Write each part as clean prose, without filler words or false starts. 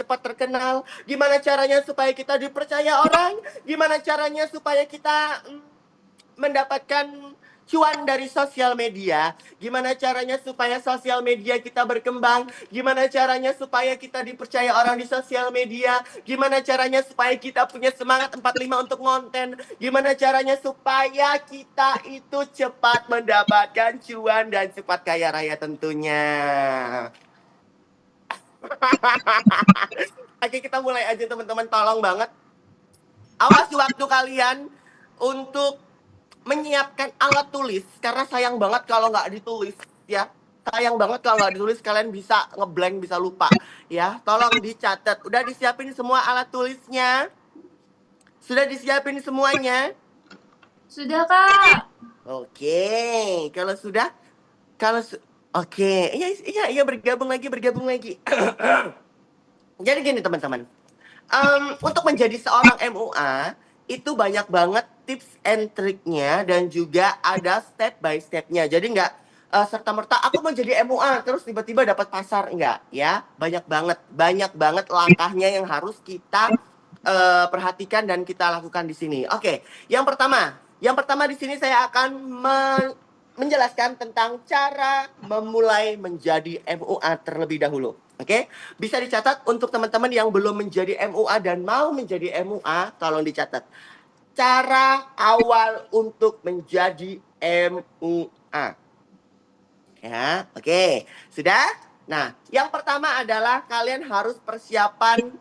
cepat terkenal? Gimana caranya supaya kita dipercaya orang? Gimana caranya supaya kita mendapatkan cuan dari sosial media? Gimana caranya supaya sosial media kita berkembang? Gimana caranya supaya kita dipercaya orang di sosial media? Gimana caranya supaya kita punya semangat 45 untuk konten? Gimana caranya supaya kita itu cepat mendapatkan cuan dan cepat kaya raya tentunya? Oke, kita mulai aja teman-teman. Tolong banget awasi waktu kalian untuk menyiapkan alat tulis, karena sayang banget kalau nggak ditulis ya. Sayang banget kalau nggak ditulis, kalian bisa ngeblank, bisa lupa ya. Tolong dicatat. Udah disiapin semua alat tulisnya? Sudah disiapin semuanya? Sudah, Kak. Oke, kalau sudah, kalau su oke, iya iya iya, bergabung lagi. Jadi gini teman-teman, untuk menjadi seorang MUA itu banyak banget tips and triknya dan juga ada step by stepnya. Jadi nggak serta-merta aku mau jadi MUA terus tiba-tiba dapat pasar, enggak ya. Banyak banget langkahnya yang harus kita perhatikan dan kita lakukan di sini. Oke, yang pertama di sini saya akan menjelaskan tentang cara memulai menjadi MUA terlebih dahulu. Oke, bisa dicatat untuk teman-teman yang belum menjadi MUA dan mau menjadi MUA, tolong dicatat. Cara awal untuk menjadi MUA. Ya, oke. Sudah? Nah, yang pertama adalah kalian harus persiapan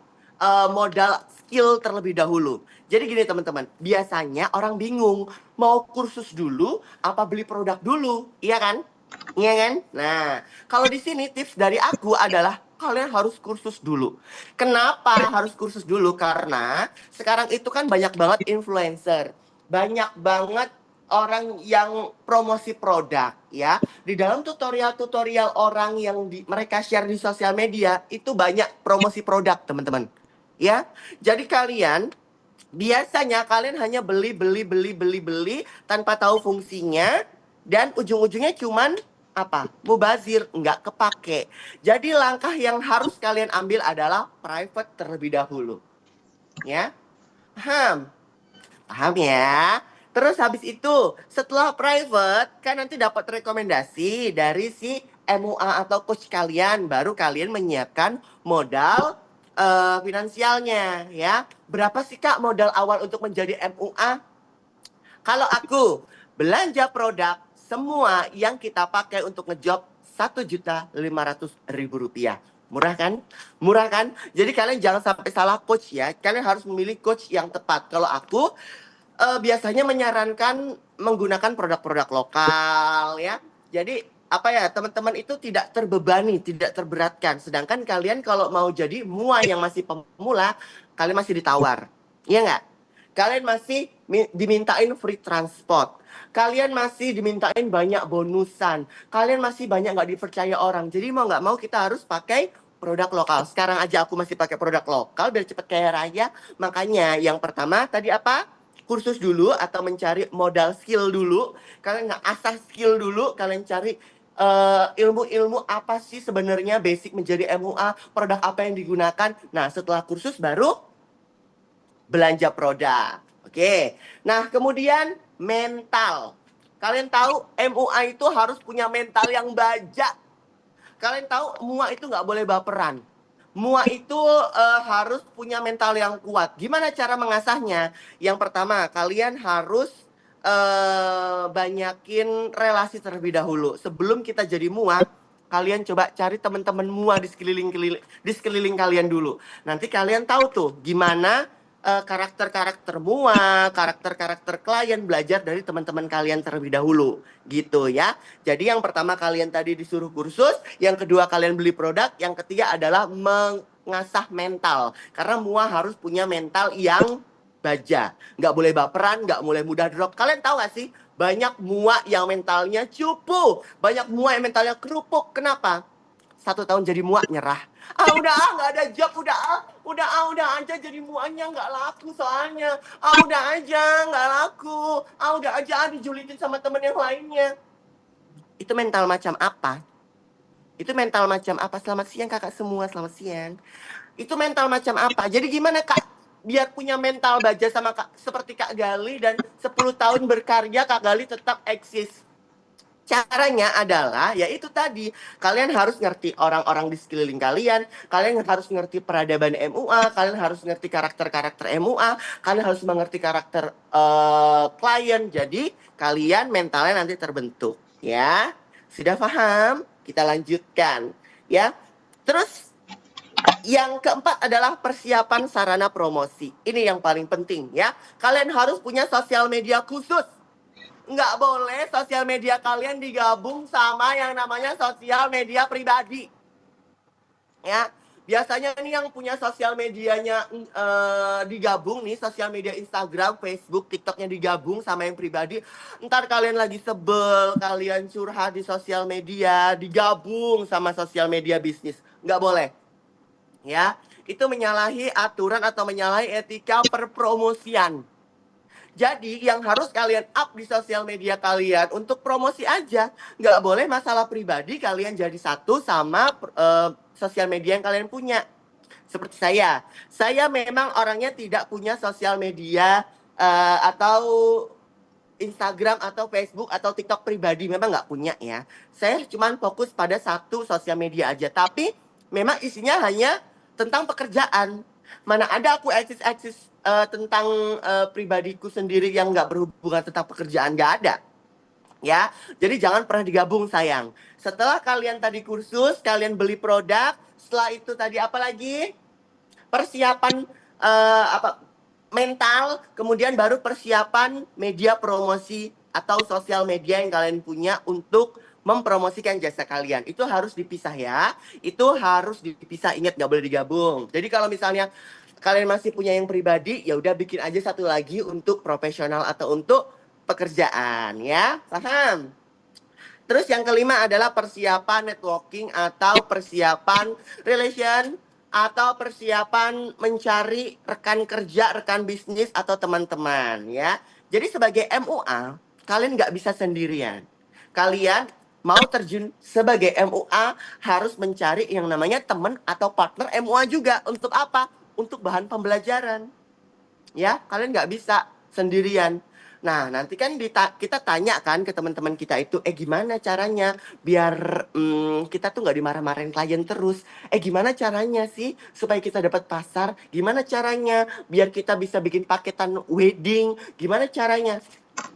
modal skill terlebih dahulu. Jadi gini teman-teman, biasanya orang bingung mau kursus dulu apa beli produk dulu, iya kan? Iya kan? Nah, kalau di sini tips dari aku adalah kalian harus kursus dulu. Kenapa harus kursus dulu? Karena sekarang itu kan banyak banget influencer, banyak banget orang yang promosi produk ya. Di dalam tutorial-tutorial orang yang mereka share di sosial media itu banyak promosi produk, teman-teman. Ya. Jadi biasanya kalian hanya beli tanpa tahu fungsinya dan ujung-ujungnya cuman apa? Mubazir, nggak kepake. Jadi langkah yang harus kalian ambil adalah private terlebih dahulu. Ya. Paham? Paham ya? Terus habis itu, setelah private, kan nanti dapat rekomendasi dari si MUA atau coach kalian. Baru kalian menyiapkan modal finansialnya ya. Berapa sih Kak modal awal untuk menjadi MUA? Kalau aku belanja produk semua yang kita pakai untuk ngejob 1.500.000 rupiah. Murah kan? Murah kan? Jadi kalian jangan sampai salah coach ya. Kalian harus memilih coach yang tepat. Kalau aku biasanya menyarankan menggunakan produk-produk lokal ya. Jadi apa ya, teman-teman itu tidak terbebani, tidak terberatkan. Sedangkan kalian kalau mau jadi MUA yang masih pemula, kalian masih ditawar. Iya nggak? Kalian masih dimintain free transport. Kalian masih dimintain banyak bonusan. Kalian masih banyak nggak dipercaya orang. Jadi mau nggak mau kita harus pakai produk lokal. Sekarang aja aku masih pakai produk lokal biar cepet kaya raya. Makanya yang pertama tadi apa? Kursus dulu atau mencari modal skill dulu. Kalian nggak asah skill dulu, kalian cari ilmu-ilmu apa sih sebenarnya basic menjadi MUA, produk apa yang digunakan. Nah, setelah kursus baru belanja produk. Oke. Nah, kemudian mental. Kalian tahu MUA itu harus punya mental yang baja. Kalian tahu MUA itu nggak boleh baperan. MUA itu harus punya mental yang kuat. Gimana cara mengasahnya? Yang pertama, kalian harus banyakin relasi terlebih dahulu. Sebelum kita jadi MUA, kalian coba cari teman-teman MUA di sekeliling kalian dulu. Nanti kalian tahu tuh gimana karakter-karakter MUA, karakter-karakter klien, belajar dari teman-teman kalian terlebih dahulu gitu ya. Jadi yang pertama kalian tadi disuruh kursus, yang kedua kalian beli produk, yang ketiga adalah mengasah mental. Karena MUA harus punya mental yang baja. Nggak boleh baperan, nggak boleh mudah drop. Kalian tahu gak sih? Banyak MUA yang mentalnya cupu. Banyak MUA yang mentalnya kerupuk. Kenapa? 1 tahun jadi MUA nyerah. Nggak ada job, udah aja jadi MUA-nya nggak laku soalnya. Udah aja nggak laku. Udah aja dijulitin sama temen yang lainnya. Itu mental macam apa? Itu mental macam apa? Selamat siang kakak semua, selamat siang. Itu mental macam apa? Jadi gimana kak? Biar punya mental baja sama kak, seperti Kak Gali dan 10 tahun berkarya Kak Gali tetap eksis. Caranya adalah, yaitu tadi, kalian harus ngerti orang-orang di sekeliling kalian, kalian harus ngerti peradaban MUA, kalian harus ngerti karakter-karakter MUA, kalian harus mengerti karakter klien. Jadi, kalian mentalnya nanti terbentuk, ya. Sudah paham? Kita lanjutkan, ya. Terus, yang keempat adalah persiapan sarana promosi. Ini yang paling penting, ya. Kalian harus punya sosial media khusus. Nggak boleh sosial media kalian digabung sama yang namanya sosial media pribadi. Ya, biasanya nih yang punya sosial medianya digabung nih, sosial media Instagram, Facebook, TikToknya digabung sama yang pribadi. Ntar kalian lagi sebel, kalian curhat di sosial media, digabung sama sosial media bisnis. Nggak boleh. Ya, itu menyalahi aturan atau menyalahi etika perpromosian. Jadi yang harus kalian up di sosial media kalian untuk promosi aja. Nggak boleh masalah pribadi kalian jadi satu sama sosial media yang kalian punya. Seperti saya. Saya memang orangnya tidak punya sosial media atau Instagram atau Facebook atau TikTok pribadi. Memang nggak punya ya. Saya cuma fokus pada satu sosial media aja. Tapi memang isinya hanya tentang pekerjaan. Mana ada aku eksis tentang pribadiku sendiri yang nggak berhubungan tentang pekerjaan, nggak ada. Ya, jadi jangan pernah digabung sayang. Setelah kalian tadi kursus, kalian beli produk, setelah itu tadi apa lagi? Persiapan apa mental, kemudian baru persiapan media promosi atau sosial media yang kalian punya untuk mempromosikan jasa kalian. Itu harus dipisah ya. Itu harus dipisah, ingat nggak boleh digabung. Jadi kalau misalnya kalian masih punya yang pribadi, ya udah bikin aja satu lagi untuk profesional atau untuk pekerjaan ya. Paham? Terus yang kelima adalah persiapan networking atau persiapan relation atau persiapan mencari rekan kerja, rekan bisnis atau teman-teman ya. Jadi sebagai MUA, kalian nggak bisa sendirian. Kalian mau terjun sebagai MUA harus mencari yang namanya teman atau partner MUA juga. Untuk apa? Untuk bahan pembelajaran. Ya, kalian nggak bisa sendirian. Nah, nanti kan kita tanya kan ke teman-teman kita itu, gimana caranya biar kita tuh nggak dimarah-marahin klien terus. Gimana caranya sih supaya kita dapat pasar? Gimana caranya biar kita bisa bikin paketan wedding? Gimana caranya?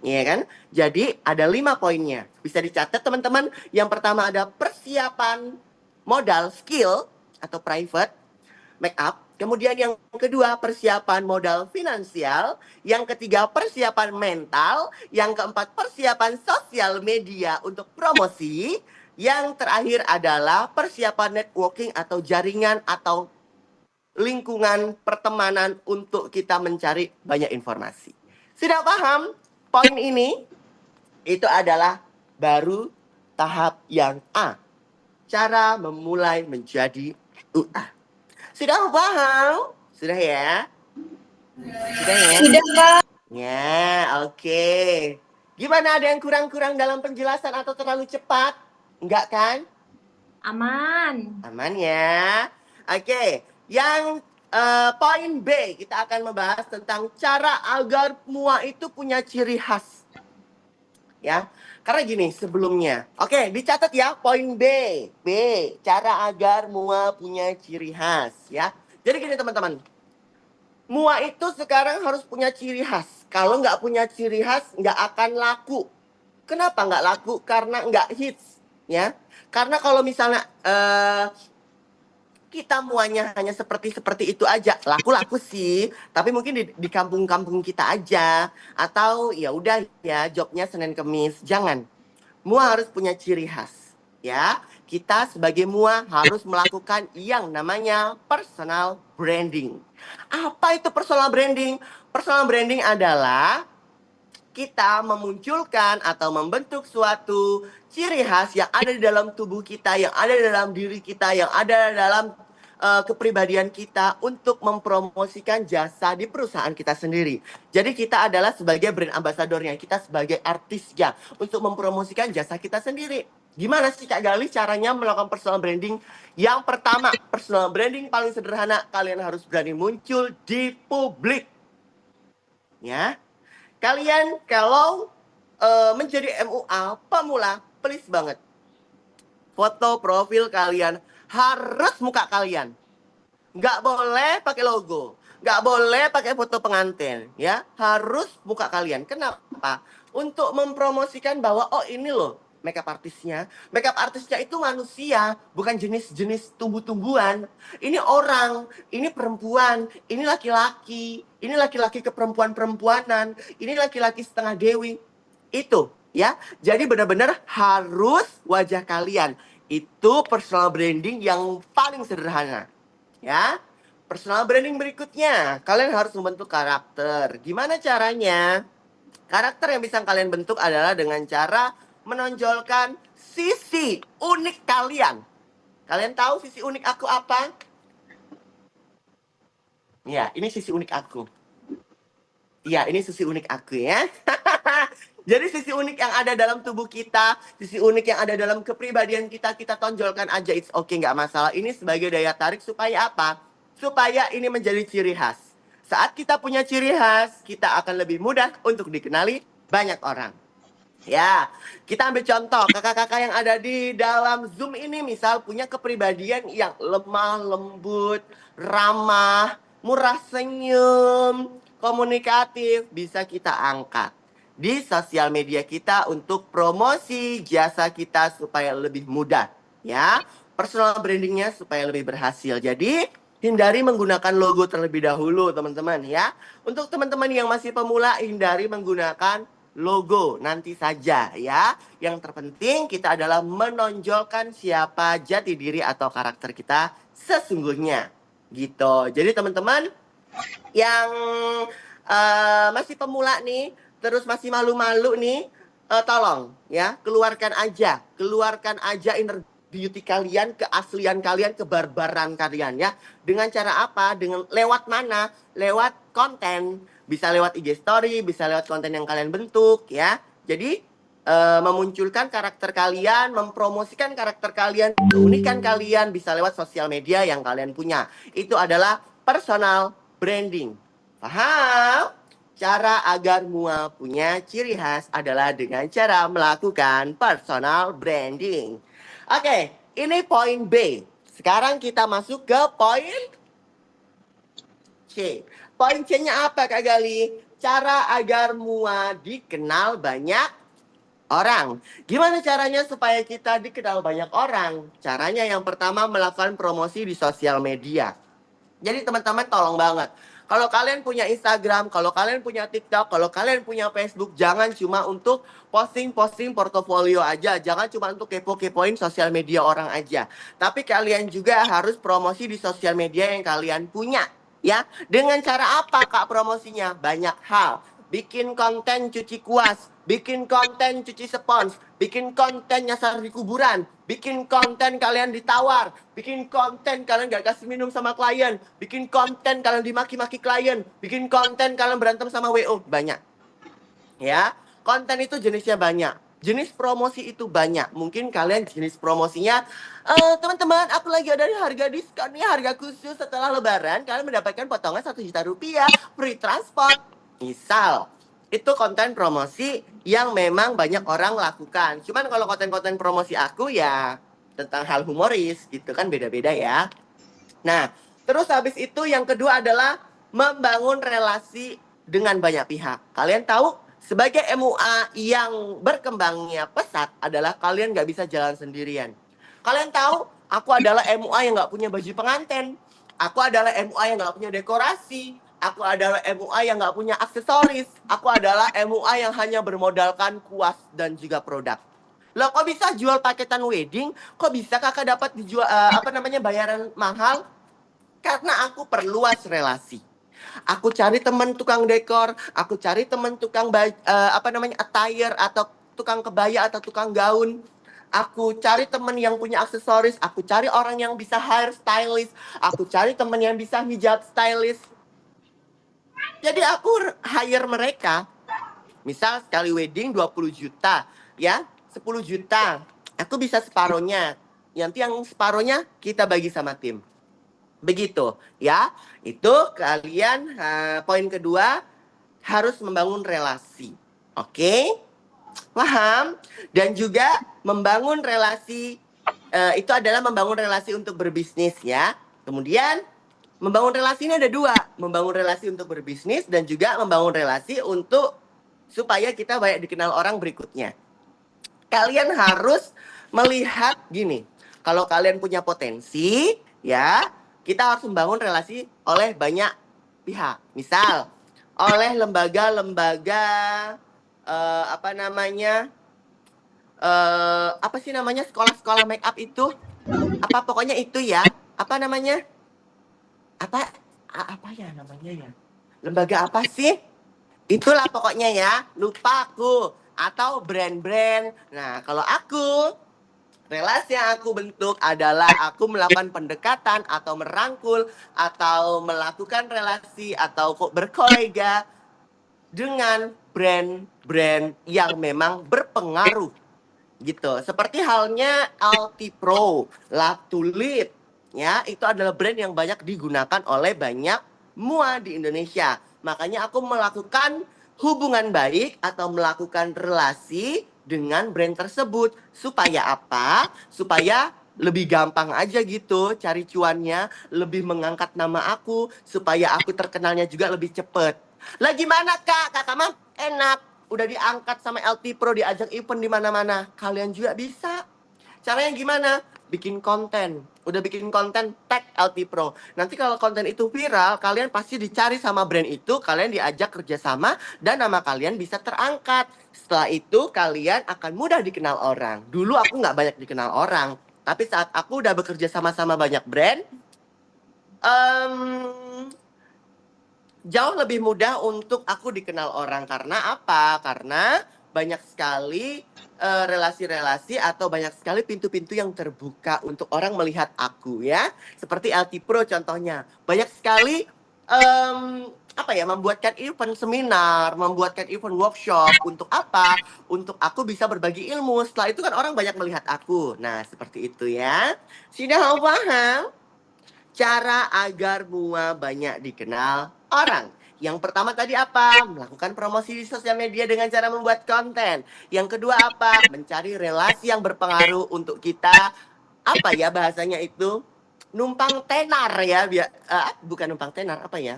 Iya kan? Jadi ada 5 poinnya. Bisa dicatat teman-teman. Yang pertama ada persiapan modal skill atau private make up. Kemudian yang kedua persiapan modal finansial, yang ketiga persiapan mental, yang keempat persiapan sosial media untuk promosi, yang terakhir adalah persiapan networking atau jaringan atau lingkungan pertemanan untuk kita mencari banyak informasi. Sudah paham poin ini? Itu adalah baru tahap yang A. Cara memulai menjadi UA. Sudah paham? Sudah ya? Sudah ya? Sudah, Kak. Ya, oke. Gimana, ada yang kurang-kurang dalam penjelasan atau terlalu cepat? Enggak kan? Aman. Aman ya. Oke, yang poin B kita akan membahas tentang cara agar MUA itu punya ciri khas. Ya, karena gini sebelumnya. Oke, dicatat ya poin B. B, cara agar MUA punya ciri khas ya. Jadi gini teman-teman. MUA itu sekarang harus punya ciri khas. Kalau nggak punya ciri khas, nggak akan laku. Kenapa nggak laku? Karena nggak hits, ya. Karena kalau misalnya kita muanya hanya seperti itu aja, laku-laku sih. Tapi mungkin di kampung-kampung kita aja, atau ya udah ya jobnya Senin Kemis. Jangan. MUA harus punya ciri khas, ya. Kita sebagai MUA harus melakukan yang namanya personal branding. Apa itu personal branding? Personal branding adalah kita memunculkan atau membentuk suatu ciri khas yang ada di dalam tubuh kita, yang ada di dalam diri kita, yang ada dalam kepribadian kita untuk mempromosikan jasa di perusahaan kita sendiri. Jadi kita adalah sebagai brand ambassadornya, kita sebagai artisnya untuk mempromosikan jasa kita sendiri. Gimana sih Kak Gali caranya melakukan personal branding? Yang pertama, personal branding paling sederhana, kalian harus berani muncul di publik. Ya, kalian kalau menjadi MUA pemula, please banget. Foto profil kalian harus muka kalian. Nggak boleh pakai logo. Nggak boleh pakai foto pengantin. Ya, harus muka kalian. Kenapa? Untuk mempromosikan bahwa, oh ini loh makeup artisnya. Makeup artisnya itu manusia, bukan jenis-jenis tumbuh-tumbuhan. Ini orang, ini perempuan, ini laki-laki keperempuan-perempuanan, ini laki-laki setengah dewi. Itu, ya. Jadi benar-benar harus wajah kalian. Itu personal branding yang paling sederhana. Ya, personal branding berikutnya, kalian harus membentuk karakter. Gimana caranya? Karakter yang bisa kalian bentuk adalah dengan cara menonjolkan sisi unik kalian. Kalian tahu sisi unik aku apa? Ya, ini sisi unik aku. Iya, ini sisi unik aku ya. Jadi sisi unik yang ada dalam tubuh kita, sisi unik yang ada dalam kepribadian kita, kita tonjolkan aja, it's okay, nggak masalah. Ini sebagai daya tarik supaya apa? Supaya ini menjadi ciri khas. Saat kita punya ciri khas, kita akan lebih mudah untuk dikenali banyak orang. Ya, kita ambil contoh kakak-kakak yang ada di dalam Zoom ini misal punya kepribadian yang lemah, lembut, ramah, murah senyum, komunikatif, bisa kita angkat di sosial media kita untuk promosi jasa kita supaya lebih mudah, ya. Personal brandingnya supaya lebih berhasil. Jadi, hindari menggunakan logo terlebih dahulu, teman-teman, ya. Untuk teman-teman yang masih pemula, hindari menggunakan logo nanti saja ya. Yang terpenting kita adalah menonjolkan siapa jati diri atau karakter kita sesungguhnya. Gitu. Jadi teman-teman yang masih pemula nih, terus masih malu-malu nih, tolong ya, keluarkan aja inner beauty kalian, keaslian kalian, kebarbaran kalian ya. Dengan cara apa? Dengan lewat mana? Lewat konten. Bisa lewat IG story, bisa lewat konten yang kalian bentuk ya. Jadi memunculkan karakter kalian, mempromosikan karakter kalian, keunikan kalian bisa lewat sosial media yang kalian punya. Itu adalah personal branding. Paham? Cara agar MUA punya ciri khas adalah dengan cara melakukan personal branding. Oke, ini poin B. Sekarang kita masuk ke poin C. Poin C-nya apa Kak Gali? Cara agar MUA dikenal banyak orang. Gimana caranya supaya kita dikenal banyak orang? Caranya yang pertama melakukan promosi di sosial media. Jadi teman-teman tolong banget. Kalau kalian punya Instagram, kalau kalian punya TikTok, kalau kalian punya Facebook, jangan cuma untuk posting-posting portofolio aja. Jangan cuma untuk kepo-kepoin sosial media orang aja. Tapi kalian juga harus promosi di sosial media yang kalian punya. Ya, dengan cara apa Kak promosinya? Banyak hal. Bikin konten cuci kuas, bikin konten cuci spons, bikin konten nyasar di kuburan, bikin konten kalian ditawar, bikin konten kalian gak kasih minum sama klien, bikin konten kalian dimaki-maki klien, bikin konten kalian berantem sama WO, banyak. Ya, konten itu jenisnya banyak. Jenis promosi itu banyak. Mungkin kalian jenis promosinya, teman-teman, aku lagi ada di harga diskon nih, harga khusus setelah lebaran, kalian mendapatkan potongan 1 juta rupiah, free transport. Misal, itu konten promosi yang memang banyak orang lakukan. Cuman kalau konten-konten promosi aku ya tentang hal humoris gitu kan beda-beda ya. Nah, terus habis itu yang kedua adalah membangun relasi dengan banyak pihak. Kalian tahu sebagai MUA yang berkembangnya pesat adalah kalian nggak bisa jalan sendirian. Kalian tahu aku adalah MUA yang nggak punya baju pengantin. Aku adalah MUA yang nggak punya dekorasi. Aku adalah MUA yang nggak punya aksesoris. Aku adalah MUA yang hanya bermodalkan kuas dan juga produk. Loh kok bisa jual paketan wedding? Kok bisa kakak dapat dijual bayaran mahal? Karena aku perluas relasi. Aku cari teman tukang dekor, aku cari teman tukang attire atau tukang kebaya atau tukang gaun. Aku cari teman yang punya aksesoris, aku cari orang yang bisa hair stylist, aku cari teman yang bisa hijab stylist. Jadi aku hire mereka. Misal sekali wedding 20 juta, ya, 10 juta. Aku bisa separohnya. Nanti yang separohnya kita bagi sama tim. Begitu ya. Itu kalian poin kedua harus membangun relasi. Oke? Paham? Dan juga membangun relasi itu adalah membangun relasi untuk berbisnis ya. Kemudian membangun relasi ini ada dua, membangun relasi untuk berbisnis dan juga membangun relasi untuk supaya kita banyak dikenal orang berikutnya. Kalian harus melihat gini, kalau kalian punya potensi, ya kita harus membangun relasi oleh banyak pihak. Misal, oleh lembaga-lembaga apa namanya? Apa sih namanya sekolah-sekolah make up itu? Apa pokoknya itu ya? Apa namanya? Apa ya namanya ya? Lembaga apa sih? Itulah pokoknya ya. Lupa aku. Atau brand-brand. Nah, kalau aku relasi yang aku bentuk adalah aku melakukan pendekatan atau merangkul atau melakukan relasi atau berkolega dengan brand-brand yang memang berpengaruh gitu. Seperti halnya Altipro, Laptulip, ya itu adalah brand yang banyak digunakan oleh banyak mua di Indonesia. Makanya aku melakukan hubungan baik atau melakukan relasi dengan brand tersebut supaya apa? Supaya lebih gampang aja gitu cari cuannya, lebih mengangkat nama aku supaya aku terkenalnya juga lebih cepet. Lah gimana Kak? Kakak mah enak udah diangkat sama LT Pro diajak event di mana-mana. Kalian juga bisa. Caranya gimana? Bikin konten. Udah bikin konten, tag LT Pro. Nanti kalau konten itu viral, kalian pasti dicari sama brand itu, kalian diajak kerjasama, dan nama kalian bisa terangkat. Setelah itu, kalian akan mudah dikenal orang. Dulu aku nggak banyak dikenal orang. Tapi saat aku udah bekerja sama-sama banyak brand, jauh lebih mudah untuk aku dikenal orang. Karena apa? Karena banyak sekali relasi-relasi atau banyak sekali pintu-pintu yang terbuka untuk orang melihat aku ya. Seperti LT Pro contohnya. Banyak sekali apa ya, membuatkan event seminar, membuatkan event workshop. Untuk apa? Untuk aku bisa berbagi ilmu. Setelah itu kan orang banyak melihat aku. Nah, seperti itu ya. Sudah paham? Cara agar mua banyak dikenal orang. Yang pertama tadi apa? Melakukan promosi di sosial media dengan cara membuat konten. Yang kedua apa? Mencari relasi yang berpengaruh untuk kita. Apa ya bahasanya itu? Numpang tenar ya. Bukan numpang tenar, apa ya?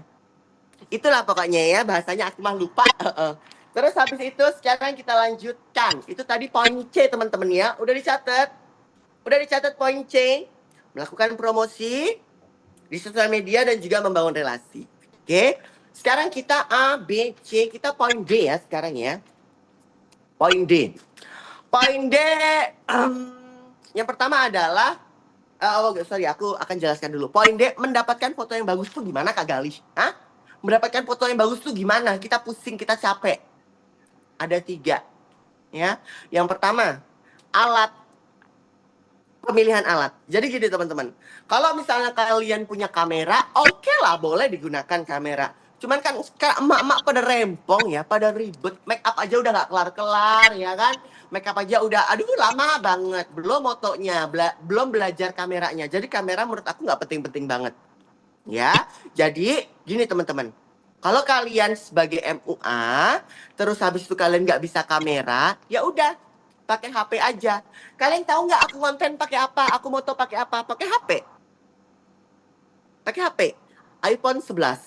Itulah pokoknya ya bahasanya, aku mah lupa. Terus habis itu sekarang kita lanjutkan. Itu tadi poin C teman-teman ya. Udah dicatat? Udah dicatat poin C? Melakukan promosi di sosial media dan juga membangun relasi. Oke, sekarang kita A, B, C, kita poin D ya sekarang ya. Poin D. Poin D, yang pertama adalah, sorry, aku akan jelaskan dulu. Poin D, mendapatkan foto yang bagus tuh gimana Kak Galih? Hah? Mendapatkan foto yang bagus tuh gimana? Kita pusing, kita capek. Ada 3, ya. Yang pertama, alat. Pemilihan alat. Jadi gini teman-teman, kalau misalnya kalian punya kamera, oke lah boleh digunakan kamera. Cuman kan sekarang emak-emak pada rempong ya, pada ribet. Make up aja udah nggak kelar-kelar ya kan. Make up aja udah, aduh lama banget. Belum motonya, belum belajar kameranya. Jadi kamera menurut aku nggak penting-penting banget. Ya, jadi gini teman-teman. Kalau kalian sebagai MUA, terus habis itu kalian nggak bisa kamera, ya udah pakai HP aja. Kalian tahu nggak aku konten pakai apa? Aku moto pakai apa? Pakai HP. Pakai HP. iPhone 11.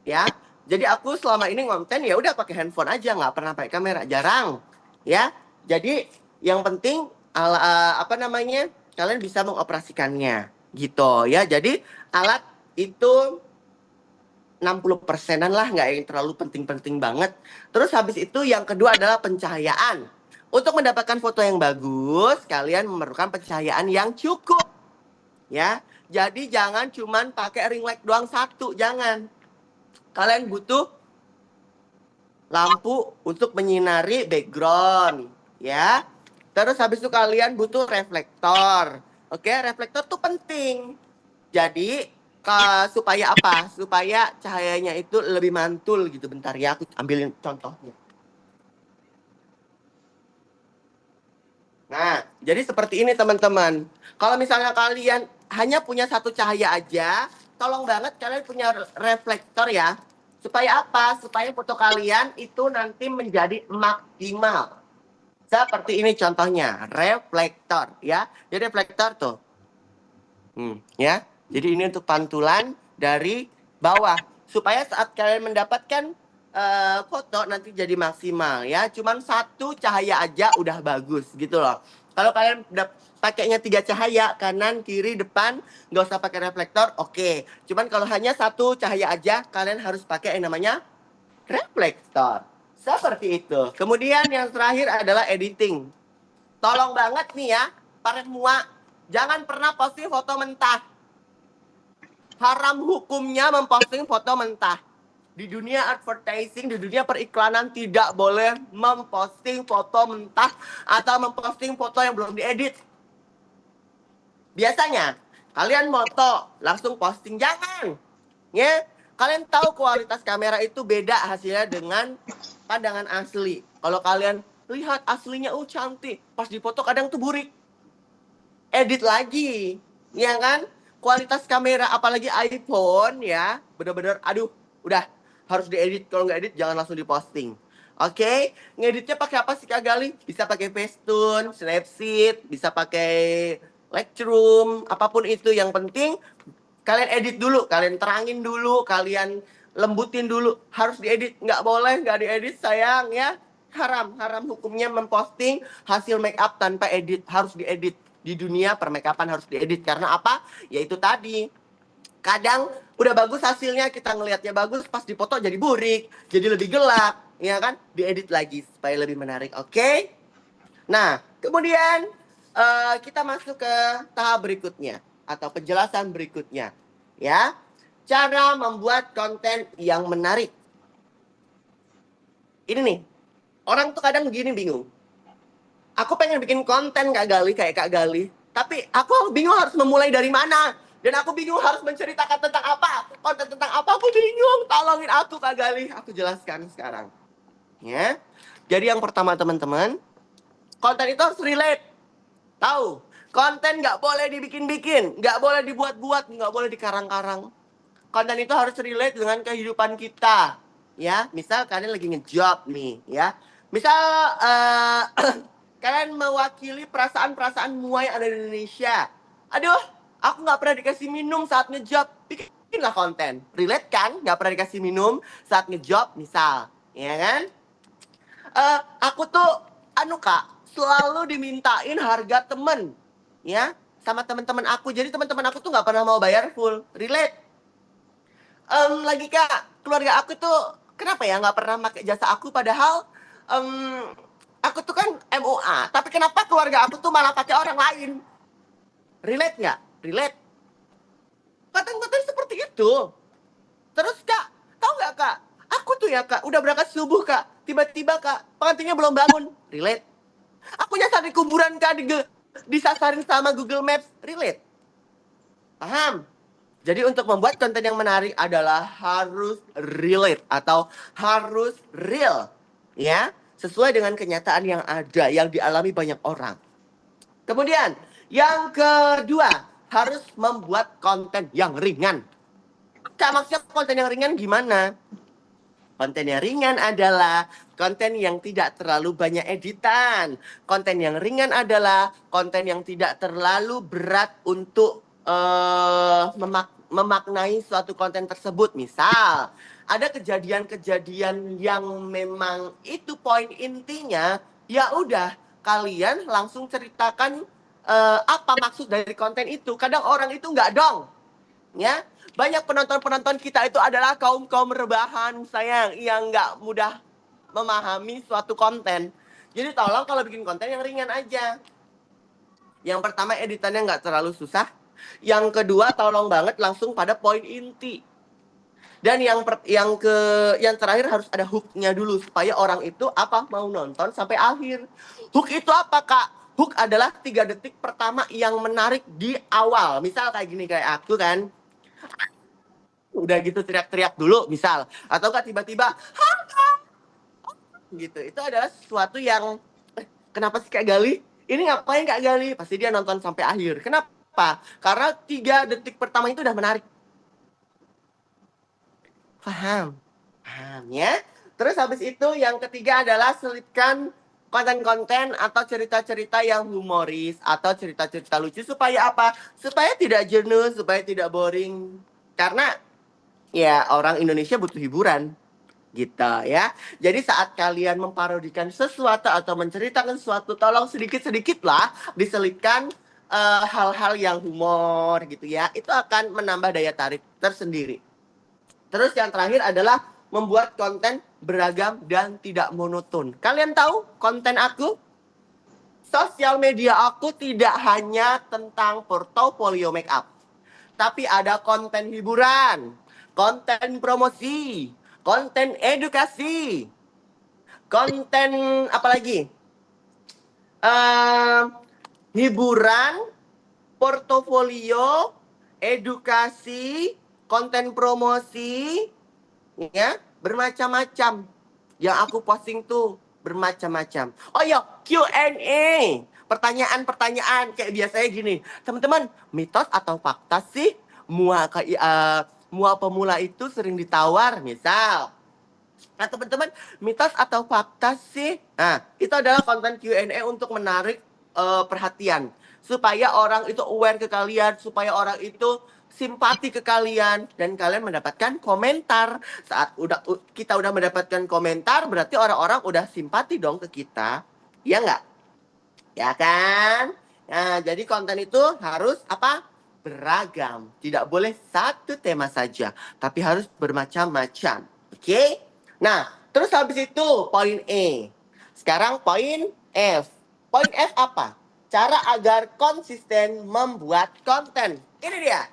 Ya. Jadi aku selama ini konten ya udah pakai handphone aja, nggak pernah pakai kamera, jarang. Ya. Jadi yang penting apa namanya? Kalian bisa mengoperasikannya gitu ya. Jadi alat itu 60%-an lah, nggak yang terlalu penting-penting banget. Terus habis itu yang kedua adalah pencahayaan. Untuk mendapatkan foto yang bagus, kalian memerlukan pencahayaan yang cukup. Ya, jadi jangan cuman pakai ring light doang satu, jangan. Kalian butuh lampu untuk menyinari background, ya. Terus habis itu kalian butuh reflektor. Oke, reflektor tuh penting. Jadi supaya apa? Supaya cahayanya itu lebih mantul gitu. Bentar ya, aku ambilin contohnya. Nah, jadi seperti ini teman-teman. Kalau misalnya kalian hanya punya satu cahaya aja, tolong banget kalian punya reflektor ya. Supaya apa? Supaya foto kalian itu nanti menjadi maksimal. Seperti ini contohnya, reflektor ya. Jadi reflektor tuh. Ya. Jadi ini untuk pantulan dari bawah supaya saat kalian mendapatkan foto nanti jadi maksimal ya. Cuman satu cahaya aja udah bagus gitu loh. Kalau kalian udah pakainya 3 cahaya, kanan, kiri, depan, nggak usah pakai reflektor, oke. Cuman kalau hanya satu cahaya aja, kalian harus pakai yang namanya reflektor. Seperti itu. Kemudian yang terakhir adalah editing. Tolong banget nih ya, para semua, jangan pernah posting foto mentah. Haram hukumnya memposting foto mentah. Di dunia advertising, di dunia periklanan tidak boleh memposting foto mentah atau memposting foto yang belum diedit. Biasanya kalian foto langsung posting, jangan. Ya, kalian tahu kualitas kamera itu beda hasilnya dengan pandangan asli. Kalau kalian lihat aslinya cantik, pas dipoto kadang tuh burik. Edit lagi, ya kan? Kualitas kamera apalagi iPhone ya, bener-bener aduh, udah harus diedit. Kalau nggak edit jangan langsung diposting. Oke, ngeditnya pakai apa sih Kak Gali? Bisa pakai Facetune, Snapseed, bisa pakai Lightroom, apapun itu. Yang penting kalian edit dulu, kalian terangin dulu, kalian lembutin dulu. Harus diedit, nggak boleh nggak diedit sayang ya. Haram, haram hukumnya memposting hasil make up tanpa edit. Harus diedit. Di dunia permakeupan harus diedit. Karena apa? Yaitu tadi, kadang udah bagus hasilnya, kita ngelihatnya bagus, pas dipoto jadi burik, jadi lebih gelap, ya kan? Diedit lagi supaya lebih menarik, oke? Nah, kemudian kita masuk ke tahap berikutnya atau penjelasan berikutnya, ya. Cara membuat konten yang menarik. Ini nih, orang tuh kadang begini bingung. Aku pengen bikin konten Kak Gali, kayak Kak Gali, tapi aku bingung harus memulai dari mana. Dan aku bingung harus menceritakan tentang apa. Konten tentang apa, aku bingung. Tolongin aku Kak Gali, aku jelaskan sekarang. Ya. Jadi yang pertama teman-teman, konten itu harus relate. Tahu, konten nggak boleh dibikin-bikin, nggak boleh dibuat-buat, nggak boleh dikarang-karang. Konten itu harus relate dengan kehidupan kita. Ya, misal kalian lagi ngejob nih, ya. Misal kalian mewakili perasaan-perasaan semua yang ada di Indonesia. Aduh, aku nggak pernah dikasih minum saat ngejob. Bikinlah konten. Relate kan? Nggak pernah dikasih minum saat ngejob, misal. Ya kan? Aku tuh, Kak, selalu dimintain harga temen. Ya, sama teman-teman aku. Jadi teman-teman aku tuh nggak pernah mau bayar full. Relate. Lagi Kak, keluarga aku tuh kenapa ya nggak pernah pakai jasa aku, padahal aku tuh kan MUA, tapi kenapa keluarga aku tuh malah pakai orang lain? Relate nggak? Relate. Konten-konten seperti itu. Terus Kak, tahu nggak Kak? Aku tuh ya Kak, udah berangkat subuh Kak, tiba-tiba Kak, pengantinnya belum bangun. Relate. Aku nyasar di kuburan Kak, disasarin sama Google Maps. Relate. Paham? Jadi untuk membuat konten yang menarik adalah harus relate atau harus real, ya, sesuai dengan kenyataan yang ada, yang dialami banyak orang. Kemudian yang kedua, harus membuat konten yang ringan. Kak, maksudnya konten yang ringan gimana? Konten yang ringan adalah konten yang tidak terlalu banyak editan. Konten yang ringan adalah konten yang tidak terlalu berat untuk memaknai suatu konten tersebut. Misal, ada kejadian-kejadian yang memang itu poin intinya, ya udah kalian langsung ceritakan apa maksud dari konten itu. Kadang orang itu nggak dong, ya. Banyak penonton-penonton kita itu adalah kaum-kaum rebahan sayang yang nggak mudah memahami suatu konten. Jadi tolong kalau bikin konten yang ringan aja. Yang pertama editannya nggak terlalu susah. Yang kedua tolong banget langsung pada poin inti. Dan yang terakhir harus ada hooknya dulu supaya orang itu apa mau nonton sampai akhir. Hook itu apa Kak? Hook adalah 3 detik pertama yang menarik di awal. Misal kayak gini, kayak aku kan, udah gitu teriak-teriak dulu misal, atau kan tiba-tiba gitu, itu adalah sesuatu yang kenapa sih Kak Gali Ini ngapain Kak Gali? Pasti dia nonton sampai akhir. Kenapa? Karena 3 detik pertama itu udah menarik. Paham? Paham ya? Terus habis itu yang ketiga adalah selipkan konten-konten atau cerita-cerita yang humoris atau cerita-cerita lucu supaya apa? Supaya tidak jenuh, supaya tidak boring. Karena ya orang Indonesia butuh hiburan gitu ya. Jadi saat kalian memparodikan sesuatu atau menceritakan sesuatu, tolong sedikit-sedikit lah diselipkan hal-hal yang humor gitu ya. Itu akan menambah daya tarik tersendiri. Terus yang terakhir adalah membuat konten beragam dan tidak monoton. Kalian tahu konten aku? Sosial media aku tidak hanya tentang portofolio make up, tapi ada konten hiburan, konten promosi, konten edukasi, konten apa lagi? Eh, hiburan, portofolio, edukasi, konten promosi, ya, bermacam-macam. Yang aku posting tuh bermacam-macam. Oh iya, Q&A. Pertanyaan-pertanyaan kayak biasanya gini. Teman-teman, mitos atau fakta sih mua pemula itu sering ditawar, misal. Nah, teman-teman, mitos atau fakta sih? Nah, itu adalah konten Q&A untuk menarik perhatian. Supaya orang itu aware ke kalian, supaya orang itu simpati ke kalian dan kalian mendapatkan komentar. Saat kita udah mendapatkan komentar, berarti orang-orang udah simpati dong ke kita. Ya nggak? Ya kan? Nah, jadi konten itu harus apa? Beragam. Tidak boleh satu tema saja, tapi harus bermacam-macam. Oke? Nah, terus habis itu poin E. Sekarang poin F. Poin F apa? Cara agar konsisten membuat konten. Ini dia.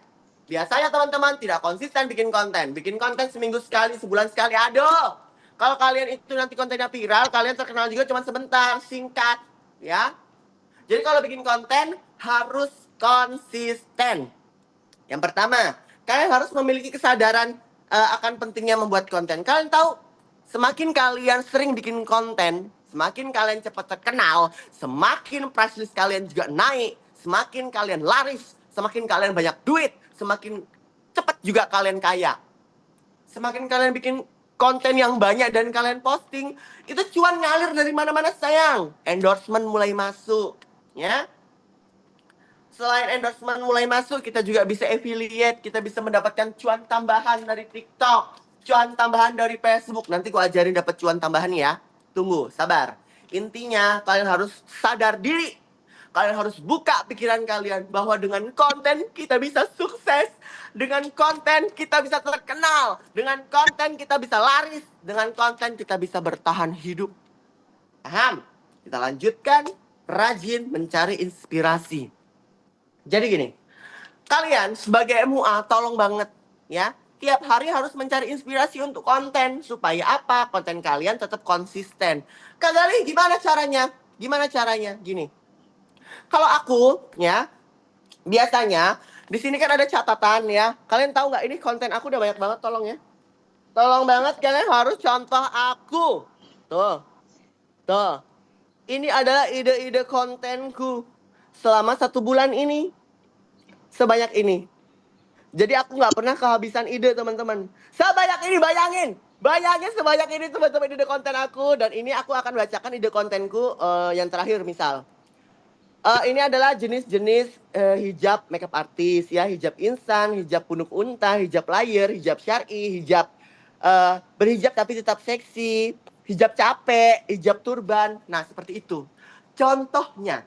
Biasanya teman-teman tidak konsisten bikin konten. Bikin konten seminggu sekali, sebulan sekali. Aduh. Kalau kalian itu nanti kontennya viral, kalian terkenal juga cuma sebentar, singkat. Ya, jadi kalau bikin konten harus konsisten. Yang pertama, kalian harus memiliki kesadaran akan pentingnya membuat konten. Kalian tahu, semakin kalian sering bikin konten, semakin kalian cepat terkenal, semakin price list kalian juga naik, semakin kalian laris, semakin kalian banyak duit, semakin cepat juga kalian kaya. Semakin kalian bikin konten yang banyak dan kalian posting, itu cuan ngalir dari mana-mana sayang. Endorsement mulai masuk, ya. Selain endorsement mulai masuk, kita juga bisa affiliate, kita bisa mendapatkan cuan tambahan dari TikTok, cuan tambahan dari Facebook. Nanti gua ajarin dapat cuan tambahan ya. Tunggu, sabar. Intinya kalian harus sadar diri. Kalian harus buka pikiran kalian bahwa dengan konten kita bisa sukses, dengan konten kita bisa terkenal, dengan konten kita bisa laris, dengan konten kita bisa bertahan hidup. Paham? Kita lanjutkan, rajin mencari inspirasi. Jadi gini, kalian sebagai MUA tolong banget ya, tiap hari harus mencari inspirasi untuk konten. Supaya apa? Konten kalian tetap konsisten. Kak Gali, gimana caranya? Gimana caranya? Gini, kalau aku ya, biasanya di sini kan ada catatan ya. Kalian tahu nggak ini konten aku udah banyak banget, tolong ya. Tolong banget kalian harus contoh aku. Tuh, tuh. Ini adalah ide-ide kontenku selama 1 bulan ini. Sebanyak ini. Jadi aku nggak pernah kehabisan ide teman-teman. Sebanyak ini, bayangin. Bayangin sebanyak ini teman-teman ide konten aku. Dan ini aku akan bacakan ide kontenku yang terakhir misal. Ini adalah jenis-jenis hijab makeup artis ya. Hijab instan, hijab punuk unta, hijab layer, hijab syar'i, hijab berhijab tapi tetap seksi, hijab capek, hijab turban. Nah seperti itu. Contohnya.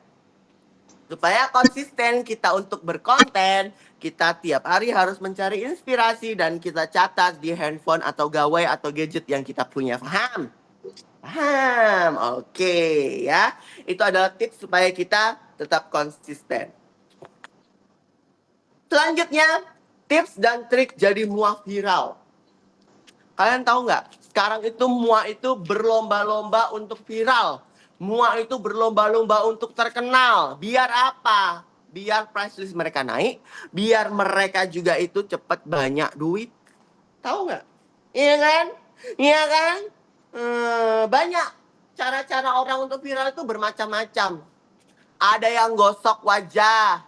Supaya konsisten kita untuk berkonten, kita tiap hari harus mencari inspirasi dan kita catat di handphone atau gawai atau gadget yang kita punya. Paham? Paham. Oke ya. Itu adalah tips supaya kita tetap konsisten. Selanjutnya, tips dan trik jadi muah viral. Kalian tahu nggak? Sekarang itu muah itu berlomba-lomba untuk viral. Muah itu berlomba-lomba untuk terkenal. Biar apa? Biar price list mereka naik. Biar mereka juga itu cepat banyak duit. Tahu nggak? Iya kan? Iya kan? Banyak cara-cara orang untuk viral itu bermacam-macam. Ada yang gosok wajah,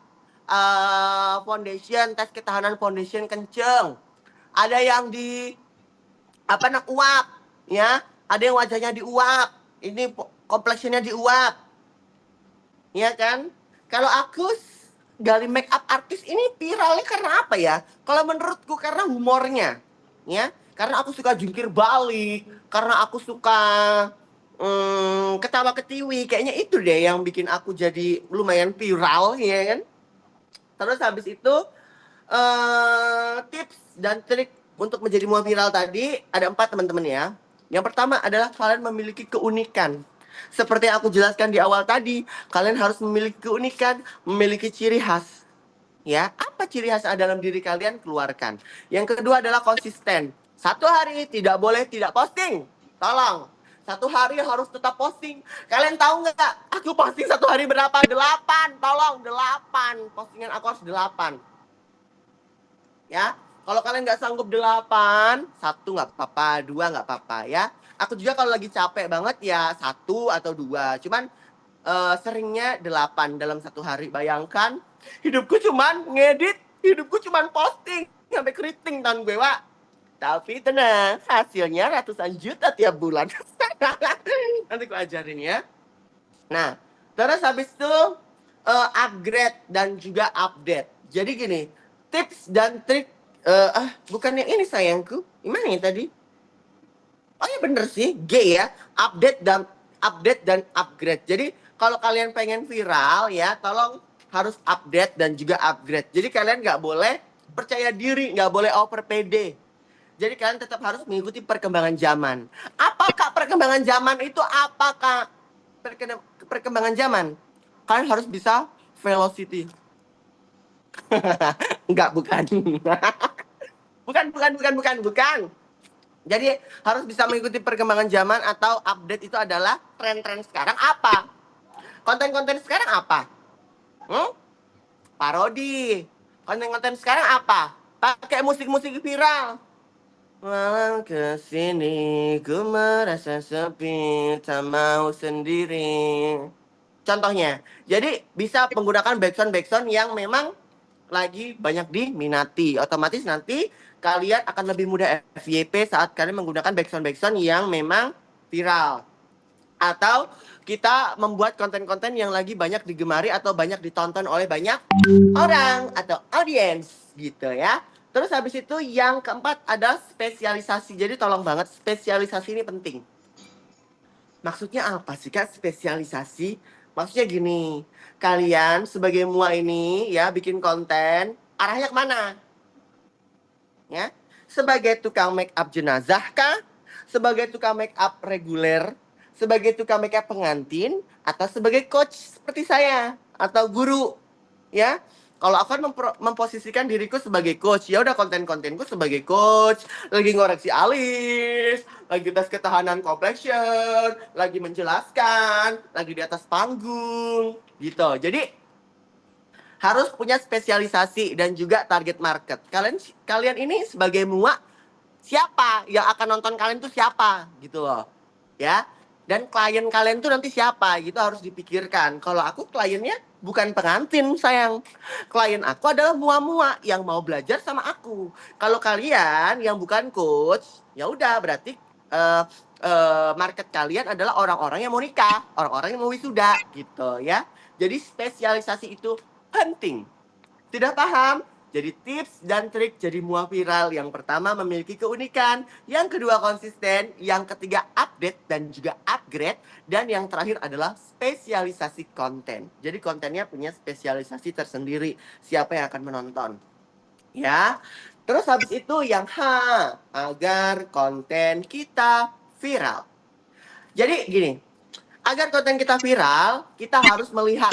foundation, tes ketahanan foundation kenceng. Ada yang di uap, ya. Ada yang wajahnya diuap. Ini complexionnya diuap, ya kan? Kalau aku dari make up artis ini viralnya karena apa ya? Kalau menurutku karena humornya, ya. Karena aku suka jungkir balik, karena aku suka ketawa ketiwi, kayaknya itu deh yang bikin aku jadi lumayan viral, ya kan? Terus habis itu tips dan trik untuk menjadi mual viral tadi ada 4 teman-teman ya. Yang pertama adalah kalian memiliki keunikan. Seperti yang aku jelaskan di awal tadi, kalian harus memiliki keunikan, memiliki ciri khas. Ya, apa ciri khas dalam diri kalian keluarkan. Yang kedua adalah konsisten. 1 hari tidak boleh tidak posting. Tolong. 1 hari harus tetap posting. Kalian tahu nggak? Aku posting 1 hari berapa? 8. Tolong 8. Postingan aku harus 8. Ya, kalau kalian nggak sanggup 8, 1 nggak apa-apa, 2 nggak apa-apa ya. Aku juga kalau lagi capek banget ya 1 atau 2. Cuman seringnya 8 dalam 1 hari. Bayangkan, hidupku cuman ngedit, hidupku cuman posting. Sampai keriting tahun gue, Wak. Tapi tenang, hasilnya ratusan juta tiap bulan. Nanti aku ajarin ya. Nah, terus habis itu upgrade dan juga update. Jadi gini, tips dan trik, bukan yang ini sayangku. Gimana yang tadi? Oh ya bener sih, G ya. Update dan upgrade. Jadi kalau kalian pengen viral ya, tolong harus update dan juga upgrade. Jadi kalian nggak boleh percaya diri, nggak boleh over PD. Jadi kalian tetap harus mengikuti perkembangan zaman. Apakah perkembangan zaman itu apakah perkembangan zaman? Kalian harus bisa velocity. Enggak, bukan. bukan. Jadi harus bisa mengikuti perkembangan zaman atau update itu adalah tren-tren sekarang apa? Konten-konten sekarang apa? Parodi. Konten-konten sekarang apa? Pakai musik-musik viral. Malam kesini ku merasa sepi, tak mau sendiri. Contohnya, jadi bisa menggunakan backsound yang memang lagi banyak diminati. Otomatis nanti kalian akan lebih mudah FYP saat kalian menggunakan backsound yang memang viral. Atau kita membuat konten-konten yang lagi banyak digemari atau banyak ditonton oleh banyak orang atau audiens gitu ya. Terus habis itu yang keempat ada spesialisasi. Jadi tolong banget, spesialisasi ini penting. Maksudnya apa sih Kak spesialisasi? Maksudnya gini, kalian sebagai mua ini ya bikin konten, arahnya kemana? Ya, sebagai tukang make up jenazah kah? Sebagai tukang make up reguler? Sebagai tukang make up pengantin? Atau sebagai coach seperti saya? Atau guru? Ya, kalau aku kan memposisikan diriku sebagai coach, ya udah konten-kontenku sebagai coach, lagi ngoreksi alis, lagi tes ketahanan complexion, lagi menjelaskan, lagi di atas panggung, gitu. Jadi harus punya spesialisasi dan juga target market. Kalian ini sebagai mua, siapa yang akan nonton kalian tuh siapa gitu loh. Ya. Dan klien kalian tuh nanti siapa gitu harus dipikirkan. Kalau aku kliennya bukan pengantin sayang. Klien aku adalah mua-mua yang mau belajar sama aku. Kalau kalian yang bukan coach, ya udah berarti market kalian adalah orang-orang yang mau nikah, orang-orang yang mau wisuda gitu ya. Jadi spesialisasi itu penting. Tidak paham? Jadi tips dan trik jadi mua viral. Yang pertama memiliki keunikan, yang kedua konsisten, yang ketiga update dan juga upgrade, dan yang terakhir adalah spesialisasi konten. Jadi kontennya punya spesialisasi tersendiri, siapa yang akan menonton. Ya. Terus habis itu yang H, agar konten kita viral. Jadi gini, agar konten kita viral, kita harus melihat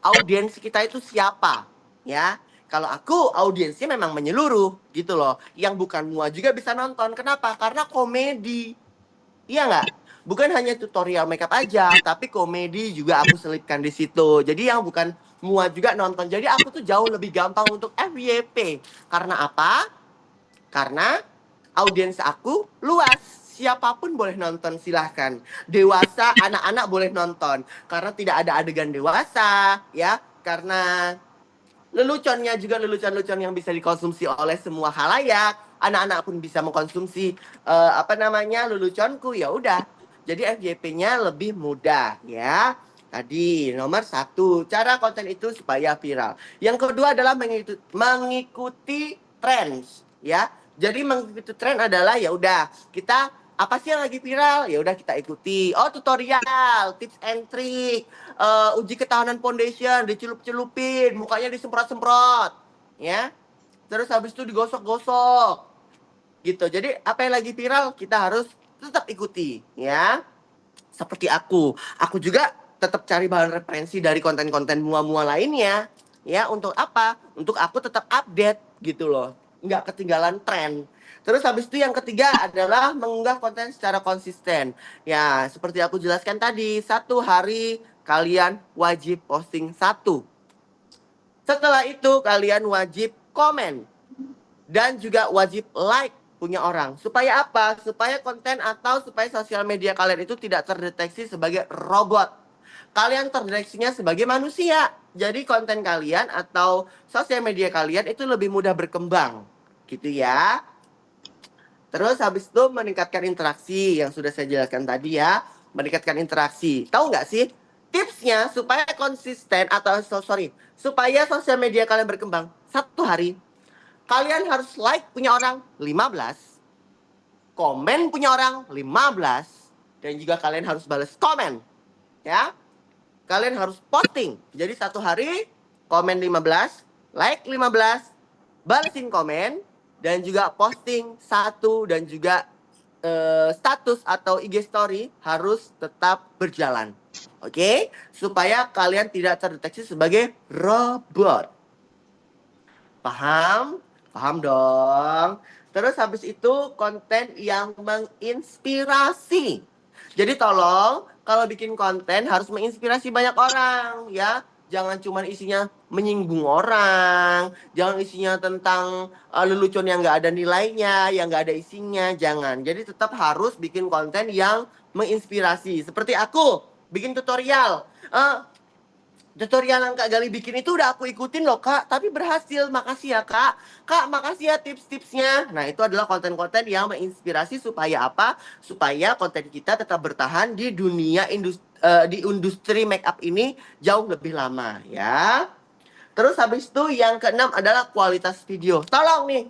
audiens kita itu siapa, ya. Kalau aku audiensnya memang menyeluruh gitu loh. Yang bukan mua juga bisa nonton. Kenapa? Karena komedi. Iya nggak? Bukan hanya tutorial makeup aja, tapi komedi juga aku selipkan di situ. Jadi yang bukan mua juga nonton. Jadi aku tuh jauh lebih gampang untuk FYP. Karena apa? Karena audiens aku luas. siapapun boleh nonton, silahkan. Dewasa, anak-anak boleh nonton. Karena tidak ada adegan dewasa, ya. Karena leluconnya juga lelucon-lelucon yang bisa dikonsumsi oleh semua halayak. Anak-anak pun bisa mengkonsumsi leluconku, ya udah. Jadi FYP-nya lebih mudah, ya. Tadi nomor 1, cara konten itu supaya viral. Yang kedua adalah mengikuti trends, ya. Jadi mengikuti tren adalah ya udah kita apa sih yang lagi viral, ya udah kita ikuti. Oh, tutorial, tips and trick, uji ketahanan foundation, dicelup-celupin, mukanya disemprot-semprot, ya. Terus habis itu digosok-gosok, gitu. Jadi apa yang lagi viral kita harus tetap ikuti, ya. Seperti aku juga tetap cari bahan referensi dari konten-konten mua-mua lainnya, ya. Untuk apa? Untuk aku tetap update, gitu loh. Nggak ketinggalan tren. Terus habis itu yang ketiga adalah mengunggah konten secara konsisten. Ya, seperti aku jelaskan tadi, 1 hari kalian wajib posting 1. Setelah itu kalian wajib komen. Dan juga wajib like punya orang. Supaya apa? Supaya konten atau supaya sosial media kalian itu tidak terdeteksi sebagai robot. Kalian terdeteksinya sebagai manusia. Jadi konten kalian atau sosial media kalian itu lebih mudah berkembang. Gitu ya. Terus habis itu meningkatkan interaksi yang sudah saya jelaskan tadi ya. Meningkatkan interaksi. Tahu nggak sih? Tipsnya supaya konsisten atau supaya sosial media kalian berkembang. 1 hari kalian harus like punya orang 15, komen punya orang 15, dan juga kalian harus balas komen, ya. Kalian harus posting. Jadi 1 hari komen 15, like 15, balesin komen, dan juga posting 1, dan juga status atau IG story harus tetap berjalan. Oke? Supaya kalian tidak terdeteksi sebagai robot. Paham? Paham dong. Terus habis itu konten yang menginspirasi. Jadi tolong kalau bikin konten harus menginspirasi banyak orang ya. Jangan cuma isinya menyinggung orang. Jangan isinya tentang lelucon yang nggak ada nilainya, yang nggak ada isinya. Jangan. Jadi tetap harus bikin konten yang menginspirasi. Seperti aku bikin tutorial. Tutorial yang Kak Gali bikin itu udah aku ikutin loh Kak, tapi berhasil. Makasih ya Kak. Kak, makasih ya tips-tipsnya. Nah, itu adalah konten-konten yang menginspirasi supaya apa? Supaya konten kita tetap bertahan di dunia industri make up ini jauh lebih lama ya. Terus habis itu yang keenam adalah kualitas video. Tolong nih,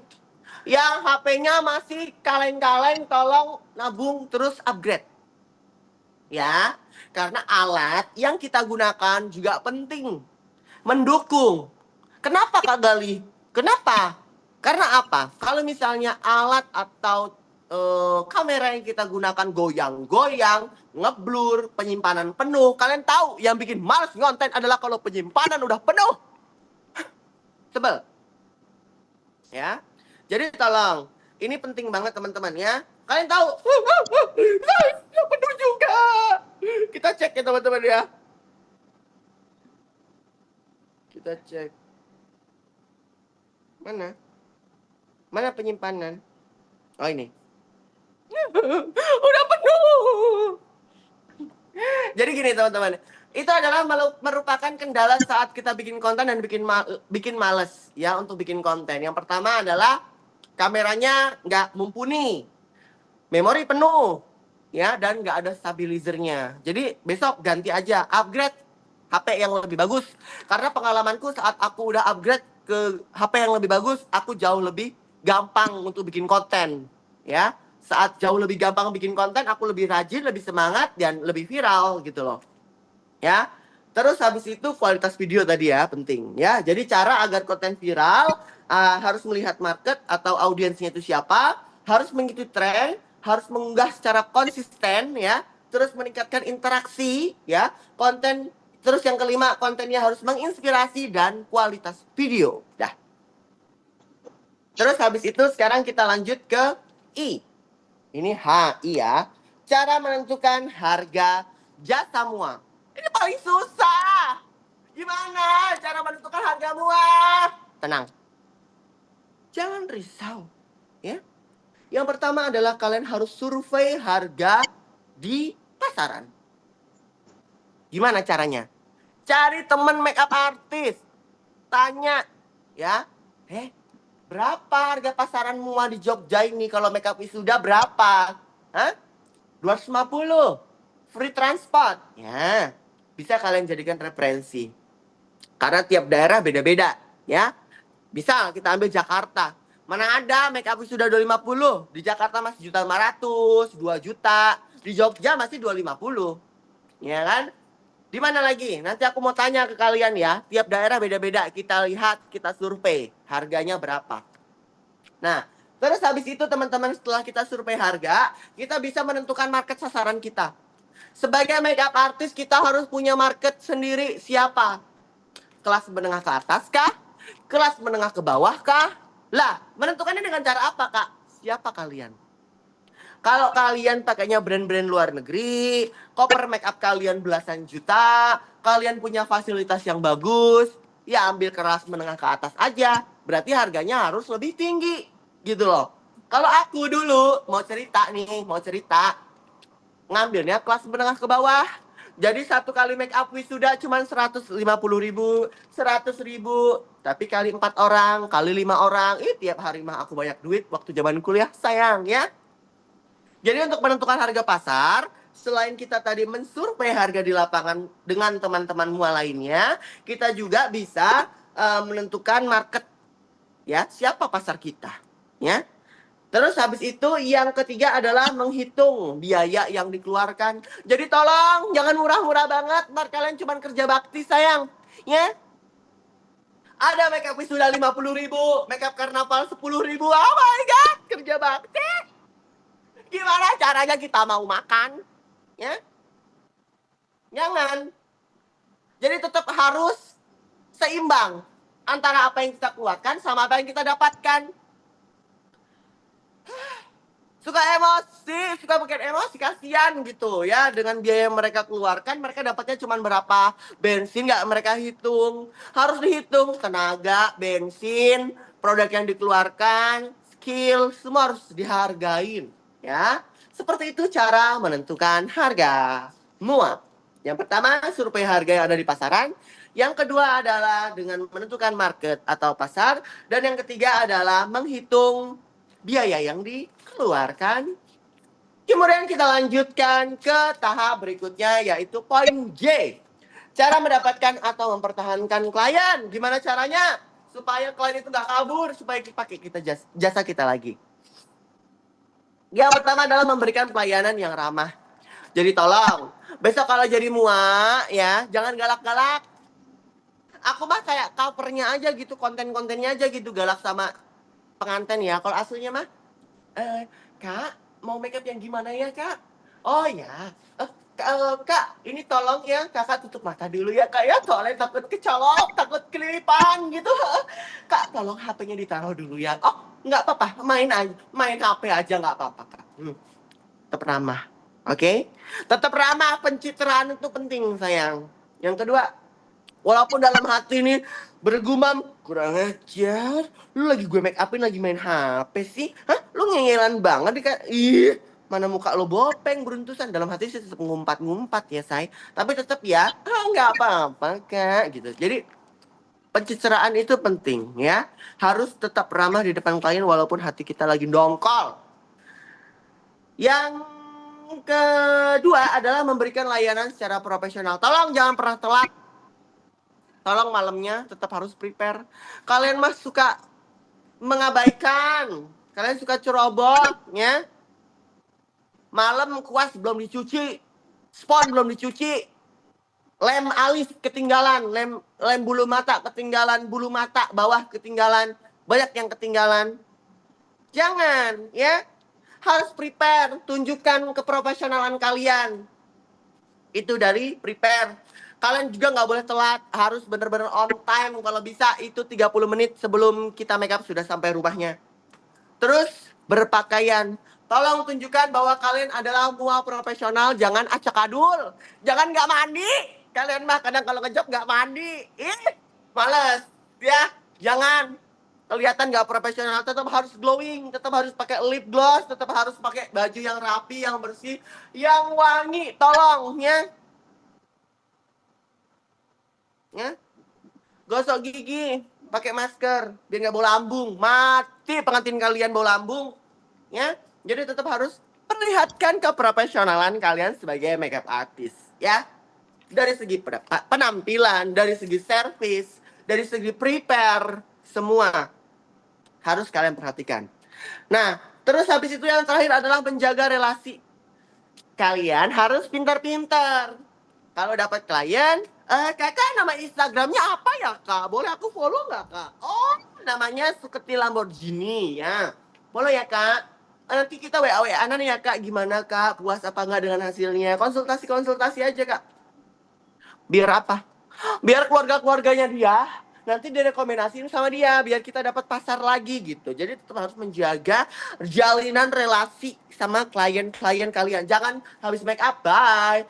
yang HP-nya masih kaleng-kaleng tolong nabung terus upgrade. Ya, karena alat yang kita gunakan juga penting. Mendukung. Kenapa Kak Gali? Kenapa? Karena apa? Kalau misalnya alat atau kamera yang kita gunakan goyang-goyang, ngeblur, penyimpanan penuh. Kalian tahu yang bikin males ngonten adalah kalau penyimpanan udah penuh. Sebel. Ya. Jadi tolong, ini penting banget teman-teman ya. Kalian tahu, penuh juga. Kita cek ya teman-teman ya. Kita cek. Mana? Mana penyimpanan? Oh ini. Udah penuh. Jadi gini teman-teman, itu adalah merupakan kendala saat kita bikin konten dan bikin males ya untuk bikin konten. Yang pertama adalah kameranya nggak mumpuni, memori penuh, ya, dan nggak ada stabilizernya. Jadi besok ganti aja, upgrade HP yang lebih bagus. Karena pengalamanku saat aku udah upgrade ke HP yang lebih bagus, aku jauh lebih gampang untuk bikin konten, ya. Saat jauh lebih gampang bikin konten, aku lebih rajin, lebih semangat, dan lebih viral gitu loh. Ya. Terus habis itu kualitas video tadi ya, penting. Ya, jadi cara agar konten viral harus melihat market atau audiensnya itu siapa, harus mengikuti tren, harus mengunggah secara konsisten ya, terus meningkatkan interaksi ya, konten. Terus yang kelima, kontennya harus menginspirasi dan kualitas video. Dah. Terus habis itu sekarang kita lanjut ke I. Ini HI ya. Cara menentukan harga jasa mua. Ini paling susah. Gimana cara menentukan harga mua? Tenang. Jangan risau. Ya. Yang pertama adalah kalian harus survei harga di pasaran. Gimana caranya? Cari teman makeup artist. Tanya, ya. Berapa harga pasaran mua di Jogja ini kalau makeup wisuda berapa? Hah? 250. Free transport. Ya, bisa kalian jadikan referensi. Karena tiap daerah beda-beda, ya. Bisa kita ambil Jakarta. Mana ada make up sudah 250. Di Jakarta masih 1.500.000, 2 juta. Di Jogja masih 250. Ya kan? Di mana lagi? Nanti aku mau tanya ke kalian ya. Tiap daerah beda-beda. Kita lihat, kita survei harganya berapa. Nah, terus habis itu teman-teman setelah kita survei harga, kita bisa menentukan market sasaran kita. Sebagai makeup artist kita harus punya market sendiri. Siapa? Kelas menengah ke atas kah? Kelas menengah ke bawah kah? Lah, menentukannya dengan cara apa, Kak? Siapa kalian? Kalau kalian pakainya brand-brand luar negeri, koper makeup kalian belasan juta, kalian punya fasilitas yang bagus, ya ambil kelas menengah ke atas aja. Berarti harganya harus lebih tinggi, gitu loh. Kalau aku dulu mau cerita nih, ngambilnya kelas menengah ke bawah. Jadi satu kali make up wisuda cuma 150.000, 100.000. Tapi kali 4 orang, kali 5 orang, tiap hari mah aku banyak duit waktu zaman kuliah, sayang ya. Jadi untuk menentukan harga pasar, selain kita tadi mensurvei harga di lapangan dengan teman-teman mua lainnya, kita juga bisa menentukan market, ya, siapa pasar kita, ya. Terus habis itu yang ketiga adalah menghitung biaya yang dikeluarkan. Jadi tolong jangan murah-murah banget, ntar kalian cuma kerja bakti sayang, ya. Ada makeup sudah 50.000, makeup karnaval 10.000, oh my god, kerja bakti. Gimana caranya kita mau makan? Ya, jangan. Jadi tetap harus seimbang antara apa yang kita keluarkan sama apa yang kita dapatkan. Suka emosi, suka bikin emosi, kasihan gitu ya. Dengan biaya yang mereka keluarkan, mereka dapatnya cuma berapa bensin, nggak mereka hitung. Harus dihitung tenaga, bensin, produk yang dikeluarkan, skill, semua harus dihargain ya. Seperti itu cara menentukan harga mua. Yang pertama, survei harga yang ada di pasaran. Yang kedua adalah dengan menentukan market atau pasar. Dan yang ketiga adalah menghitung biaya yang dikeluarkan. Kemudian kita lanjutkan ke tahap berikutnya, yaitu poin J. Cara mendapatkan atau mempertahankan klien. Gimana caranya? Supaya klien itu nggak kabur, supaya pakai kita jasa kita lagi. Yang pertama adalah memberikan pelayanan yang ramah. Jadi tolong, besok kalau jadi mua, ya, jangan galak-galak. Aku mah kayak covernya aja gitu, konten-kontennya aja gitu, galak sama pengantin ya. Kalau aslinya mah, Kak, mau makeup yang gimana ya, Kak? Oh ya, Kak, ini tolong ya, Kakak tutup mata dulu ya, Kak ya. Soalnya takut kecolok, takut kelipan gitu. Kak, tolong HP-nya ditaruh dulu ya. Oh, nggak apa-apa, main HP aja nggak apa-apa, Kak. Tetap ramah, oke? Tetap ramah, pencitraan itu penting, sayang. Yang kedua, walaupun dalam hati ini bergumam, kurang ajar, lu lagi gue make upin lagi main HP sih? Hah? Lu ngengelan banget nih, Kak. Ih, mana muka lo bopeng beruntusan. Dalam hati sih tetap ngumpat-ngumpat ya, say. Tapi tetap ya, nggak apa-apa, Kak, gitu. Jadi pencitraan itu penting ya. Harus tetap ramah di depan klien walaupun hati kita lagi dongkol. Yang kedua adalah memberikan layanan secara profesional. Tolong jangan pernah telat. Tolong malamnya tetap harus prepare. Kalian mah suka mengabaikan. Kalian suka ceroboh, ya. Malam kuas belum dicuci. Spon belum dicuci. Lem alis ketinggalan. Lem bulu mata ketinggalan. Bulu mata bawah ketinggalan. Banyak yang ketinggalan. Jangan, ya. Harus prepare. Tunjukkan keprofesionalan kalian. Itu dari prepare. Kalian juga nggak boleh telat, harus benar-benar on time. Kalau bisa itu 30 menit sebelum kita make up sudah sampai rumahnya. Terus berpakaian. Tolong tunjukkan bahwa kalian adalah mua profesional, jangan acak adul. Jangan nggak mandi. Kalian mah kadang kalau ngejob nggak mandi. Males. Ya, jangan. kelihatan nggak profesional, tetap harus glowing, tetap harus pakai lip gloss, tetap harus pakai baju yang rapi, yang bersih, yang wangi, tolong ya. Gosok gigi, pakai masker, biar nggak bau lambung, mati pengantin kalian bau lambung, ya. Jadi tetap harus perlihatkan keprofesionalan kalian sebagai makeup artist, ya. Dari segi penampilan, dari segi servis, dari segi prepare, semua harus kalian perhatikan. Nah, terus habis itu yang terakhir adalah menjaga relasi. Kalian harus pintar-pintar. Kalau dapat klien, kakak nama Instagramnya apa ya kak? Boleh aku follow nggak kak? Oh, namanya Suketi Lamborghini ya. Boleh ya kak? Nanti kita WA-WA-an ya kak. Gimana kak? Puas apa nggak dengan hasilnya? Konsultasi-konsultasi aja kak. Biar apa? Biar keluarga-keluarganya dia nanti direkomendasiin sama dia biar kita dapat pasar lagi gitu. Jadi tetap harus menjaga jalinan relasi sama klien-klien kalian. Jangan habis make up bye,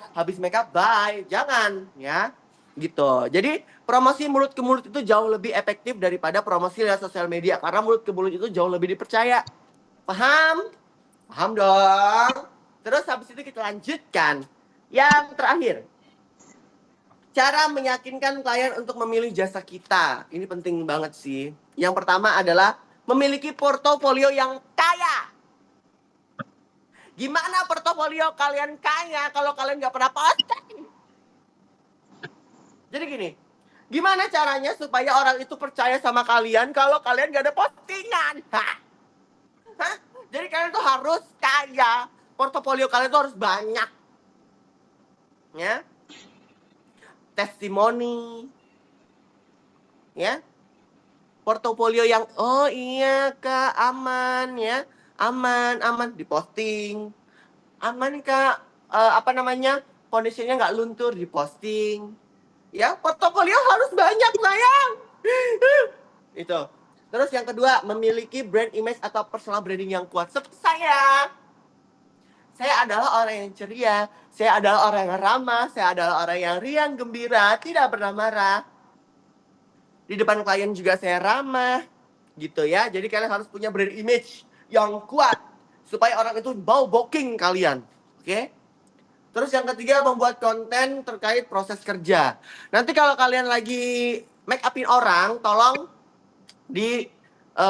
jangan ya. Gitu. Jadi promosi mulut ke mulut itu jauh lebih efektif daripada promosi lewat sosial media karena mulut ke mulut itu jauh lebih dipercaya. Paham? Paham dong. Terus habis itu kita lanjutkan. Yang terakhir, cara meyakinkan klien untuk memilih jasa kita. Ini penting banget sih. Yang pertama adalah memiliki portofolio yang kaya. Gimana portofolio kalian kaya kalau kalian nggak pernah posting? Jadi gini, gimana caranya supaya orang itu percaya sama kalian kalau kalian nggak ada postingan? Hah? Hah? Jadi kalian tuh harus kaya. Portofolio kalian tuh harus banyak. Ya. Testimoni. Ya. Portofolio yang oh iya kak aman ya, aman diposting, aman kak, apa namanya, kondisinya nggak luntur diposting, ya portofolio harus banyak sayang. Itu. Terus yang kedua, memiliki brand image atau personal branding yang kuat. Seperti saya adalah orang yang ceria, saya adalah orang yang ramah, saya adalah orang yang riang gembira, tidak pernah marah. Di depan klien juga saya ramah, gitu ya. Jadi kalian harus punya brand image yang kuat supaya orang itu mau booking kalian. Oke? Terus yang ketiga, membuat konten terkait proses kerja. Nanti kalau kalian lagi make upin orang, tolong di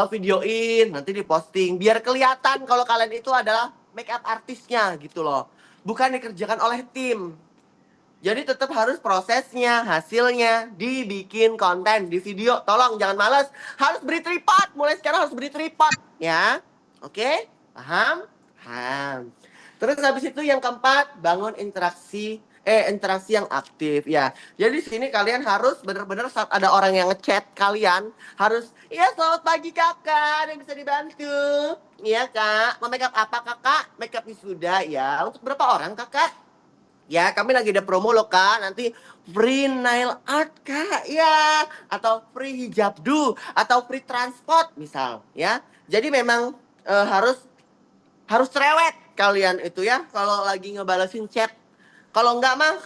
videoin, nanti diposting biar kelihatan kalau kalian itu adalah make up artisnya gitu loh. Bukan dikerjakan oleh tim. Jadi tetap harus prosesnya, hasilnya, dibikin konten, di video. Tolong jangan malas, harus beri tripod. Mulai sekarang harus beri tripod, ya. Oke? Paham? Paham. Terus habis itu yang keempat, bangun interaksi yang aktif ya. Jadi di sini kalian harus benar-benar saat ada orang yang ngechat kalian harus, iya selamat pagi kakak, ada yang bisa dibantu? Iya kak, mau makeup apa kakak? Makeup wisuda ya. Untuk berapa orang kakak? Ya, kami lagi ada promo loh kak. Nanti free nail art kak, ya. Atau free hijab do, atau free transport misal, ya. Jadi memang harus cerewet kalian itu ya. Kalau lagi ngebalesin chat. Kalau enggak mah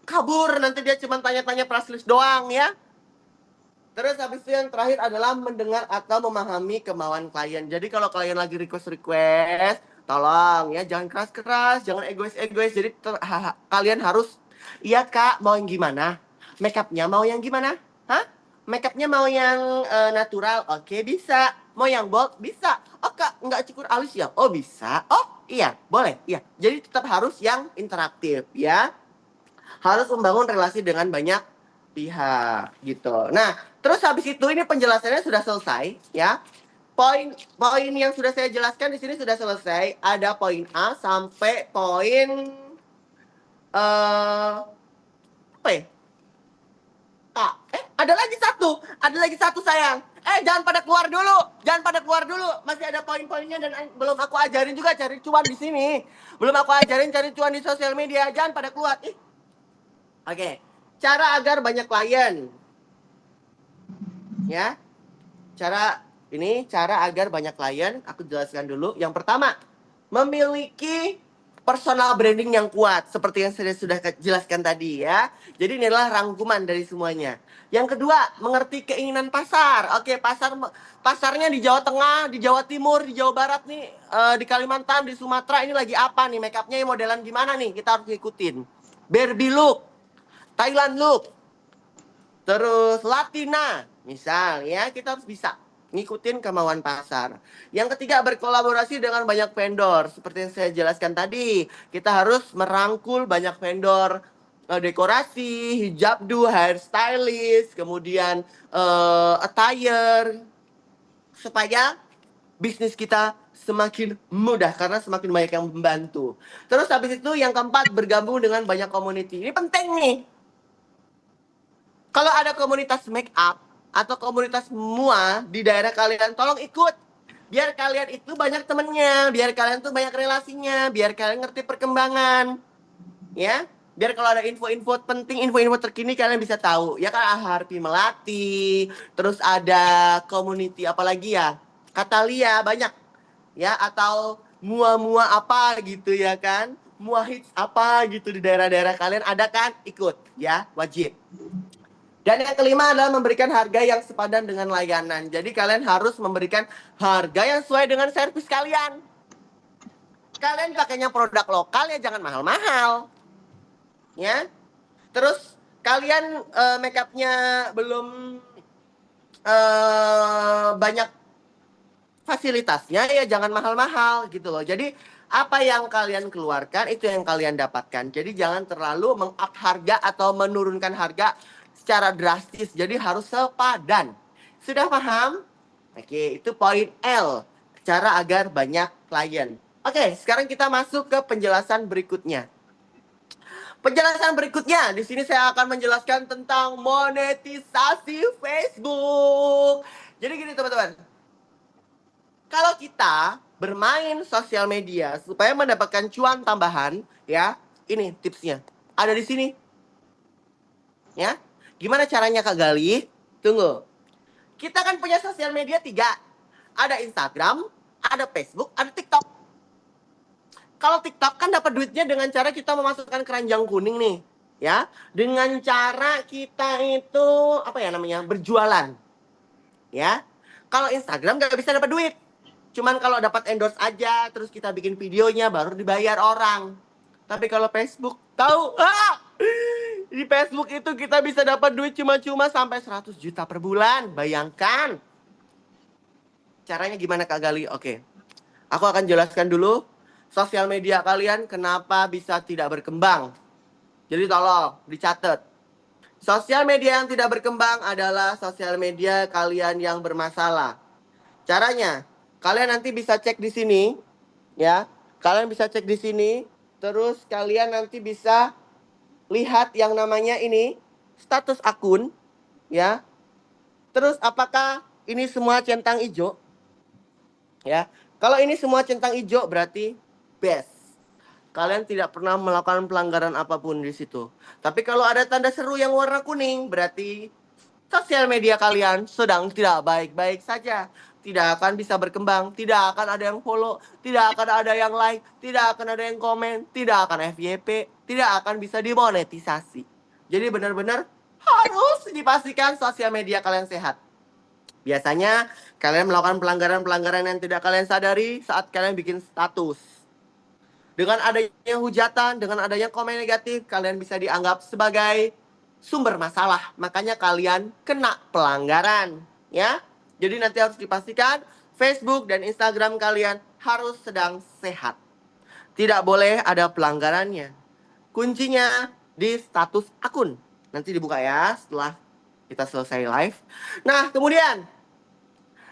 kabur. Nanti dia cuma tanya-tanya price list doang ya. Terus habis itu yang terakhir adalah mendengar atau memahami kemauan klien. Jadi kalau klien lagi request, tolong ya jangan keras-keras, jangan egois-egois. Jadi kalian harus, iya kak mau yang gimana? Makeupnya mau yang gimana? Hah? Makeupnya mau yang natural? Oke bisa. Mau yang bold? Bisa. Oh kak nggak cukur alis ya? Oh bisa. Oh iya boleh. Iya. Jadi tetap harus yang interaktif ya. Harus membangun relasi dengan banyak pihak gitu. Nah, terus habis itu ini penjelasannya sudah selesai ya. Poin yang sudah saya jelaskan di sini sudah selesai. Ada poin A sampai poin apa ya? A. Ada lagi satu sayang. Jangan pada keluar dulu. Jangan pada keluar dulu. Masih ada poin-poinnya dan belum aku ajarin juga cari cuan di sini. Belum aku ajarin cari cuan di sosial media. Jangan pada keluar. Oke. Cara agar banyak klien. Ya. Cara agar banyak klien, aku jelaskan dulu. Yang pertama, memiliki personal branding yang kuat seperti yang saya sudah jelaskan tadi ya. Jadi ini adalah rangkuman dari semuanya. Yang kedua, mengerti keinginan pasar. Oke, pasarnya di Jawa Tengah, di Jawa Timur, di Jawa Barat nih, di Kalimantan, di Sumatera ini lagi apa nih? Makeupnya modelan gimana nih? Kita harus ngikutin. Barbie look, Thailand look, terus Latina, misal ya, kita harus bisa ngikutin kemauan pasar. Yang ketiga, berkolaborasi dengan banyak vendor. Seperti yang saya jelaskan tadi, kita harus merangkul banyak vendor dekorasi, hijabdu, hairstylist, kemudian attire, supaya bisnis kita semakin mudah karena semakin banyak yang membantu. Terus habis itu yang keempat, bergabung dengan banyak community. Ini penting nih. Kalau ada komunitas make up atau komunitas mua di daerah kalian, tolong ikut. Biar kalian itu banyak temennya, biar kalian tuh banyak relasinya, biar kalian ngerti perkembangan. Ya, biar kalau ada info-info penting, info-info terkini kalian bisa tahu. Ya kan, Harpi Melati, terus ada community apalagi ya? Katalia banyak. Ya, atau mua-mua apa gitu ya kan? Mua hits apa gitu di daerah-daerah kalian ada kan? Ikut ya, wajib. Dan yang kelima adalah memberikan harga yang sepadan dengan layanan. Jadi kalian harus memberikan harga yang sesuai dengan servis kalian. Kalian pakainya produk lokal ya jangan mahal-mahal. Ya. Terus kalian makeupnya belum banyak fasilitasnya ya jangan mahal-mahal gitu loh. Jadi apa yang kalian keluarkan itu yang kalian dapatkan. Jadi jangan terlalu meng-up harga atau menurunkan harga secara drastis. Jadi harus sepadan. Sudah paham? Oke, itu poin L. Cara agar banyak klien. Oke, sekarang kita masuk ke penjelasan berikutnya. Penjelasan berikutnya, di sini saya akan menjelaskan tentang monetisasi Facebook. Jadi gini teman-teman, kalau kita bermain sosial media supaya mendapatkan cuan tambahan, ya, ini tipsnya. Ada di sini. Ya. Gimana caranya Kak Gali? Tunggu. Kita kan punya sosial media 3. Ada Instagram, ada Facebook, ada TikTok. Kalau TikTok kan dapat duitnya dengan cara kita memasukkan keranjang kuning nih, ya. Dengan cara kita itu apa ya namanya? Berjualan. Ya. Kalau Instagram nggak bisa dapat duit. Cuman kalau dapat endorse aja, terus kita bikin videonya baru dibayar orang. Tapi kalau Facebook, tahu? Di Facebook itu kita bisa dapat duit cuma-cuma sampai 100 juta per bulan. Bayangkan. Caranya gimana Kak Gali? Oke. Aku akan jelaskan dulu sosial media kalian kenapa bisa tidak berkembang. Jadi tolong dicatat. Sosial media yang tidak berkembang adalah sosial media kalian yang bermasalah. Caranya, kalian nanti bisa cek di sini, ya. Kalian bisa cek di sini, terus kalian nanti bisa lihat yang namanya ini status akun, ya. Terus apakah ini semua centang hijau? Ya. Kalau ini semua centang hijau berarti best. Kalian tidak pernah melakukan pelanggaran apapun di situ. Tapi kalau ada tanda seru yang warna kuning, berarti sosial media kalian sedang tidak baik-baik saja. Tidak akan bisa berkembang, tidak akan ada yang follow, tidak akan ada yang like, tidak akan ada yang komen, tidak akan FYP, tidak akan bisa dimonetisasi. Jadi benar-benar harus dipastikan sosial media kalian sehat. Biasanya kalian melakukan pelanggaran-pelanggaran yang tidak kalian sadari saat kalian bikin status. Dengan adanya hujatan, dengan adanya komen negatif, kalian bisa dianggap sebagai sumber masalah. Makanya kalian kena pelanggaran, ya. Jadi nanti harus dipastikan Facebook dan Instagram kalian harus sedang sehat. Tidak boleh ada pelanggarannya. Kuncinya di status akun. Nanti dibuka ya setelah kita selesai live. Nah, kemudian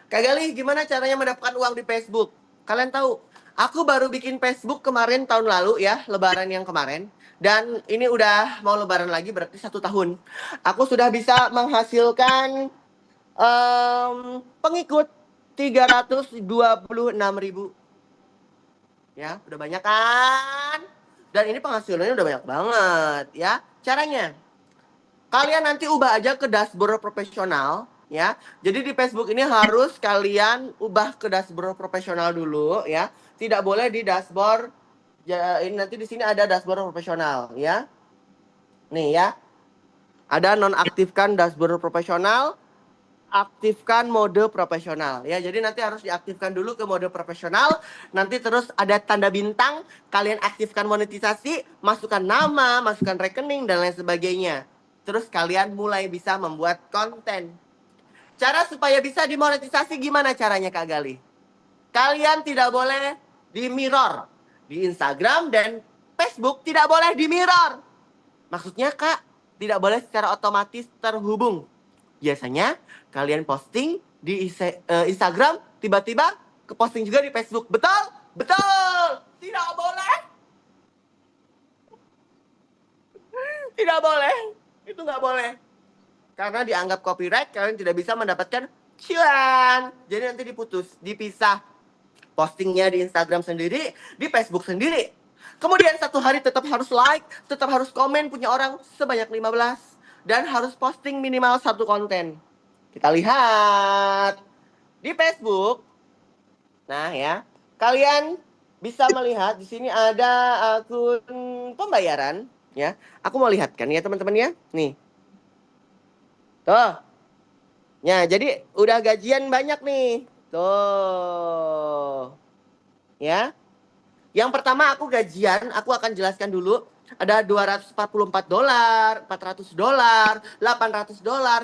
Kak Gali, gimana caranya mendapatkan uang di Facebook? Kalian tahu, aku baru bikin Facebook kemarin tahun lalu ya, lebaran yang kemarin. Dan ini udah mau lebaran lagi berarti 1 tahun. Aku sudah bisa menghasilkan pengikut 326.000. Ya, udah banyak kan? Dan ini penghasilannya udah banyak banget ya. Caranya, kalian nanti ubah aja ke dashboard profesional ya. Jadi di Facebook ini harus kalian ubah ke dashboard profesional dulu ya. Tidak boleh di dashboard Ya, ini nanti di sini ada dashboard profesional ya. Nih ya. Ada nonaktifkan dashboard profesional, aktifkan mode profesional ya. Jadi nanti harus diaktifkan dulu ke mode profesional. Nanti terus ada tanda bintang, kalian aktifkan monetisasi, masukkan nama, masukkan rekening dan lain sebagainya. Terus kalian mulai bisa membuat konten. Cara supaya bisa dimonetisasi gimana caranya Kak Gali? Kalian tidak boleh di mirror. Di Instagram dan Facebook tidak boleh di mirror. Maksudnya Kak, tidak boleh secara otomatis terhubung. Biasanya kalian posting di Instagram, tiba-tiba ke posting juga di Facebook. Betul? Betul! Tidak boleh. Tidak boleh. Itu nggak boleh. Karena dianggap copyright, kalian tidak bisa mendapatkan cuan. Jadi nanti dipisah. Postingnya di Instagram sendiri, di Facebook sendiri. Kemudian satu hari tetap harus like, tetap harus komen punya orang sebanyak 15. Dan harus posting minimal satu konten. Kita lihat di Facebook. Nah ya, kalian bisa melihat di sini ada akun pembayaran ya. Aku mau lihatkan ya teman-teman ya. Nih. Tuh. Ya, jadi udah gajian banyak nih. Tuh. Ya. Yang pertama aku gajian, aku akan jelaskan dulu. Ada $244, $400, $800, $1.800, $1.500,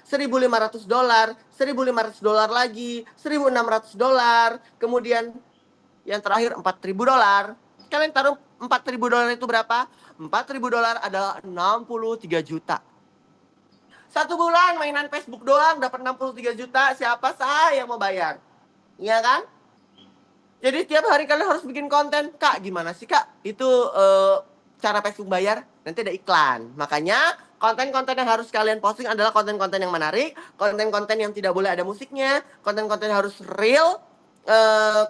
$1.500 lagi, $1.600. Kemudian yang terakhir $4.000. Kalian taruh $4.000 itu berapa? $4.000 adalah 63 juta. Satu bulan mainan Facebook doang dapat 63 juta. Siapa saya yang mau bayar? Iya kan? Jadi tiap hari kalian harus bikin konten. Kak, gimana sih Kak? Itu cara Facebook bayar? Nanti ada iklan. Makanya konten-konten yang harus kalian posting adalah konten-konten yang menarik, konten-konten yang tidak boleh ada musiknya, konten-konten harus real,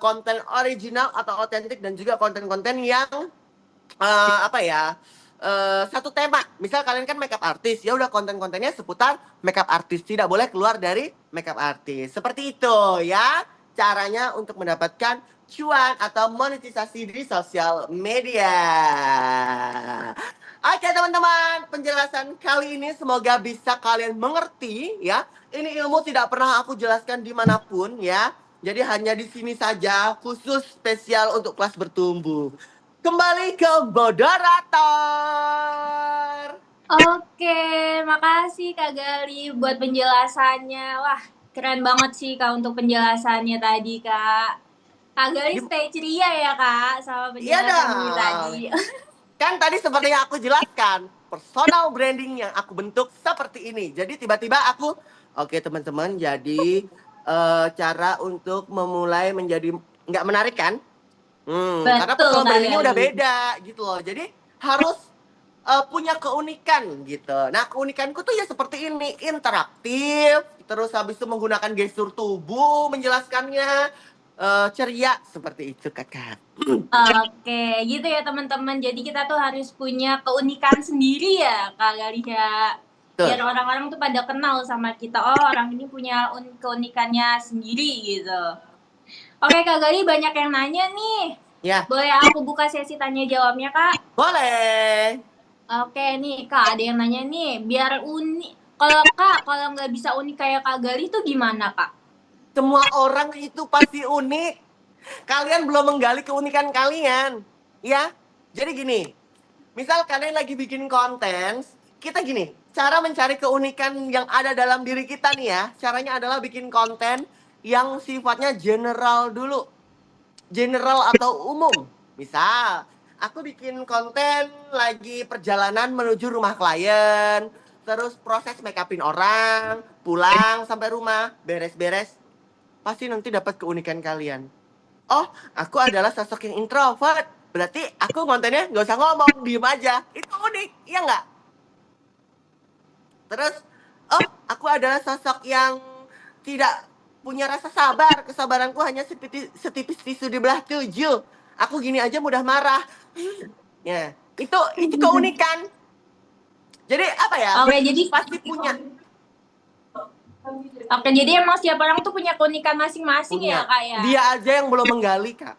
konten original atau otentik, dan juga konten-konten yang apa ya? Satu tema. Misal kalian kan makeup artis, ya udah konten-kontennya seputar makeup artis, tidak boleh keluar dari makeup artis. Seperti itu ya caranya untuk mendapatkan cuan atau monetisasi di sosial media. Oke teman-teman, penjelasan kali ini semoga bisa kalian mengerti ya. Ini ilmu tidak pernah aku jelaskan dimanapun ya. Jadi hanya di sini saja, khusus spesial untuk kelas bertumbuh. Kembali ke moderator. Oke, makasih Kak Gali buat penjelasannya. Wah, keren banget sih Kak untuk penjelasannya tadi Kak. Kak Gali stay ceria ya Kak sama Iya penjelasan ini tadi. dong. Kan tadi seperti yang aku jelaskan, personal branding yang aku bentuk seperti ini. Jadi tiba-tiba aku, oke teman-teman, jadi cara untuk memulai menjadi nggak menarik kan? Karena Betul personal Kak brandingnya udah Gali. beda gitu loh. Jadi harus punya keunikan gitu. Nah keunikanku tuh ya seperti ini, interaktif, terus habis itu menggunakan gestur tubuh menjelaskannya, ceria seperti itu kakak. Oke, gitu ya teman-teman. Jadi kita tuh harus punya keunikan sendiri ya Kak Gali ya. Biar Tuh, orang-orang tuh pada kenal sama kita. Oh, orang ini punya keunikannya sendiri gitu. Oke Kak Gali, banyak yang nanya nih. ya Boleh aku buka sesi tanya jawabnya Kak? boleh. Oke nih Kak, ada yang nanya nih. Biar unik. Kalau Kak, kalau nggak bisa unik kayak Kak Gali tuh gimana Kak? Semua orang itu pasti unik. Kalian belum menggali keunikan kalian. Ya, jadi gini. Misal kalian lagi bikin konten, kita gini, cara mencari keunikan yang ada dalam diri kita nih ya, caranya adalah bikin konten yang sifatnya general dulu. General atau umum. Misal, aku bikin konten lagi perjalanan menuju rumah klien, terus proses make upin orang, pulang sampai rumah, beres-beres, pasti nanti dapat keunikan kalian. Oh, aku adalah sosok yang introvert. Berarti aku kontennya nggak usah ngomong, diem aja. Itu unik, iya nggak? Terus, oh, aku adalah sosok yang tidak punya rasa sabar. Kesabaranku hanya setipis tisu di belah 7. Aku gini aja mudah marah. Ya, itu keunikan. Jadi apa ya? Oke, jadi Pasti punya. Oke, jadi emang setiap orang tuh punya keunikan masing-masing ya Punya. Kak ya? Dia aja yang belum menggali, Kak.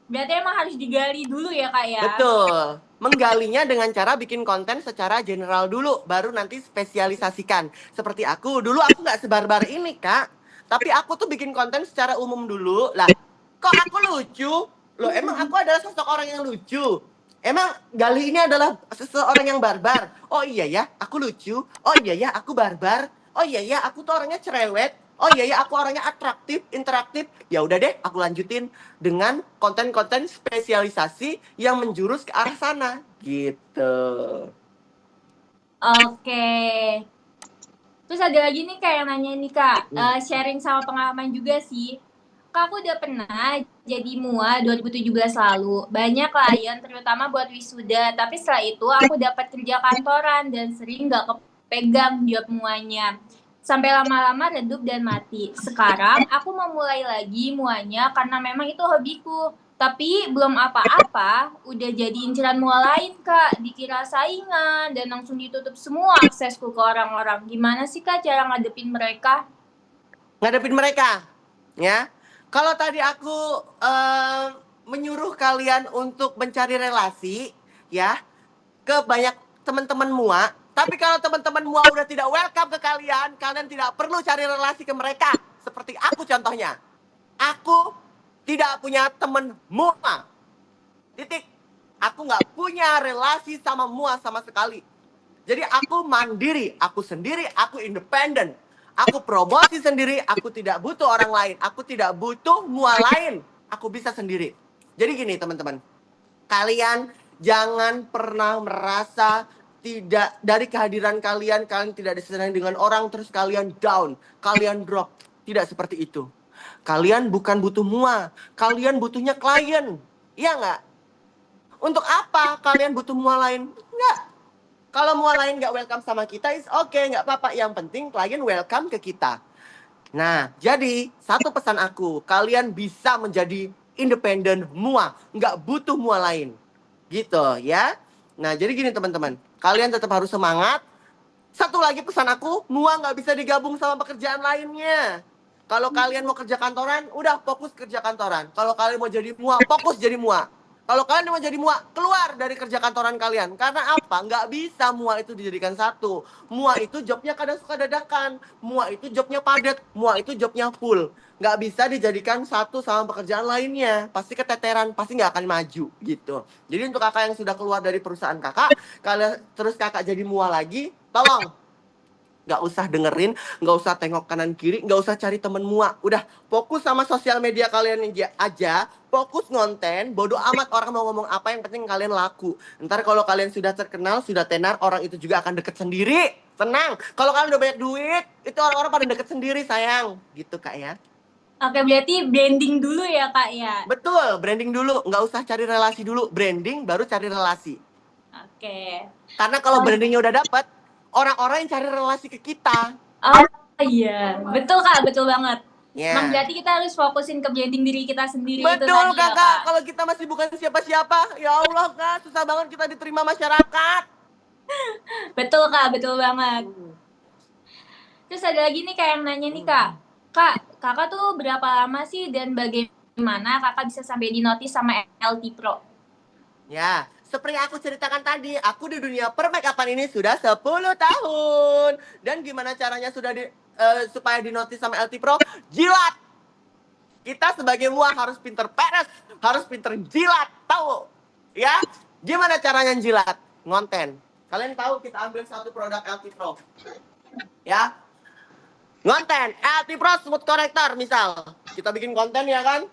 Berarti emang harus digali dulu ya Kak ya? Betul. Menggalinya dengan cara bikin konten secara general dulu, baru nanti spesialisasikan. Seperti aku, dulu aku nggak sebarbar ini, Kak. Tapi aku tuh bikin konten secara umum dulu. Lah, kok aku lucu? Loh, emang aku adalah sosok orang yang lucu? Emang Gali ini adalah seseorang yang barbar? Oh iya ya, aku lucu. Oh iya ya, aku barbar. Oh iya ya, aku tuh orangnya cerewet. Oh iya ya, aku orangnya atraktif, interaktif. Ya udah deh, aku lanjutin dengan konten-konten spesialisasi yang menjurus ke arah sana gitu. Oke. Terus ada lagi nih Kak yang nanya nih Kak, sharing sama pengalaman juga sih. Kak aku udah pernah jadi MUA 2017 lalu. Banyak klien terutama buat wisuda, tapi setelah itu aku dapat kerja kantoran dan sering gak kepegang job MUA-nya. Sampai lama-lama redup dan mati. Sekarang aku mau mulai lagi MUA-nya karena memang itu hobiku. Tapi belum apa-apa, udah jadi inceran mua lain Kak. Dikira saingan dan langsung ditutup semua aksesku ke orang-orang. Gimana sih Kak cara ngadepin mereka? Ngadepin mereka, ya. Kalau tadi aku menyuruh kalian untuk mencari relasi, ya, ke banyak teman-teman MUA. Tapi kalau teman-teman MUA udah tidak welcome ke kalian, kalian tidak perlu cari relasi ke mereka. Seperti aku contohnya. Aku tidak punya teman MUA. Titik. Aku nggak punya relasi sama MUA sama sekali. Jadi aku mandiri, aku sendiri, aku independen. Aku promosi sendiri, aku tidak butuh orang lain. Aku tidak butuh MUA lain. Aku bisa sendiri. Jadi gini teman-teman. Kalian jangan pernah merasa tidak dari kehadiran kalian, kalian tidak disenangi dengan orang, terus kalian down, kalian drop. Tidak seperti itu. Kalian bukan butuh MUA, kalian butuhnya klien. Iya nggak? Untuk apa kalian butuh MUA lain? Nggak. Kalau MUA lain nggak welcome sama kita, is oke, nggak apa-apa. Yang penting klien welcome ke kita. Nah, jadi satu pesan aku, kalian bisa menjadi independen MUA, nggak butuh MUA lain. Gitu ya. Nah, jadi gini teman-teman, kalian tetap harus semangat. Satu lagi pesan aku, MUA nggak bisa digabung sama pekerjaan lainnya. Kalau kalian mau kerja kantoran, udah fokus kerja kantoran. Kalau kalian mau jadi MUA, fokus jadi MUA. Kalau kalian mau jadi MUA, keluar dari kerja kantoran kalian. Karena apa? Nggak bisa MUA itu dijadikan satu. MUA itu jobnya kadang suka dadakan. MUA itu jobnya padat. MUA itu jobnya full. Nggak bisa dijadikan satu sama pekerjaan lainnya. Pasti keteteran, pasti nggak akan maju gitu. Jadi untuk kakak yang sudah keluar dari perusahaan kakak, kalian terus kakak jadi MUA lagi, tolong nggak usah dengerin, nggak usah tengok kanan kiri, nggak usah cari temen MUA. Udah fokus sama sosial media kalian aja, fokus ngonten, bodoh amat orang mau ngomong apa, yang penting kalian laku. Ntar kalau kalian sudah terkenal, sudah tenar, orang itu juga akan deket sendiri. Tenang, kalau kalian udah banyak duit, itu orang-orang pada deket sendiri sayang. Gitu kak ya. Oke, berarti branding dulu ya Kak ya? Betul, branding dulu, nggak usah cari relasi dulu, branding baru cari relasi. Oke. Karena kalau brandingnya udah dapet, orang-orang yang cari relasi ke kita. Oh iya, betul Kak, betul banget. Emang Ya. berarti kita harus fokusin ke branding diri kita sendiri itu Betul tadi ya kakak, Kak? kalau kita masih bukan siapa-siapa, ya Allah kak, susah banget kita diterima masyarakat. Betul Kak, betul banget. Terus ada lagi nih Kak yang nanya nih Kak. Kak, kakak tuh berapa lama sih dan bagaimana kakak bisa sampai di notice sama LT Pro? Ya, seperti aku ceritakan tadi, aku di dunia permakeupan ini sudah 10 tahun. Dan gimana caranya supaya dinotis sama LT Pro? Jilat. Kita sebagai MUA harus pinter peres, harus pinter jilat, tahu? Ya, gimana caranya jilat? Ngonten. Kalian tahu kita ambil satu produk LT Pro. Ya, ngonten, LT Pro Smooth Corrector misal. Kita bikin konten ya kan?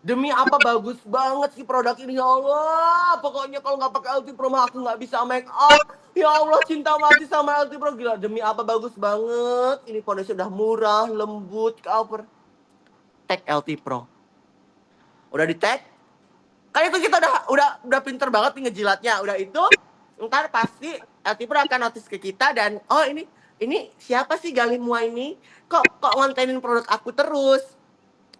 Demi apa bagus banget sih produk ini, ya Allah. Pokoknya kalau nggak pakai LT Pro mah aku nggak bisa make up. Ya Allah, cinta mati sama LT Pro, gila. Demi apa bagus banget. Ini foundation udah murah, lembut, cover. Tag LT Pro. Udah di tag? Kan itu kita udah pinter banget nih ngejilatnya. Udah itu, ntar pasti LT Pro akan notice ke kita dan oh ini siapa sih Galih Mua ini? Kok ngontenin produk aku terus?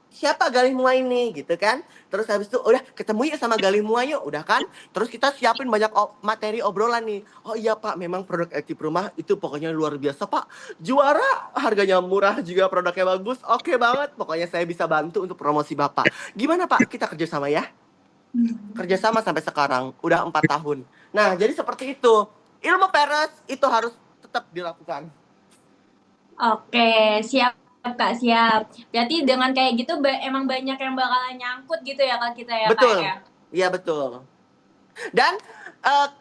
Siapa Galih Mua ini gitu kan? Terus habis itu udah ketemu ya sama Galih Mua yuk, udah kan? Terus kita siapin banyak materi obrolan nih. Oh iya Pak, memang produk Active Rumah itu pokoknya luar biasa Pak. Juara, harganya murah juga produknya bagus. Oke banget, pokoknya saya bisa bantu untuk promosi Bapak. Gimana Pak? Kita kerja sama ya? kerjasama sampai sekarang udah 4 tahun. Nah, jadi seperti itu. Ilmu peres itu harus tetap dilakukan. Oke, siap Kak, siap. Berarti dengan kayak gitu emang banyak yang bakalan nyangkut gitu ya Kak kita ya Kak Betul. ya. Iya, betul. Dan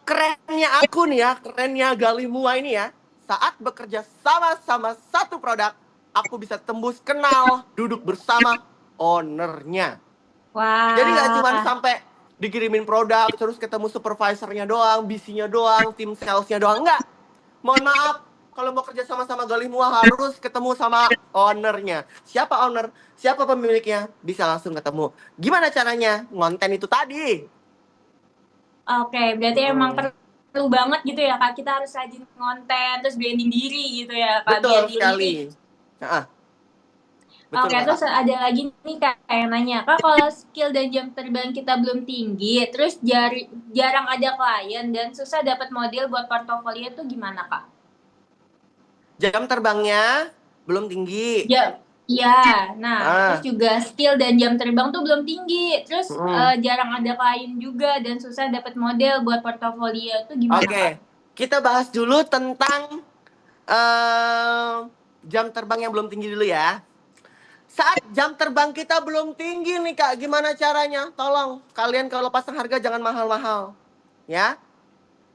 kerennya aku nih ya, kerennya Galimua ini ya, saat bekerja sama-sama satu produk, aku bisa tembus kenal, duduk bersama ownernya. Jadi nggak cuma Wah, sampai dikirimin produk, terus ketemu supervisornya doang, BC-nya doang, tim salesnya doang. Enggak. Mohon maaf, kalau mau kerja sama-sama Galimua harus ketemu sama ownernya. Siapa owner? Siapa pemiliknya? Bisa langsung ketemu. Gimana caranya? Ngonten itu tadi. oke. Berarti emang perlu banget gitu ya Kak. Kita harus rajin konten, terus branding diri gitu ya Kak, biar Betul dilirik. sekali. Nah, betul Oke, kakak. terus ada lagi nih Kak yang nanya, Kak kalau skill dan jam terbang kita belum tinggi, terus jarang ada klien dan susah dapat model buat portofolio tuh gimana Kak? Jam terbangnya belum tinggi. Ya, iya. Nah, terus Ah, juga skill dan jam terbang tuh belum tinggi. Terus mm. jarang ada klien juga dan susah dapat model buat portofolio tuh gimana Kak? Oke. Kita bahas dulu tentang eh, jam terbang yang belum tinggi dulu ya. Saat jam terbang kita belum tinggi nih kak, gimana caranya? Tolong kalian kalau pasang harga jangan mahal-mahal, ya.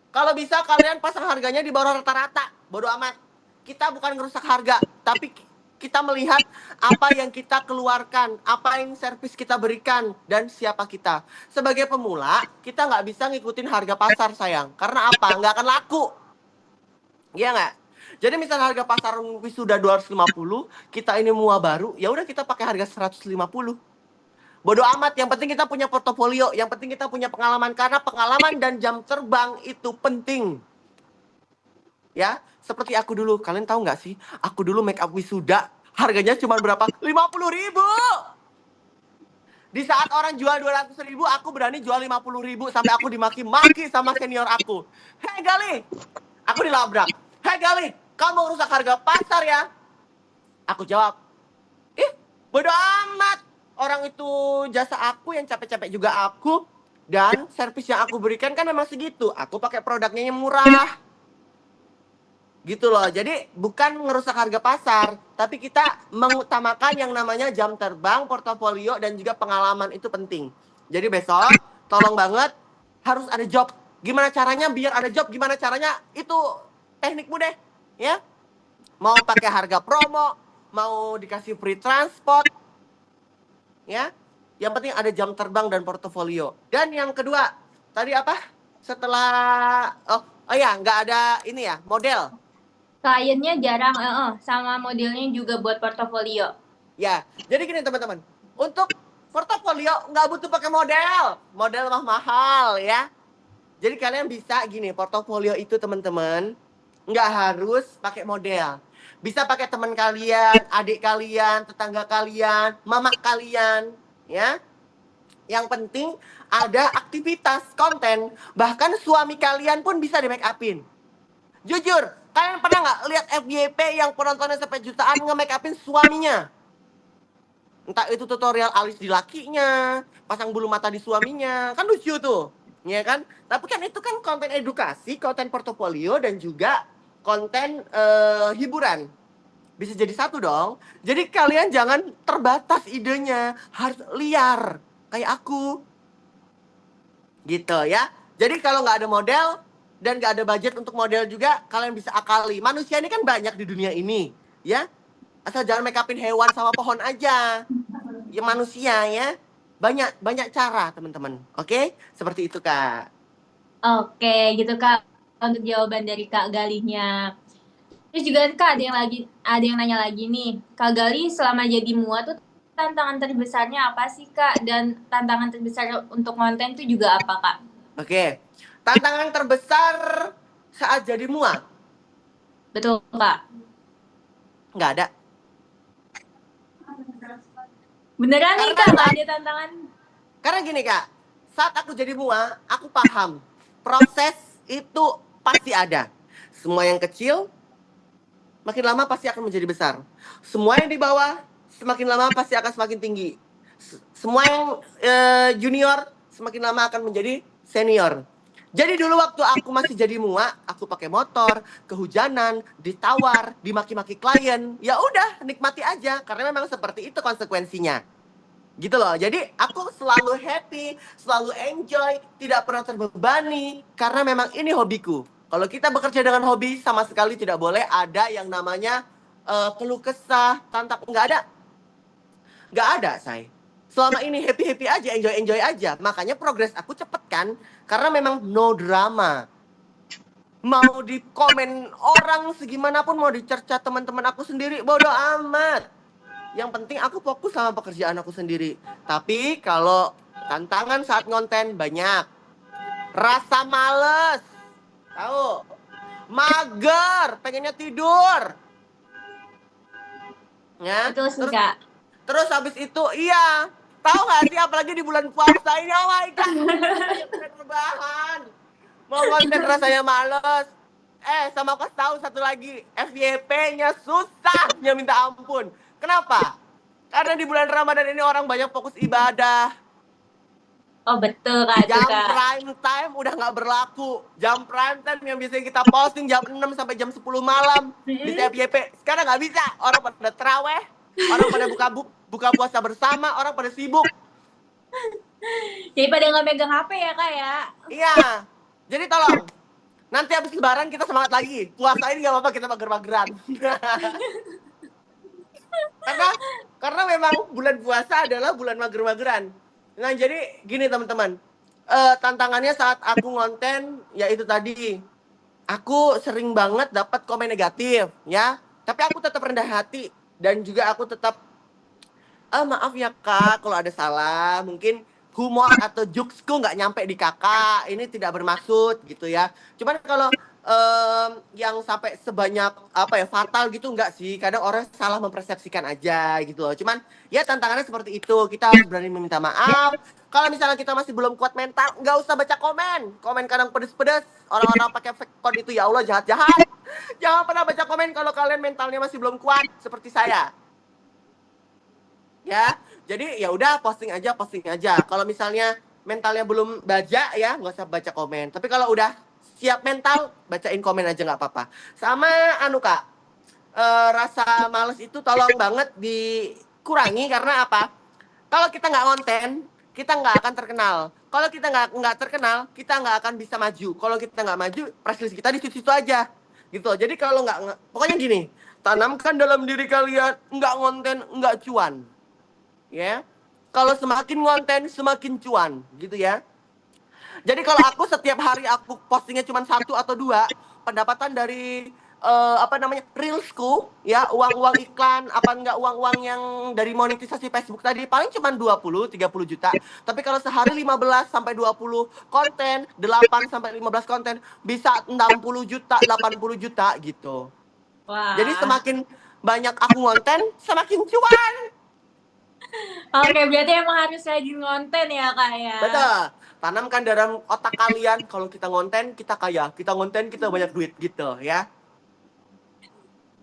Kalau bisa kalian pasang harganya di bawah rata-rata, bodo amat. Kita bukan ngerusak harga, tapi kita melihat apa yang kita keluarkan, apa yang servis kita berikan, dan siapa kita. Sebagai pemula, kita nggak bisa ngikutin harga pasar sayang. Karena apa? Nggak akan laku. Iya nggak? Jadi misalnya harga pasar wisuda 250, kita ini mua baru, ya udah kita pakai harga 150. Bodoh amat, yang penting kita punya portofolio, yang penting kita punya pengalaman karena pengalaman dan jam terbang itu penting. Ya, seperti aku dulu, kalian tahu nggak sih? Aku dulu make up wisuda, harganya cuma berapa? 50.000. Di saat orang jual 200.000, aku berani jual 50.000 sampai aku dimaki-maki sama senior aku. Hei Gali, aku dilabrak. Hei Gali, kamu rusak harga pasar ya? Aku jawab, ih, bodo amat. Orang itu jasa aku yang capek-capek juga aku. Dan servis yang aku berikan kan memang segitu. Aku pakai produknya yang murah. Gitu loh. Jadi bukan ngerusak harga pasar. Tapi kita mengutamakan yang namanya jam terbang, portofolio, dan juga pengalaman. Itu penting. Jadi besok, tolong banget, harus ada job. Gimana caranya biar ada job? Gimana caranya? Itu teknikmu deh. Ya, mau pakai harga promo, mau dikasih free transport, ya. Yang penting ada jam terbang dan portofolio. Dan yang kedua, tadi apa? Setelah oh ya, nggak ada ini ya, model. Kliennya jarang, sama modelnya juga buat portofolio. Ya, jadi gini teman-teman. Untuk portofolio nggak butuh pakai model. Model mah mahal ya. Jadi kalian bisa gini, portofolio itu teman-teman nggak harus pakai model. Bisa pakai teman kalian, adik kalian, tetangga kalian, mama kalian, ya. Yang penting ada aktivitas konten. Bahkan suami kalian pun bisa di make upin. Jujur, kalian pernah nggak lihat FYP yang penontonnya sampai jutaan nge-make upin suaminya? Entah itu tutorial alis di lakinya, pasang bulu mata di suaminya. Kan lucu tuh. Ya kan? Tapi kan itu kan konten edukasi, konten portofolio, dan juga konten hiburan. Bisa jadi satu dong. Jadi kalian jangan terbatas idenya. Harus liar. Kayak aku. Gitu ya. Jadi kalau nggak ada model dan nggak ada budget untuk model juga, kalian bisa akali. Manusia ini kan banyak di dunia ini, ya. Asal jangan make upin hewan sama pohon aja. Ya manusia ya. Banyak banyak cara, teman-teman. Oke? Seperti itu, Kak. Oke, gitu Kak untuk jawaban dari Kak Galihnya. Terus juga Kak ada yang nanya lagi nih. Kak Galih selama jadi MUA tuh tantangan terbesarnya apa sih Kak? Dan tantangan terbesar untuk konten tuh juga apa Kak? Oke. Tantangan terbesar saat jadi muak? Betul Kak. Nggak ada. Beneran nih Karena Kak nggak apa? ada tantangan? Karena gini, Kak. Saat aku jadi muak, aku paham. Proses itu pasti ada. Semua yang kecil makin lama pasti akan menjadi besar. Semua yang di bawah semakin lama pasti akan semakin tinggi. Semua yang junior semakin lama akan menjadi senior. Jadi dulu waktu aku masih jadi mua, aku pakai motor, kehujanan, ditawar, dimaki-maki klien. Ya udah, nikmati aja karena memang seperti itu konsekuensinya. Gitu loh. Jadi aku selalu happy, selalu enjoy, tidak pernah terbebani karena memang ini hobiku. Kalau kita bekerja dengan hobi sama sekali tidak boleh ada yang namanya keluh kesah, tantang, nggak ada, say. Selama ini happy-happy aja, enjoy-enjoy aja. Makanya progres aku cepet kan, karena memang no drama. Mau di komen orang segimanapun, mau dicerca teman-teman aku sendiri, bodoh amat. Yang penting aku fokus sama pekerjaan aku sendiri. Tapi kalau tantangan saat ngonten banyak. Rasa males. Tahu? Mager, pengennya tidur. Ya, Betul sih terus Kak. terus habis itu iya. Tahu nggak sih apalagi di bulan puasa ini, oh my god, banyak perubahan. Mau konten rasanya males. Sama kasih tahu satu lagi, FYP-nya susahnya minta ampun. Kenapa? Karena di bulan Ramadan ini orang banyak fokus ibadah. Oh betul Kak itu Jam Kak. prime time udah nggak berlaku. Jam prime time yang biasanya kita posting jam 6 sampai jam 10 malam bisa Mm-mm. FYP. Sekarang nggak bisa. Orang pada teraweh, orang pada buka puasa bersama, orang pada sibuk. Jadi pada nggak megang HP ya Kak ya. Iya. Jadi tolong, nanti habis lebaran kita semangat lagi. Puasa ini nggak apa-apa, kita mager-mageran. karena karena memang bulan puasa adalah bulan mager-mageran. Nah, jadi gini teman-teman. Tantangannya saat aku ngonten ya itu tadi. Aku sering banget dapat komen negatif, ya. Tapi aku tetap rendah hati dan juga aku tetap maaf ya kak kalau ada salah, mungkin humor atau jokesku nggak nyampe di kakak, ini tidak bermaksud gitu ya. Cuman kalau yang sampai sebanyak apa ya fatal gitu nggak sih, kadang orang salah mempersepsikan aja gitu loh. Cuman ya tantangannya seperti itu, kita harus berani meminta maaf. Kalau misalnya kita masih belum kuat mental, nggak usah baca komen. Komen kadang pedes-pedes, orang-orang pakai fake code itu ya Allah jahat-jahat. Jangan pernah baca komen kalau kalian mentalnya masih belum kuat seperti saya. Ya, jadi ya udah posting aja. Kalau misalnya mentalnya belum baca ya nggak usah baca komen. Tapi kalau udah siap mental, bacain komen aja nggak apa-apa. Sama anu kak, rasa males itu tolong banget dikurangi karena apa? Kalau kita nggak konten, kita nggak akan terkenal. Kalau kita nggak terkenal, kita nggak akan bisa maju. Kalau kita nggak maju, press list kita di situ-situ aja. Gitu. Jadi kalau pokoknya gini, tanamkan dalam diri kalian nggak konten, nggak cuan. Ya, kalau semakin konten semakin cuan gitu ya. Jadi kalau aku setiap hari aku postingnya cuma satu atau dua, pendapatan dari apa namanya reelsku ya, uang-uang iklan apa enggak, uang-uang yang dari monetisasi Facebook tadi paling cuma 20-30 juta. Tapi kalau sehari 15 sampai 20 konten, 8 sampai 15 konten bisa 60 juta, 80 juta gitu. Jadi Wah. semakin banyak aku konten semakin cuan. Oke, berarti emang harus rajin konten ya Kak ya. Betul. Tanamkan dalam otak kalian kalau kita ngonten kita kaya, kita ngonten kita banyak duit gitu ya.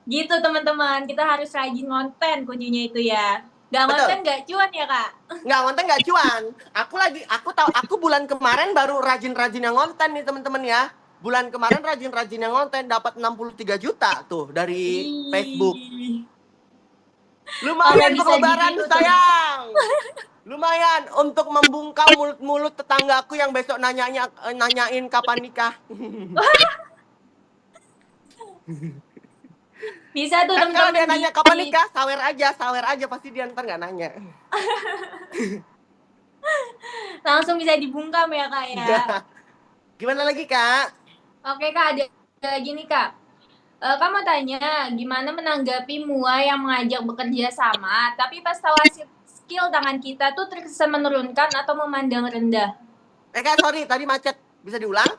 Gitu teman-teman, kita harus rajin konten kuncinya itu ya. Gak konten Betul. gak cuan ya Kak. Nggak ngonten nggak cuan. Aku bulan kemarin baru rajin-rajin yang ngonten nih teman-teman ya. Bulan kemarin rajin-rajin yang ngonten dapat 63 juta tuh dari Facebook. Ih. Oke, Lumayan untuk bisa lebaran ditiru tuh. sayang. Lumayan untuk membungkam mulut-mulut tetanggaku yang besok nanyain kapan nikah. Bisa tuh Kan kalau dia teman-teman nanya kapan nikah, sawer aja pasti dia ntar nggak nanya. langsung bisa dibungkam ya Kak ya. Gimana lagi kak? Oke Kak, ada lagi nih Kak. Kak mau tanya, gimana menanggapi MUA yang mengajak bekerja sama, tapi pas tahu hasil skill tangan kita tuh terkesan menurunkan atau memandang rendah? Kak sorry tadi macet, bisa diulang?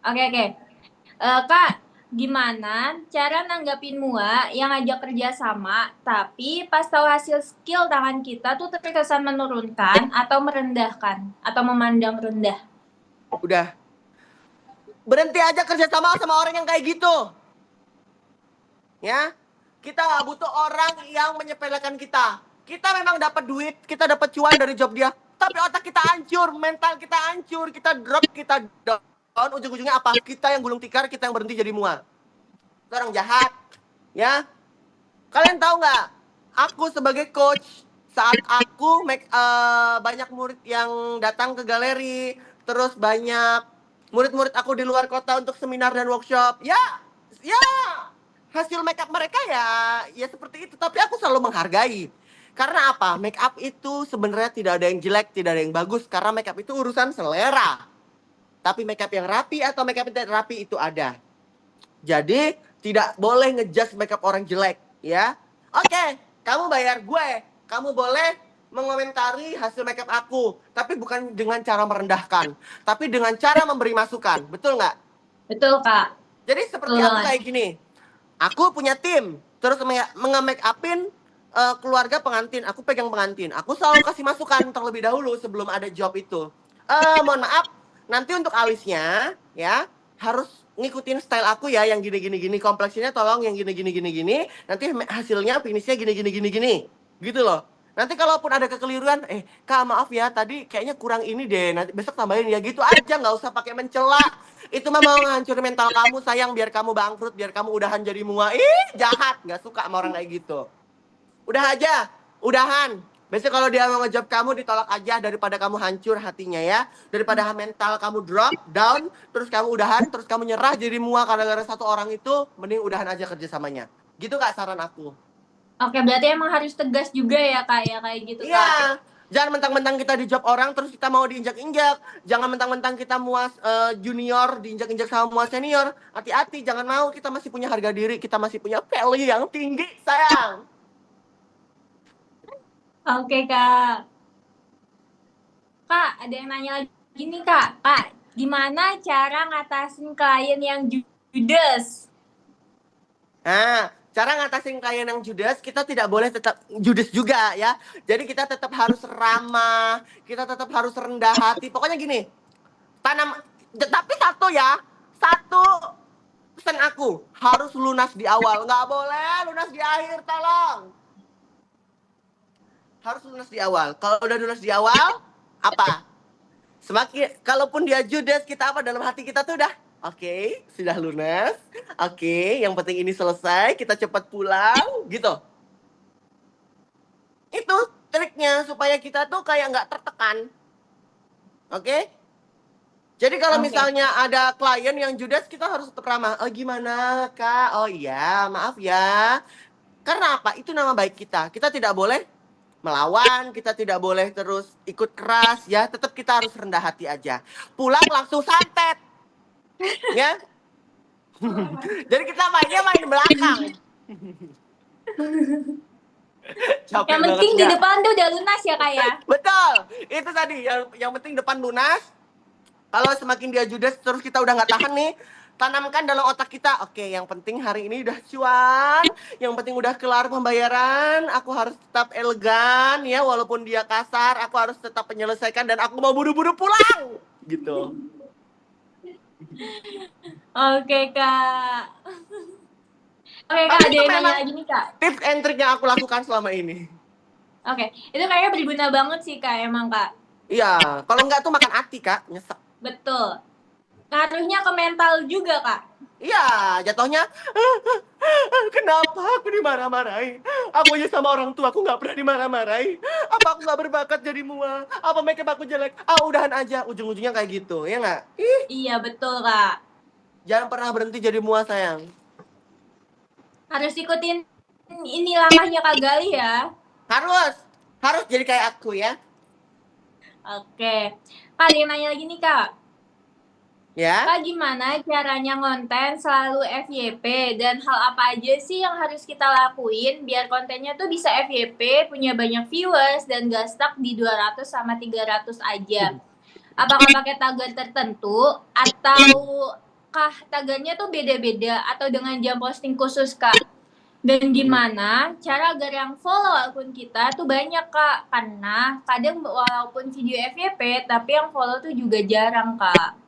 Oke. Kak, gimana cara nanggapin MUA yang ngajak kerja sama, tapi pas tahu hasil skill tangan kita tuh terkesan menurunkan atau merendahkan atau memandang rendah? Udah. Berhenti aja kerja sama orang yang kayak gitu. Ya. Kita butuh orang yang menyepelekan kita. Kita memang dapat duit, kita dapat cuan dari job dia. Tapi otak kita hancur, mental kita hancur, kita drop, kita down, ujung-ujungnya apa? Kita yang gulung tikar, kita yang berhenti jadi mual. Itu orang jahat, ya. Kalian tahu nggak? Aku sebagai coach, saat aku banyak murid yang datang ke galeri, terus banyak murid-murid aku di luar kota untuk seminar dan workshop, ya, ya, hasil make up mereka ya seperti itu. Tapi aku selalu menghargai. Karena apa? Make up itu sebenarnya tidak ada yang jelek, tidak ada yang bagus. Karena make up itu urusan selera. Tapi make up yang rapi atau make up yang tidak rapi itu ada. Jadi tidak boleh ngejudge make up orang jelek, ya. Oke, kamu bayar gue. Kamu boleh mengomentari hasil make up aku, tapi bukan dengan cara merendahkan, tapi dengan cara memberi masukan. Betul nggak? Betul, Kak. Jadi seperti Betul aku banget. kayak gini. Aku punya tim, terus nge-make upin keluarga pengantin. Aku pegang pengantin. Aku selalu kasih masukan terlebih dahulu sebelum ada job itu. Mohon maaf, nanti untuk alisnya ya harus ngikutin style aku ya yang gini. Kompleksinya tolong yang gini. Nanti hasilnya finishnya gini. Gitu loh. Nanti kalaupun ada kekeliruan, Kak maaf ya tadi kayaknya kurang ini deh. Nanti besok tambahin ya gitu aja, nggak usah pakai mencela. Itu mah mau ngancurin mental kamu sayang, biar kamu bangkrut, biar kamu udahan jadi mua. Jahat, nggak suka sama orang kayak gitu. Udah aja, udahan. Besok kalau dia mau ngejob kamu ditolak aja daripada kamu hancur hatinya ya. Daripada mental kamu drop down, terus kamu udahan, terus kamu nyerah jadi mua gara-gara satu orang itu, mending udahan aja kerjasamanya. Gitu Kak saran aku. Oke, berarti emang harus tegas juga ya, Kak, ya kayak gitu, Kak. Iya. Jangan mentang-mentang kita di job orang terus kita mau diinjak-injak. Jangan mentang-mentang kita muas junior diinjak-injak sama muas senior. Hati-hati, jangan mau, kita masih punya harga diri, kita masih punya value yang tinggi, sayang. Oke, Kak. Kak, ada yang nanya lagi nih, Kak. Kak, gimana cara ngatasin klien yang judes? Nah, cara ngatasin klien yang judes, kita tidak boleh tetap judes juga ya. Jadi kita tetap harus ramah, kita tetap harus rendah hati. Pokoknya gini, tanam, tapi satu pesan aku, harus lunas di awal. Nggak boleh lunas di akhir, tolong. Harus lunas di awal. Kalau udah lunas di awal, apa? Semakin, kalaupun dia judes, kita apa dalam hati kita tuh udah, oke, sudah lunas. Oke, yang penting ini selesai, kita cepat pulang, gitu. Itu triknya supaya kita tuh kayak nggak tertekan. Oke? Jadi kalau misalnya ada klien yang judes, kita harus tetap ramah. Oh gimana Kak? Oh iya, maaf ya. Karena apa? Itu nama baik kita. Kita tidak boleh melawan, kita tidak boleh terus ikut keras ya. Tetap kita harus rendah hati aja. Pulang langsung santet. Ya. Jadi kita mainnya main belakang. Capek Yang banget penting di nggak? depan tuh udah lunas ya, Kak, ya? Betul. Itu tadi yang penting depan lunas. Kalau semakin dia judes terus kita udah nggak tahan nih, tanamkan dalam otak kita, oke, yang penting hari ini udah cuan, yang penting udah kelar pembayaran, aku harus tetap elegan ya, walaupun dia kasar, aku harus tetap menyelesaikan dan aku mau buru-buru pulang, gitu. Oke, Kak. Oke, Kak, Tapi ada itu yang nanya memang lagi nih, Kak. tips and trick yang aku lakukan selama ini. Oke, itu kayaknya berguna banget sih, Kak, emang, Kak. Iya, kalau nggak tuh makan hati, Kak, nyesek. Betul. Ngaruhnya ke mental juga, Kak. Iya, jatuhnya, kenapa aku dimarah-marahi? Aku aja sama orang tua aku nggak pernah dimarah-marahi. Apa aku nggak berbakat jadi mua? Apa make up aku jelek? Udahan aja. Ujung-ujungnya kayak gitu, ya nggak? Iya, betul, Kak. Jangan pernah berhenti jadi mua, sayang. Harus ikutin ini langkahnya Kak Gali ya. Harus jadi kayak aku ya. Oke. Kak, ada yang nanya lagi nih, Kak. Ya. Kak, gimana caranya ngonten selalu FYP dan hal apa aja sih yang harus kita lakuin biar kontennya tuh bisa FYP, punya banyak viewers dan gak stuck di 200 sama 300 aja? Apakah pakai tagar tertentu atau kah tagarnya tuh beda-beda atau dengan jam posting khusus, Kak? Dan gimana cara agar yang follow akun kita tuh banyak, Kak? Karena kadang walaupun video FYP, tapi yang follow tuh juga jarang, Kak.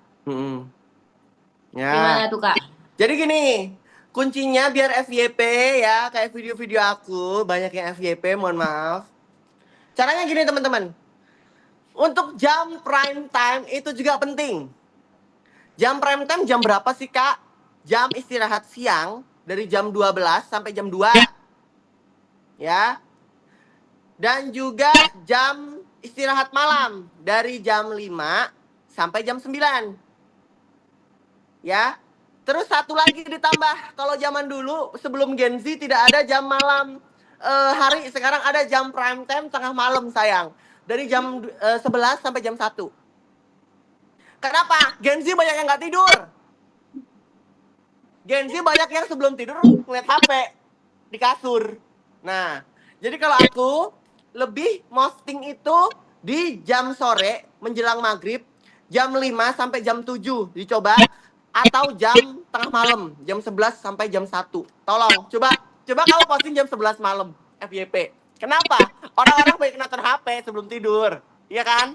Ya. Gimana tuh, Kak? Jadi gini, kuncinya biar FYP ya, kayak video-video aku banyak yang FYP, mohon maaf. Caranya gini teman-teman. Untuk jam prime time itu juga penting. Jam prime time jam berapa sih, Kak? Jam istirahat siang dari jam 12 sampai jam 2. Ya. Dan juga jam istirahat malam dari jam 5 sampai jam 9. Ya. Terus satu lagi ditambah, kalau zaman dulu sebelum Gen Z tidak ada jam malam hari, sekarang ada jam prime time tengah malam sayang. Dari jam 11 sampai jam 1. Kenapa? Gen Z banyak yang nggak tidur. Gen Z banyak yang sebelum tidur ngeliat HP di kasur. Nah, jadi kalau aku lebih posting itu di jam sore menjelang maghrib, jam 5 sampai jam 7 dicoba, atau jam tengah malam, jam 11 sampai jam 1. Tolong, coba kamu posting jam 11 malam, FYP. Kenapa? Orang-orang banyak nonton HP sebelum tidur, iya kan?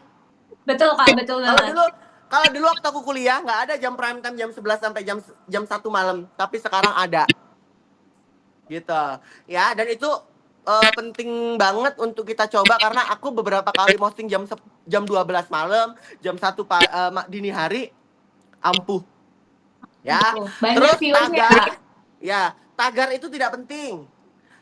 Betul Kak, betul Kalau banget. dulu kalau dulu waktu aku kuliah nggak ada jam prime time jam 11 sampai jam 1 malam, tapi sekarang ada. Gitu. Ya, dan itu penting banget untuk kita coba karena aku beberapa kali posting jam 12 malam, jam 1 dini hari ampuh. Ya. Tuh, banyak Terus viewersnya Kak. tagar. Ya, tagar itu tidak penting.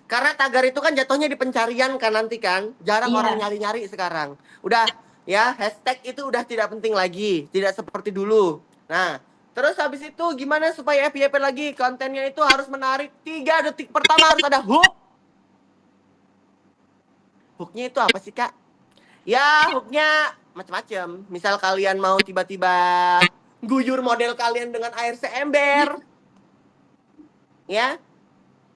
Karena tagar itu kan jatuhnya di pencarian kan nanti kan. Jarang orang Iya. nyari-nyari sekarang. Udah ya, hashtag itu udah tidak penting lagi. Tidak seperti dulu. Nah, terus habis itu gimana supaya FYP lagi? Kontennya itu harus menarik. 3 detik pertama harus ada hook. Hooknya itu apa sih, Kak? Ya, hooknya macam-macam. Misal kalian mau tiba-tiba guyur model kalian dengan air seember. Ya,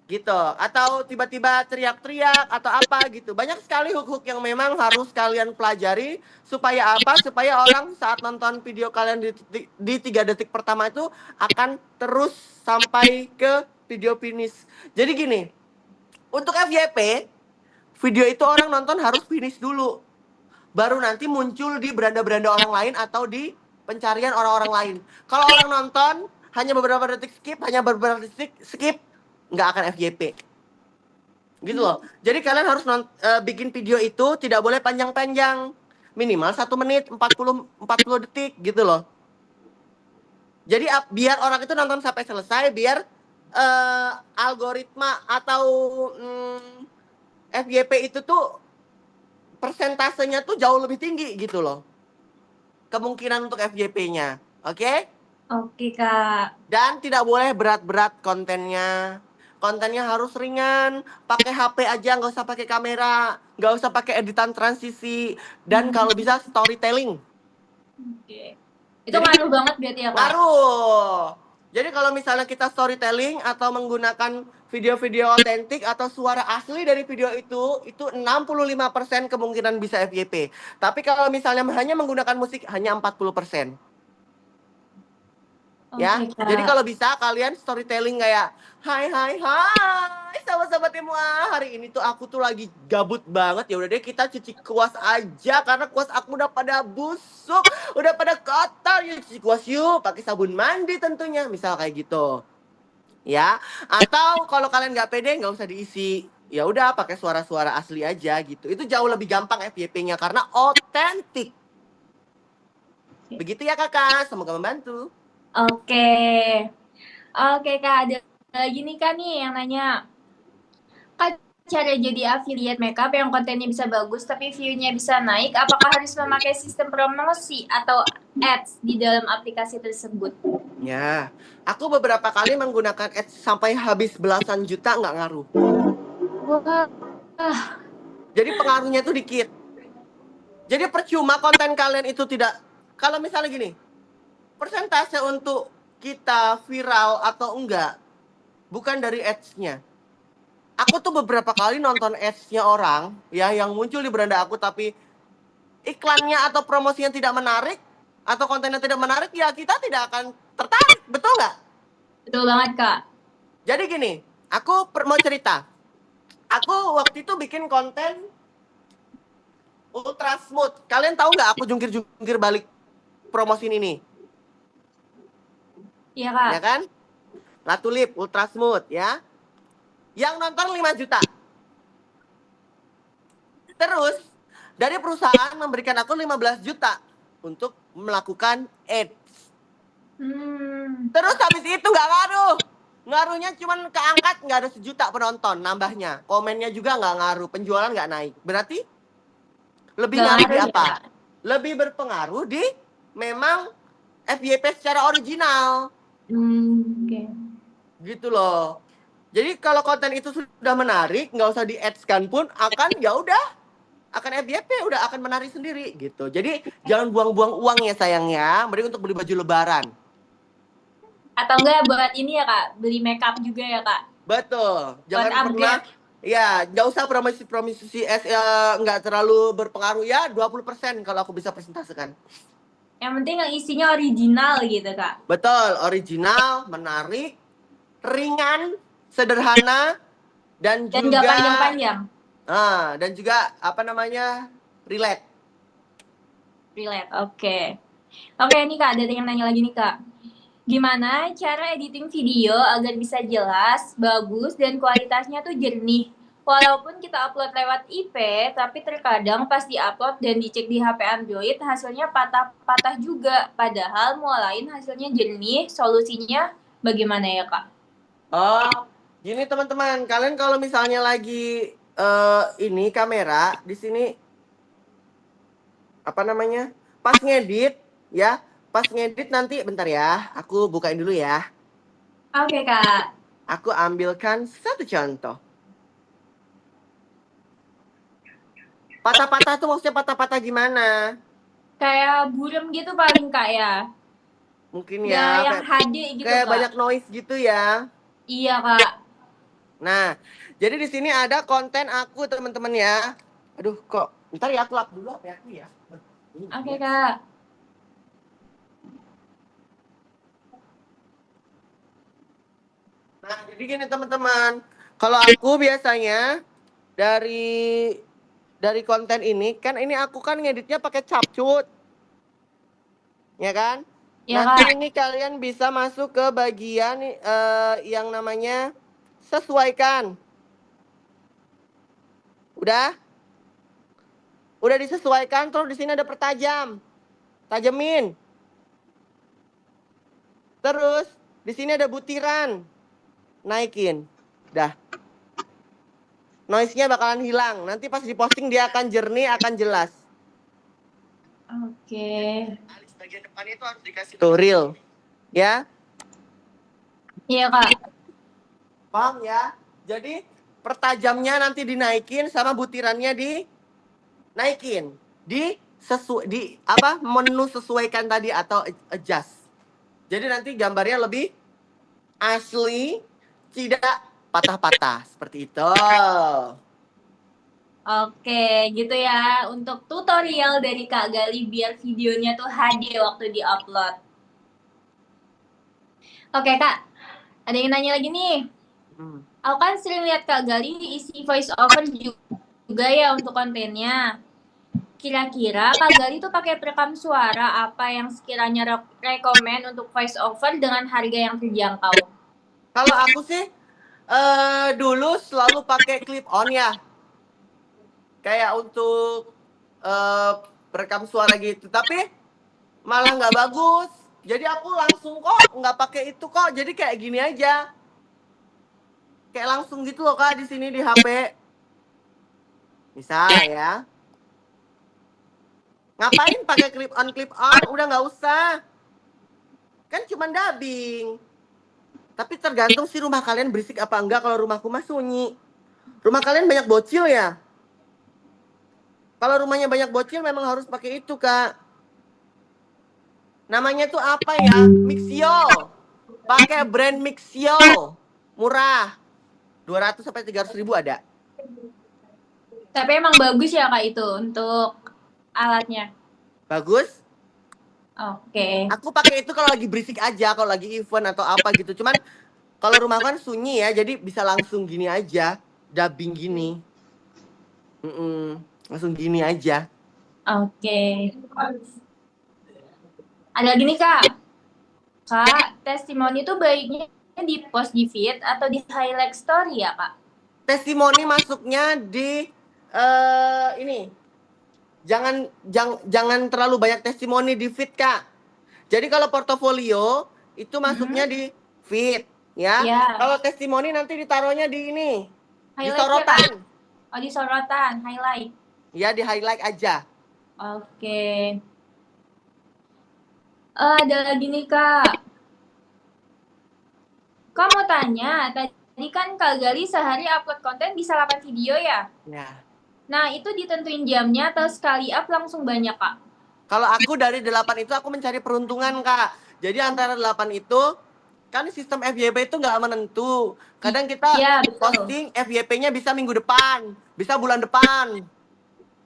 gitu, atau tiba-tiba teriak-teriak atau apa gitu. Banyak sekali hook-hook yang memang harus kalian pelajari supaya apa? Supaya orang saat nonton video kalian di 3 detik pertama itu akan terus sampai ke video finish. Jadi gini, untuk FYP, video itu orang nonton harus finish dulu. Baru nanti muncul di beranda-beranda orang lain atau di pencarian orang-orang lain. Kalau orang nonton hanya beberapa detik skip, hanya beberapa detik skip, nggak akan FYP. Gitu loh. Jadi kalian harus bikin video itu tidak boleh panjang-panjang. Minimal 1 menit 40 detik gitu loh. Jadi biar orang itu nonton sampai selesai, biar algoritma atau FYP itu tuh persentasenya tuh jauh lebih tinggi gitu loh. Kemungkinan untuk FYP-nya. Oke? Oke Kak. Dan tidak boleh berat-berat kontennya. Kontennya harus ringan, pakai HP aja, nggak usah pakai kamera, nggak usah pakai editan transisi, dan kalau bisa storytelling. Oke. Itu Jadi ngaruh banget berarti ya Kak? ngaruh. Jadi kalau misalnya kita storytelling atau menggunakan video-video otentik atau suara asli dari video itu 65% kemungkinan bisa FYP. Tapi kalau misalnya hanya menggunakan musik, hanya 40%. Ya, Oke jadi Kak. kalau bisa kalian storytelling kayak hai hai hai sahabat-sahabat semua, hari ini tuh aku tuh lagi gabut banget, ya udah deh kita cuci kuas aja karena kuas aku udah pada busuk, udah pada kotor, yuk cuci kuas yuk pakai sabun mandi tentunya, misal kayak gitu. Ya, atau kalau kalian nggak pede nggak usah diisi, ya udah pakai suara-suara asli aja gitu. Itu jauh lebih gampang FYP-nya karena otentik. Begitu ya kakak, semoga membantu. Oke. Oke Kak, ada lagi nih Kak nih yang nanya. Kak, cara jadi affiliate makeup yang kontennya bisa bagus tapi view-nya bisa naik, apakah harus memakai sistem promosi atau ads di dalam aplikasi tersebut? Ya, aku beberapa kali menggunakan ads sampai habis belasan juta nggak ngaruh. Wah, Jadi pengaruhnya tuh dikit. Jadi percuma konten kalian itu tidak. Kalau misalnya gini, persentase untuk kita viral atau enggak, bukan dari ads-nya. Aku tuh beberapa kali nonton ads-nya orang, ya yang muncul di beranda aku, tapi iklannya atau promosinya tidak menarik, atau kontennya tidak menarik, ya kita tidak akan tertarik, betul nggak? betul banget Kak. Jadi gini, aku mau cerita. Aku waktu itu bikin konten ultra smooth. Kalian tahu nggak aku jungkir-jungkir balik promosiin ini? Iya Kak. Ya kan? Latulip ultra smooth ya. Yang nonton 5 juta. Terus Dari perusahaan memberikan aku 15 juta untuk melakukan ads. Terus habis itu nggak ngaruh. Ngaruhnya cuman keangkat nggak ada 1 juta penonton nambahnya. Komennya juga nggak ngaruh. Penjualan nggak naik. Berarti lebih Nggak ngaruh di ngaruh ya, apa? Kak? Lebih berpengaruh di memang FYP secara original. Oke. Gitu loh. Jadi kalau konten itu sudah menarik, nggak usah di-ads-kan pun akan ya udah akan FYP udah akan menarik sendiri gitu. Jadi jangan buang-buang uang ya sayang ya. Mending untuk beli baju lebaran. Atau enggak buat ini ya, Kak, beli makeup juga ya, Kak? Betul. Buat Jangan pernah upgrade. ya, nggak usah promosi nggak terlalu berpengaruh ya 20% kalau aku bisa presentasikan. Yang penting yang isinya original gitu, Kak. Betul, original, menarik, ringan, sederhana dan Dan nggak juga panjang-panjang. dan juga apa namanya? Relate. Relate, oke. Oke, nih Kak, ada yang nanya lagi nih, Kak. Gimana cara editing video agar bisa jelas, bagus, dan kualitasnya tuh jernih? Walaupun kita upload lewat IP, tapi terkadang pas di-upload dan dicek di HP Android, hasilnya patah-patah juga. Padahal mualain hasilnya jernih, solusinya bagaimana ya, Kak? Oh, gini teman-teman, kalian kalau misalnya lagi ini kamera di sini apa namanya? Pas ngedit ya, pas ngedit nanti bentar ya, aku bukain dulu ya. Oke, Kak. Aku ambilkan satu contoh. Patah-patah tuh maksudnya patah-patah gimana? Kayak burem gitu paling, Kak, ya. Mungkin Nggak ya yang kayak HD gitu, kayak Kak. banyak noise gitu ya. Iya, Kak. Nah, jadi di sini ada konten aku teman-teman ya. Aduh, kok ntar ya aku lap dulu HP aku ya. Oke, Kak. Nah, jadi gini teman-teman, kalau aku biasanya dari konten ini kan ini aku kan ngeditnya pakai Capcut, ya kan? Ya, Nanti Kak. ini kalian bisa masuk ke bagian yang namanya sesuaikan. Udah? Udah disesuaikan terus di sini ada pertajam. Tajemin. Terus di sini ada butiran. Naikin. Dah. Noise-nya bakalan hilang. Nanti pas diposting dia akan jernih, akan jelas. Oke. Alis bagian depannya itu harus dikasih tuh real. Ya? Iya, Kak. Paham ya? Jadi pertajamnya nanti dinaikin sama butirannya dinaikin. Di apa? Menu sesuaikan tadi atau adjust. Jadi nanti gambarnya lebih asli, tidak patah-patah seperti itu. Oke, gitu ya. Untuk tutorial dari Kak Gali biar videonya tuh HD waktu di-upload. Oke, Kak. Ada yang nanya lagi nih. Hmm. Aku kan sering lihat Kak Gali isi voice over juga ya untuk kontennya. Kira-kira Kak Gali tuh pakai perekam suara apa yang sekiranya rekomend untuk voice over dengan harga yang terjangkau? Kalau aku sih dulu selalu pakai clip on ya. Kayak untuk perekam suara gitu. Tapi malah nggak bagus. Jadi aku langsung kok nggak pakai itu kok. Jadi kayak gini aja. Kayak langsung gitu loh Kak di sini di HP. Misal ya. Ngapain pakai clip on? Udah nggak usah. Kan cuma dubbing. Tapi tergantung sih rumah kalian berisik apa enggak. Kalau rumahku mah sunyi. Rumah kalian banyak bocil ya? Kalau rumahnya banyak bocil memang harus pakai itu, Kak. Namanya tuh apa ya? Mixio. Pakai brand Mixio. Murah. 200 sampai 300 ribu ada. Tapi emang bagus ya Kak itu untuk alatnya. Bagus. Oke. Aku pakai itu kalau lagi berisik aja, kalau lagi event atau apa gitu. Cuman kalau rumah kan sunyi ya, jadi bisa langsung gini aja, dubbing gini. Langsung gini aja. Oke. Ada lagi nih Kak. Kak, testimoni itu baiknya di post di feed atau di highlight story ya Kak? Testimoni masuknya di ini jangan terlalu banyak testimoni di feed, Kak. Jadi kalau portofolio itu masuknya Mm-mm. di feed, ya. Ya, Kalau testimoni nanti ditaruhnya di ini, di highlight ya kak. sorotan. Oh di sorotan, highlight. Ya, di highlight aja. Oke. Ada lagi nih kak. Kak mau tanya, tadi kan Kak Gali sehari upload konten bisa 8 video ya? Ya. Nah, itu ditentuin jamnya atau sekali up langsung banyak, Kak? Kalau aku dari 8 itu aku mencari peruntungan, Kak. Jadi antara 8 itu kan sistem FYP itu nggak menentu. Kadang kita Iya, betul. posting FYP-nya bisa minggu depan, bisa bulan depan.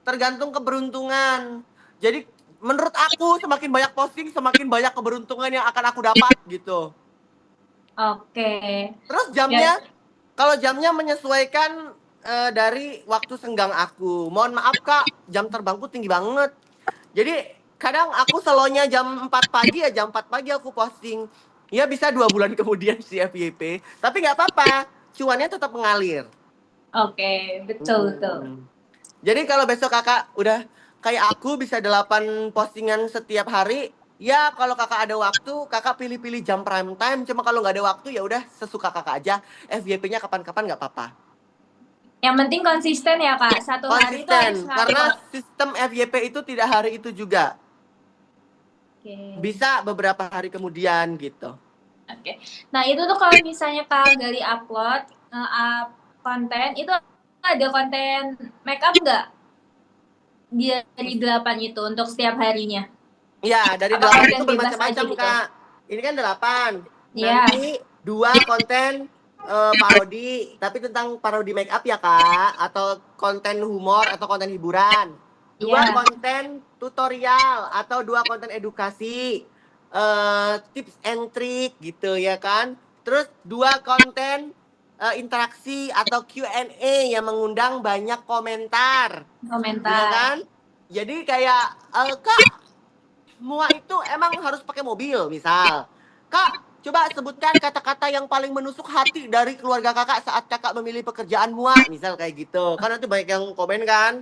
Tergantung keberuntungan. Jadi menurut aku semakin banyak posting semakin banyak keberuntungan yang akan aku dapat gitu. Oke. Terus Ya, jamnya, kalau jamnya menyesuaikan dari waktu senggang aku. Mohon maaf Kak, jam terbangku tinggi banget. Jadi kadang aku selonya jam 4 pagi ya, jam 4 pagi aku posting. Ya bisa 2 bulan kemudian si FYP. Tapi nggak apa-apa, cuannya tetap mengalir. oke. Betul, betul. Jadi kalau besok kakak udah kayak aku bisa 8 postingan setiap hari, ya kalau kakak ada waktu, kakak pilih-pilih jam prime time. Cuma kalau nggak ada waktu ya udah sesuka kakak aja. FYP-nya kapan-kapan nggak apa-apa. Yang penting konsisten ya, Kak. Satu hari itu Konsisten, harus karena ngupload. sistem FYP itu tidak hari itu juga. Oke. Bisa beberapa hari kemudian gitu. Oke. Nah, itu tuh kalau misalnya Kak Gali upload, up konten, itu ada konten make up nggak dari 8 itu untuk setiap harinya? Ya, dari Apa 8 itu konten bebas aja bermacam-macam, gitu? Kak. Ini kan 8. Iya, Nanti 2 konten parodi, tapi tentang parodi make up ya, Kak. Atau konten humor atau konten hiburan. Dua iya. konten tutorial atau 2 konten edukasi. Tips and trick gitu ya kan. Terus 2 konten interaksi atau Q&A yang mengundang banyak komentar. Ya Komentar. kan? Jadi kayak, Kak, semua itu emang harus pakai mobil, misal. Kak, coba sebutkan kata-kata yang paling menusuk hati dari keluarga kakak saat kakak memilih pekerjaan mua, misal kayak gitu. Kan nanti banyak yang komen kan.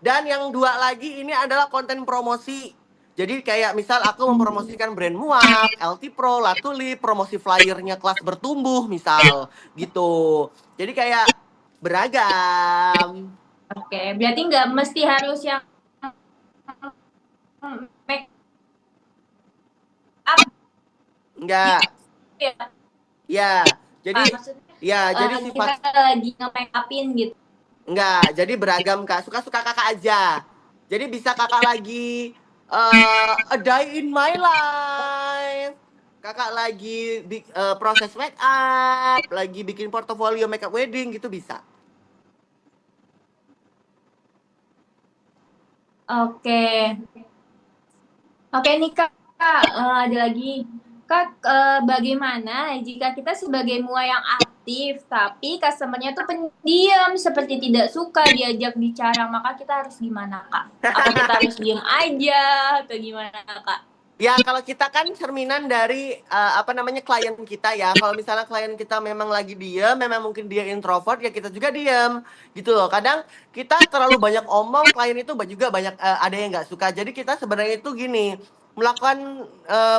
Dan yang 2 lagi ini adalah konten promosi. Jadi kayak misal aku mempromosikan brand muak, LT Pro, Latulip, promosi flyernya kelas bertumbuh, misal gitu. Jadi kayak beragam. Oke, berarti nggak mesti harus yang make up Enggak. gitu ya, Ya. Kak. Jadi Maksudnya jadi kita sifat. lagi nge-make upin gitu. Enggak, jadi beragam Kak. Suka-suka Kakak aja. Jadi bisa Kakak lagi a day in my life. Kakak lagi proses make up, lagi bikin portofolio makeup wedding gitu bisa. Oke, oke nih Kak. Ada lagi. Kak, bagaimana jika kita sebagai mua yang aktif, tapi customer-nya tuh pendiam, seperti tidak suka diajak bicara, maka kita harus gimana, Kak? Apa kita harus diem aja, atau gimana, Kak? Ya, kalau kita kan cerminan dari apa namanya klien kita ya. Kalau misalnya klien kita memang lagi diem, memang mungkin dia introvert, ya kita juga diem gitu loh. Kadang kita terlalu banyak omong, klien itu juga banyak ada yang nggak suka. Jadi kita sebenarnya itu gini, melakukan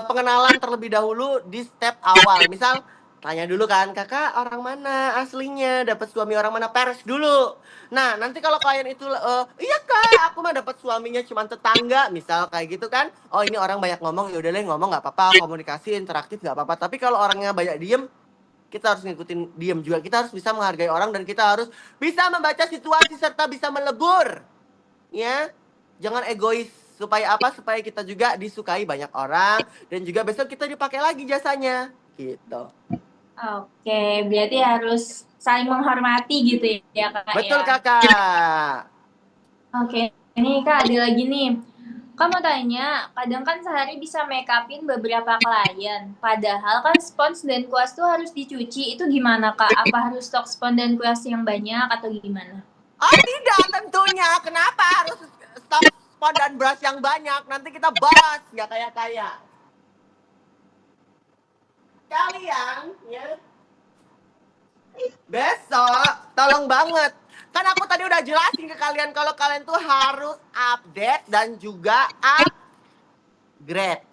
pengenalan terlebih dahulu di step awal. Misal tanya dulu kan, kakak orang mana aslinya, dapat suami orang mana, peres dulu. Nah, nanti kalau klien itu, iya kak, aku mah dapat suaminya cuma tetangga, misal kayak gitu kan. Oh ini orang banyak ngomong, ya udah deh ngomong nggak apa-apa, komunikasi interaktif nggak apa-apa. Tapi kalau orangnya banyak diem, kita harus ngikutin diem juga. Kita harus bisa menghargai orang dan kita harus bisa membaca situasi serta bisa melebur. Ya, jangan egois. Supaya apa? Supaya kita juga disukai banyak orang dan juga besok kita dipakai lagi jasanya. Gitu. Oke, berarti harus saling menghormati gitu ya, Kak, Betul ya? kakak. Oke, ini Kak ada lagi nih. Kak mau tanya, kadang kan sehari bisa make upin beberapa klien. Padahal kan spons dan kuas tuh harus dicuci. Itu gimana Kak? Apa harus stok spons dan kuas yang banyak atau gimana? Oh tidak tentunya. Kenapa harus stok spon dan brush yang banyak? Nanti kita bahas nggak kayak kaya. Kalian ya besok tolong banget Kan aku tadi udah jelasin ke kalian kalau kalian tuh harus update dan juga upgrade.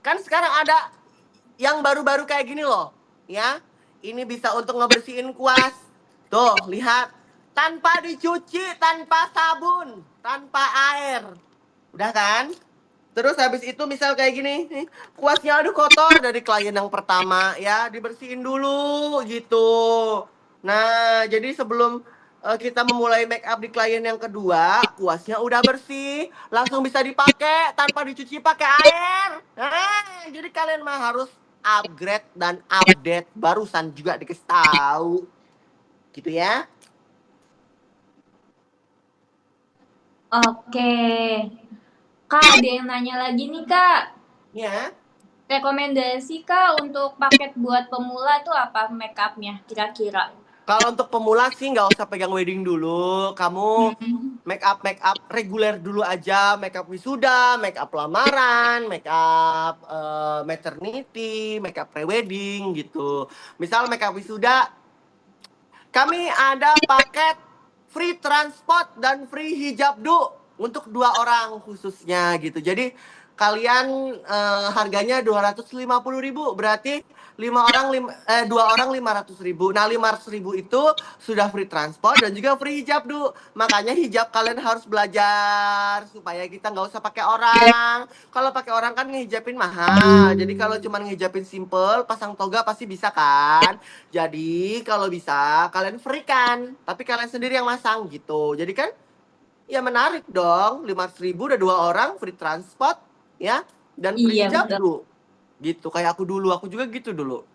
Kan sekarang ada yang baru-baru kayak gini loh, ya. Ini bisa untuk ngebersihin kuas. Tuh, lihat. Tanpa dicuci, tanpa sabun, tanpa air. Udah kan? Terus habis itu misal kayak gini, nih, kuasnya aduh kotor dari klien yang pertama ya, dibersihin dulu gitu. Nah, jadi sebelum kita memulai make up di klien yang kedua, kuasnya udah bersih, langsung bisa dipakai tanpa dicuci pakai air. Nah, jadi kalian mah harus upgrade dan update, barusan juga dikasih tahu. Gitu ya. Oke. Kak, ada yang nanya lagi nih, Kak. Ya. Rekomendasi Kak untuk paket buat pemula tuh apa make upnya kira-kira? Kalau untuk pemula sih nggak usah pegang wedding dulu. Kamu Hmm. make up reguler dulu aja, make up wisuda, make up lamaran, make up maternity, make up prewedding gitu. Misal make up wisuda, kami ada paket free transport dan free hijab untuk 2 orang khususnya gitu. Jadi kalian harganya 250.000, berarti 2 orang 500.000. Nah 500.000 itu sudah free transport dan juga free hijab Makanya hijab kalian harus belajar supaya kita nggak usah pakai orang. Kalau pakai orang kan ngehijabin mahal. Jadi kalau cuma ngehijabin simple, pasang toga pasti bisa kan. Jadi kalau bisa kalian free kan, tapi kalian sendiri yang masang gitu. Jadi kan ya menarik dong, 500.000 udah 2 orang free transport ya dan free Iya hijab betul. gitu. Kayak aku juga gitu dulu.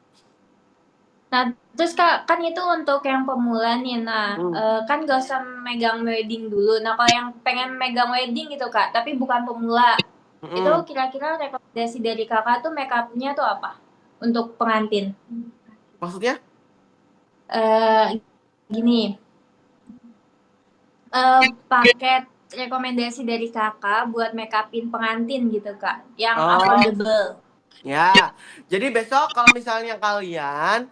Nah, terus Kak, kan itu untuk yang pemula nih. Nah, Hmm. kan gak usah megang wedding dulu. Nah, kalau yang pengen megang wedding gitu Kak, tapi bukan pemula, itu Hmm. kira-kira rekomendasi dari Kakak tuh make upnya tuh apa untuk pengantin? Maksudnya? eh Gini, paket rekomendasi dari Kakak buat make upin pengantin gitu Kak, yang Oh, affordable. ya, jadi besok kalau misalnya kalian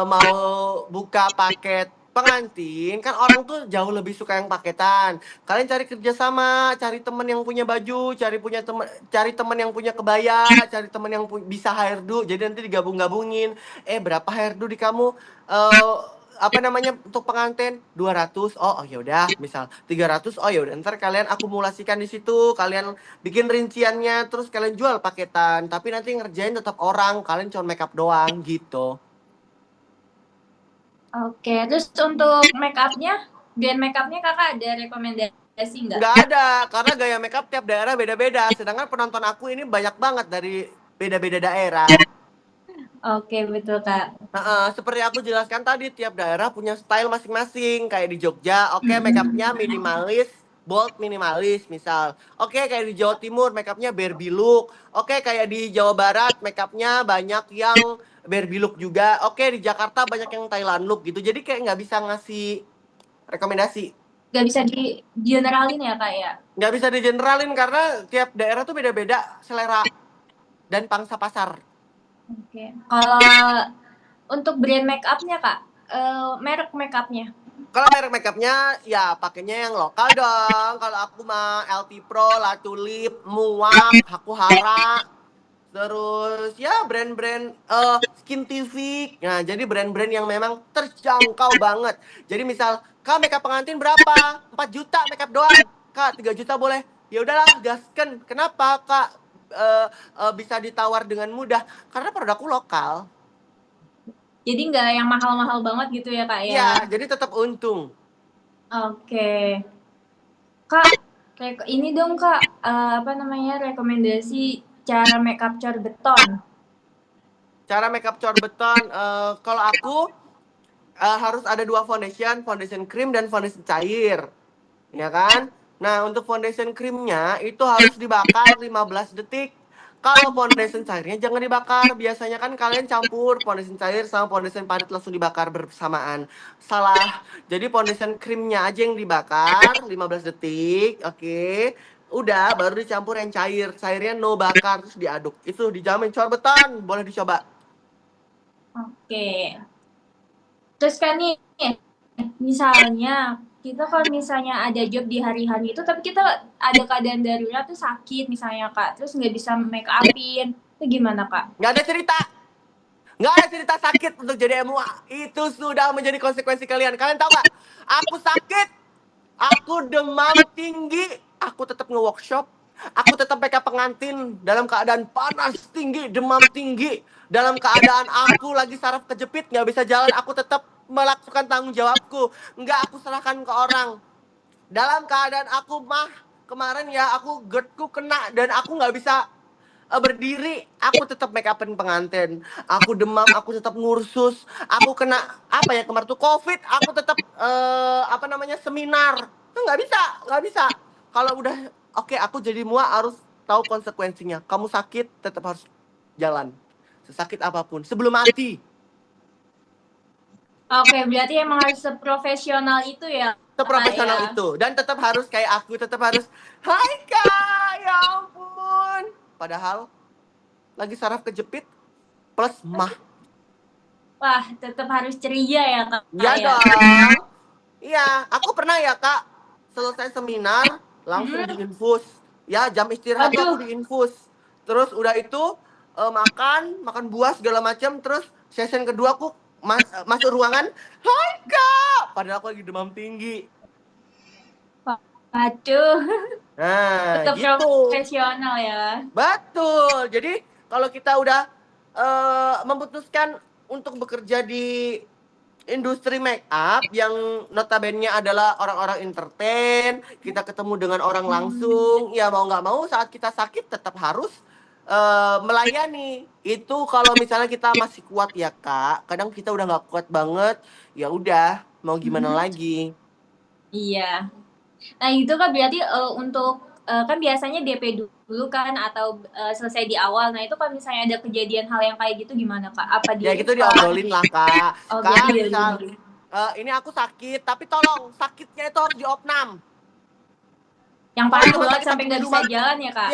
mau buka paket pengantin, kan orang tuh jauh lebih suka yang paketan. Kalian cari kerjasama, cari temen yang punya baju, cari temen yang punya kebaya, cari temen yang bisa hairdo. Jadi nanti digabung-gabungin. Berapa hairdo di kamu? Eh apa namanya untuk pengantin 200. Oh ya udah, misal 300. Oh ya udah, ntar kalian akumulasikan di situ, kalian bikin rinciannya, terus kalian jual paketan, tapi nanti ngerjain tetap orang, kalian cuma make up doang gitu. Oke, terus untuk make upnya, brand make upnya Kakak ada rekomendasi nggak? Nggak ada, karena gaya make up tiap daerah beda-beda, sedangkan penonton aku ini banyak banget dari beda-beda daerah. Oke, betul Kak. Seperti aku jelaskan tadi, tiap daerah punya style masing-masing. Kayak di Jogja, oke, make upnya Mm-mm. minimalis, bold minimalis misal. Oke, kayak di Jawa Timur, make upnya Barbie look. Oke, kayak di Jawa Barat, make upnya banyak yang Barbie look juga. Oke, di Jakarta banyak yang Thailand look gitu. Jadi kayak nggak bisa ngasih rekomendasi. Nggak bisa di generalin ya Kak ya? Nggak bisa digeneralin karena tiap daerah tuh beda-beda selera dan pangsa pasar. Oke. Kalau untuk brand make upnya Kak, merek make upnya. Kalau merek makeupnya ya pakainya yang lokal dong. Kalau aku mah LT Pro, La Tulip, Muak, Hakuhara, terus ya brand-brand Skintific. Nah, jadi brand-brand yang memang terjangkau banget. Jadi misal, Kak makeup pengantin berapa? 4 juta makeup doang. Kak, 3 juta boleh. Ya udahlah, gasken. Kenapa, Kak? Bisa ditawar dengan mudah karena produkku lokal. Jadi nggak yang mahal-mahal banget gitu ya Kak Iya, ya? jadi tetap untung. Oke. Kak, ini dong Kak, apa namanya rekomendasi cara make up core beton. Cara makeup beton, kalau aku harus ada 2 foundation, foundation cream dan foundation cair, ya kan? Nah, untuk foundation creamnya itu harus dibakar 15 detik. Kalau foundation cairnya jangan dibakar. Biasanya kan kalian campur foundation cair sama foundation padat langsung dibakar bersamaan. Salah. Jadi foundation creamnya aja yang dibakar 15 detik, oke. Udah, baru dicampur yang cair. Cairnya no bakar, terus diaduk. Itu dijamin corbetan, boleh dicoba. Oke. Terus kan nih, misalnya kita kalau misalnya ada job di hari-hari itu, tapi kita ada keadaan darurat tuh sakit misalnya Kak, terus nggak bisa make upin, itu gimana Kak? Nggak ada cerita. Nggak ada cerita sakit untuk jadi MUA. Itu sudah menjadi konsekuensi kalian. Kalian tahu nggak? Aku sakit, aku demam tinggi, aku tetap nge-workshop. Aku tetap make up pengantin dalam keadaan panas tinggi, demam tinggi. Dalam keadaan aku lagi saraf kejepit, nggak bisa jalan, aku tetap melakukan tanggung jawabku. Nggak aku serahkan ke orang. Dalam keadaan aku mah, kemarin ya aku GERD-ku kena dan aku nggak bisa berdiri, aku tetap make upin pengantin. Aku demam, aku tetap ngursus. Aku kena apa ya kemarin tuh COVID, aku tetap apa namanya seminar. Itu nggak bisa. Kalau udah oke, aku jadi mua harus tahu konsekuensinya. Kamu sakit, tetap harus jalan. Sesakit apapun, sebelum mati. Oke, berarti emang harus seprofesional itu ya Kak Seprofesional ya. itu. Dan tetap harus kayak aku, tetap harus, hai kak, ya ampun. Padahal lagi saraf kejepit plus mah. Wah, tetap harus ceria ya Kak Ya ya. dong. Iya, aku pernah ya kak, selesai seminar langsung Mm-mm. diinfus. Ya jam istirahat tuh aku Aduh, diinfus. Terus udah itu makan buah segala macam. Terus session kedua aku masuk ruangan. Hai kak, padahal aku lagi demam tinggi. waduh, Nah tetap gitu. profesional ya. Betul. Jadi kalau kita udah memutuskan untuk bekerja di industri make up yang notabene adalah orang-orang entertain, kita ketemu dengan orang langsung, ya mau nggak mau saat kita sakit tetap harus melayani. Itu kalau misalnya kita masih kuat ya kak. Kadang kita udah nggak kuat banget, ya udah mau gimana Mm-mm. lagi. Iya. Nah, itu kan berarti untuk kan biasanya DP dulu kan atau selesai di awal. Nah, itu kalau misalnya ada kejadian hal yang kayak gitu gimana, Kak? Apa Ya di gitu apa diobrolin lah kak. oh berarti Kak dia misal dulu. ini aku sakit, tapi tolong sakitnya itu harus diopnam. Yang Kalau parah cuma banget sampai sakit-sakit di nggak bisa rumah, jalan ya, Kak?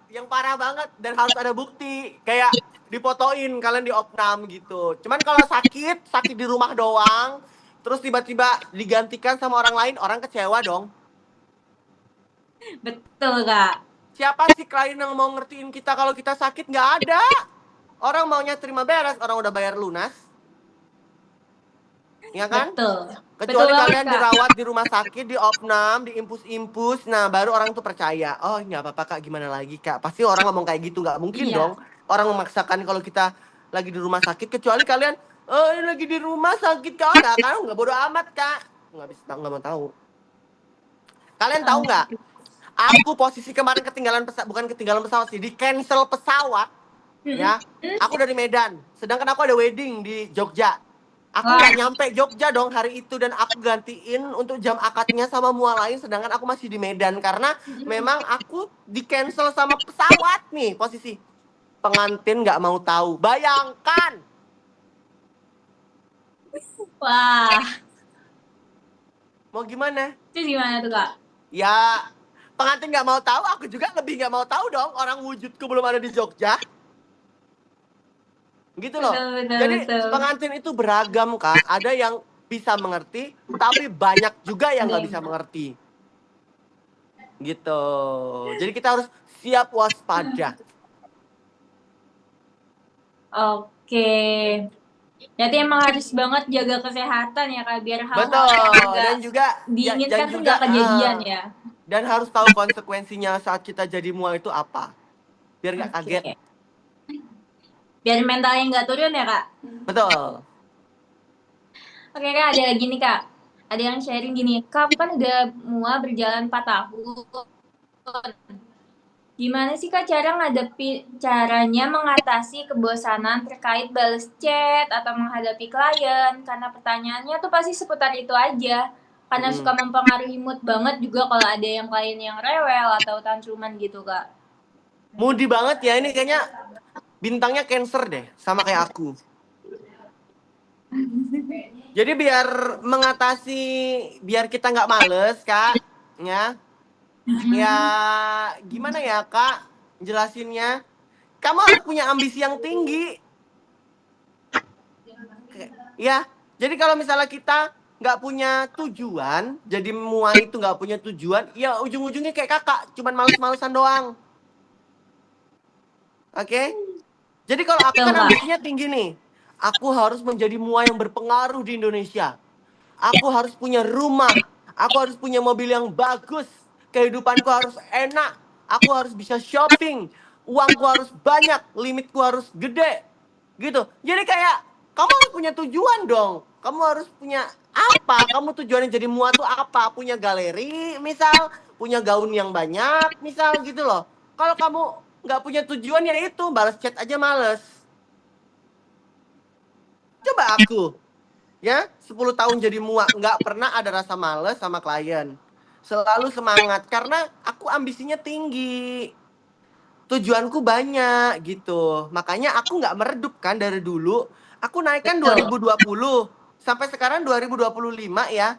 yang parah banget dan harus ada bukti, kayak dipotoin kalian di opnam gitu. Cuman kalau sakit di rumah doang, terus tiba-tiba digantikan sama orang lain, orang kecewa dong. Betul, Kak. Siapa sih klien yang mau ngertiin kita kalau kita sakit? Nggak ada. Orang maunya terima beres, orang udah bayar lunas, ya kan? Betul. Betul Kecuali banget, kalian Kak. dirawat di rumah sakit, di opnam, diimpus-impus, nah baru orang tuh percaya. Oh nggak apa-apa kak, gimana lagi kak? Pasti orang ngomong kayak gitu, nggak mungkin dong. Iya. Orang memaksakan kalau kita lagi di rumah sakit, kecuali kalian, oh ini lagi di rumah sakit kak, nggak kan? Nggak bodo amat kak, nggak bisa, nggak mau tahu. Kalian tahu nggak? Oke. Aku posisi kemarin ketinggalan pesawat, bukan ketinggalan pesawat sih, di cancel pesawat, Mm-mm. ya. Aku dari Medan, sedangkan aku ada wedding di Jogja. Aku Wah, nggak nyampe Jogja dong hari itu dan aku gantiin untuk jam akadnya sama mua lain sedangkan aku masih di Medan karena memang aku di cancel sama pesawat nih posisi pengantin nggak mau tahu. Bayangkan, wah. mau gimana? Itu gimana tuh, Kak? Ya pengantin nggak mau tahu, aku juga lebih nggak mau tahu dong orang wujudku belum ada di Jogja, gitu loh. Betul, betul, Jadi betul. pengantin itu beragam kak, ada yang bisa mengerti, tapi banyak juga yang Ada nggak yang bisa mengerti. Gitu. Jadi kita harus siap waspada. Oke. Berarti emang harus banget jaga kesehatan ya Kak, biar hal-hal yang Betul. enggak Dan juga ya, diinginkan tuh nggak kejadian ya. dan harus tahu konsekuensinya saat kita jadi mual itu apa. Biar nggak kaget. Oke. Biar mentalnya nggak turun ya Kak. Betul. Oke Kak, ada lagi nih Kak. Ada yang sharing gini, Kak kan udah mua berjalan 4 tahun. Gimana sih Kak caranya mengatasi kebosanan terkait balas chat atau menghadapi klien? Karena pertanyaannya tuh pasti seputar itu aja. Karena suka Mm. mempengaruhi mood banget juga kalau ada yang klien yang rewel atau tantruman gitu Kak. Moody banget ya ini kayaknya bintangnya Cancer deh, sama kayak aku. Jadi biar kita nggak males kak, ya, ya gimana ya kak, jelasinnya. Kamu harus punya ambisi yang tinggi, ya. Jadi kalau misalnya kita nggak punya tujuan, jadi mua itu nggak punya tujuan, ya ujung-ujungnya kayak kakak, cuman males-malesan doang. Oke? Jadi kalau aku Betul, kan Kak. ambisinya tinggi nih. Aku harus menjadi mua yang berpengaruh di Indonesia. Aku harus punya rumah. Aku harus punya mobil yang bagus. Kehidupanku harus enak. Aku harus bisa shopping. Uangku harus banyak. Limitku harus gede. Gitu. Jadi kayak kamu harus punya tujuan dong. Kamu harus punya apa? Kamu tujuannya jadi mua tuh apa? Punya galeri misal. Punya gaun yang banyak misal gitu loh. Kalau kamu nggak punya tujuan ya itu. Balas chat aja males. Coba aku. Ya, 10 tahun jadi muak, nggak pernah ada rasa males sama klien. Selalu semangat karena aku ambisinya tinggi. Tujuanku banyak gitu. Makanya aku nggak meredup kan dari dulu. Aku naikkan Betul. 2020 sampai sekarang 2025 ya.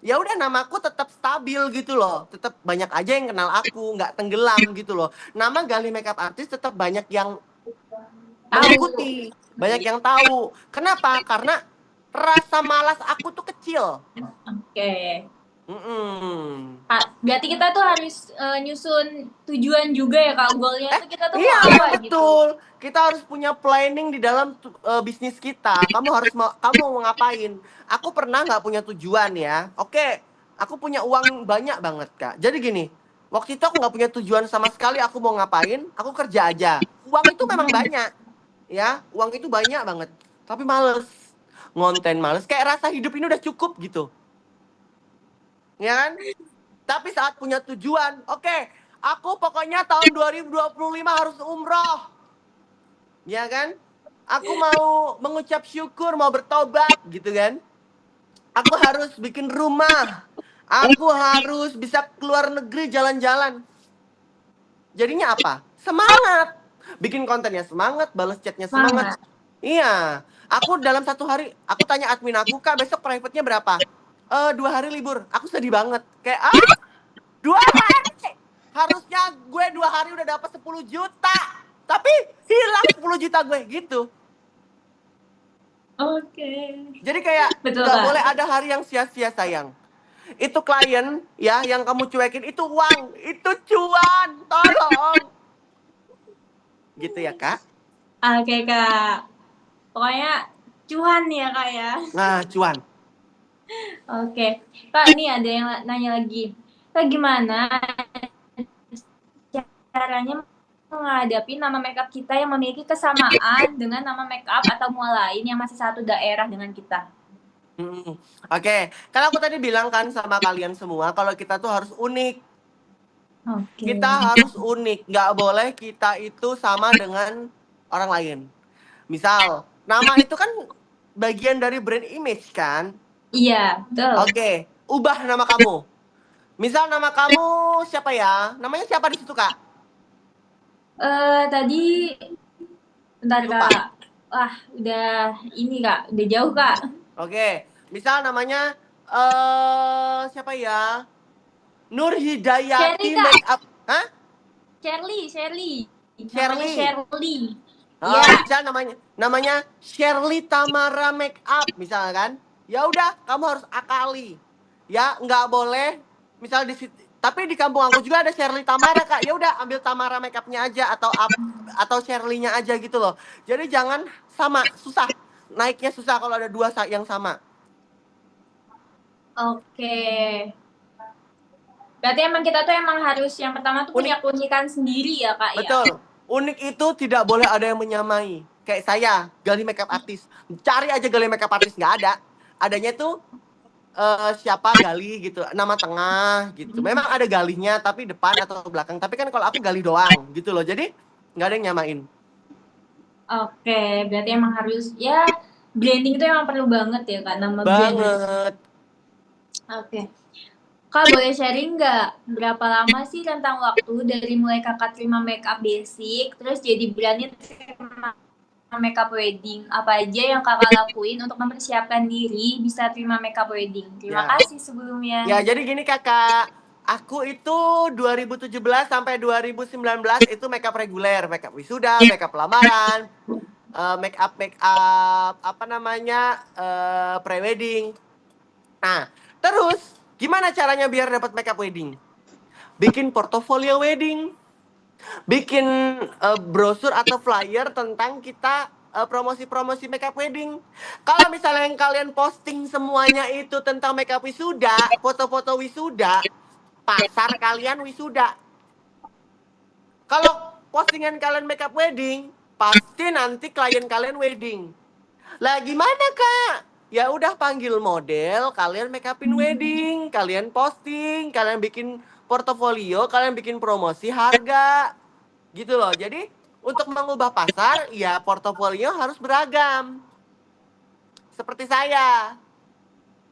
Ya udah namaku tetap stabil gitu loh. Tetap banyak aja yang kenal aku, nggak tenggelam gitu loh. Nama Gali Makeup Artist tetap banyak yang Tahu. mengikuti, banyak yang tahu. Kenapa? Karena rasa malas aku tuh kecil. Oke. Mm-mm. Berarti kita tuh harus nyusun tujuan juga ya, Kak. Goalnya tuh kita tuh mau Iya apa gitu. betul. Kita harus punya planning di dalam bisnis kita. Kamu mau ngapain? Aku pernah nggak punya tujuan ya. Oke, aku punya uang banyak banget kak. Jadi gini, waktu itu aku nggak punya tujuan sama sekali. Aku mau ngapain? Aku kerja aja. Uang itu memang banyak, ya. Uang itu banyak banget. Tapi males, ngonten males. Kayak rasa hidup ini udah cukup gitu, ya kan? Tapi saat punya tujuan, oke, aku pokoknya tahun 2025 harus umroh. Ya kan? Aku mau mengucap syukur, mau bertobat gitu kan. Aku harus bikin rumah. Aku harus bisa keluar negeri jalan-jalan. Jadinya apa? Semangat. Bikin kontennya semangat, balas chatnya semangat. Semangat. Iya. Aku dalam satu hari, aku tanya admin aku, Kak besok private-nya berapa? 2 hari libur. Aku sedih banget. Kayak, 2 hari? Harusnya gue 2 hari udah dapat 10 juta. Tapi hilang 10 juta gue gitu. Oke. Jadi kayak Betul, nggak boleh Kak. ada hari yang sia-sia sayang. Itu klien ya yang kamu cuekin itu uang, itu cuan, tolong. Gitu ya kak. Oke, Kak. Pokoknya cuan ya, Kak ya. Nah cuan. Oke. Kak, nih ada yang nanya lagi. Kak, gimana caranya menghadapi nama makeup kita yang memiliki kesamaan dengan nama makeup atau mua lain yang masih satu daerah dengan kita? Oke, kan aku tadi bilang kan sama kalian semua kalau kita tuh harus unik. Oke. Kita harus unik, nggak boleh kita itu sama dengan orang lain. Misal, nama itu kan bagian dari brand image kan? Iya, betul. Oke, ubah nama kamu. Misal nama kamu siapa ya? Namanya siapa di situ, Kak? Tadi bentar, Lupa. Kak. Wah, udah ini, Kak. Udah jauh, Kak. Oke, misal namanya siapa ya? Nur Shirley, Hidayati Kak. Makeup. Hah? Shirley. Namanya Shirley. Shirley. Oh, Iya. misal namanya Shirley Tamara Makeup, misalnya kan? Ya udah, kamu harus akali. Ya, nggak boleh misal di situ. Tapi di kampung aku juga ada Shirley Tamara, Kak. Ya udah, ambil Tamara Makeupnya aja atau Shirley-nya aja gitu loh. Jadi jangan sama, susah. Naiknya susah kalau ada dua yang sama. Oke. Berarti emang kita tuh emang harus yang pertama tuh punya Unik, keunikan sendiri ya, Kak ya. betul. Unik itu tidak boleh ada yang menyamai. Kayak saya, Gali Makeup Artist. Cari aja Gali Makeup Artist, nggak ada. Adanya tuh siapa Gali gitu, nama tengah gitu. Memang ada Galinya tapi depan atau belakang. Tapi kan kalau aku Gali doang gitu loh. Jadi nggak ada yang nyamain. Oke, berarti emang harus ya branding itu emang perlu banget ya, Kak, nama brand. Banget. Oke. Kak, boleh sharing nggak berapa lama sih rentang waktu dari mulai Kakak terima makeup basic terus jadi berani terima makeup wedding? Apa aja yang Kakak lakuin untuk mempersiapkan diri bisa terima makeup wedding? Terima Ya. kasih sebelumnya. Ya, jadi gini Kakak. Aku itu 2017 sampai 2019 itu makeup reguler, makeup wisuda, makeup lamaran. make up apa namanya pre-wedding. Nah, terus gimana caranya biar dapat make up wedding? Bikin portofolio wedding, bikin brosur atau flyer tentang kita promosi-promosi makeup wedding. Kalau misalnya yang kalian posting semuanya itu tentang makeup wisuda, foto-foto wisuda, pasar kalian wisuda. Kalau postingan kalian makeup wedding, pasti nanti klien kalian wedding. Lah gimana kak? Ya udah panggil model, kalian make upin wedding, kalian posting, kalian bikin portofolio, kalian bikin promosi harga. Gitu loh. Jadi untuk mengubah pasar, ya portofolio harus beragam. Seperti saya.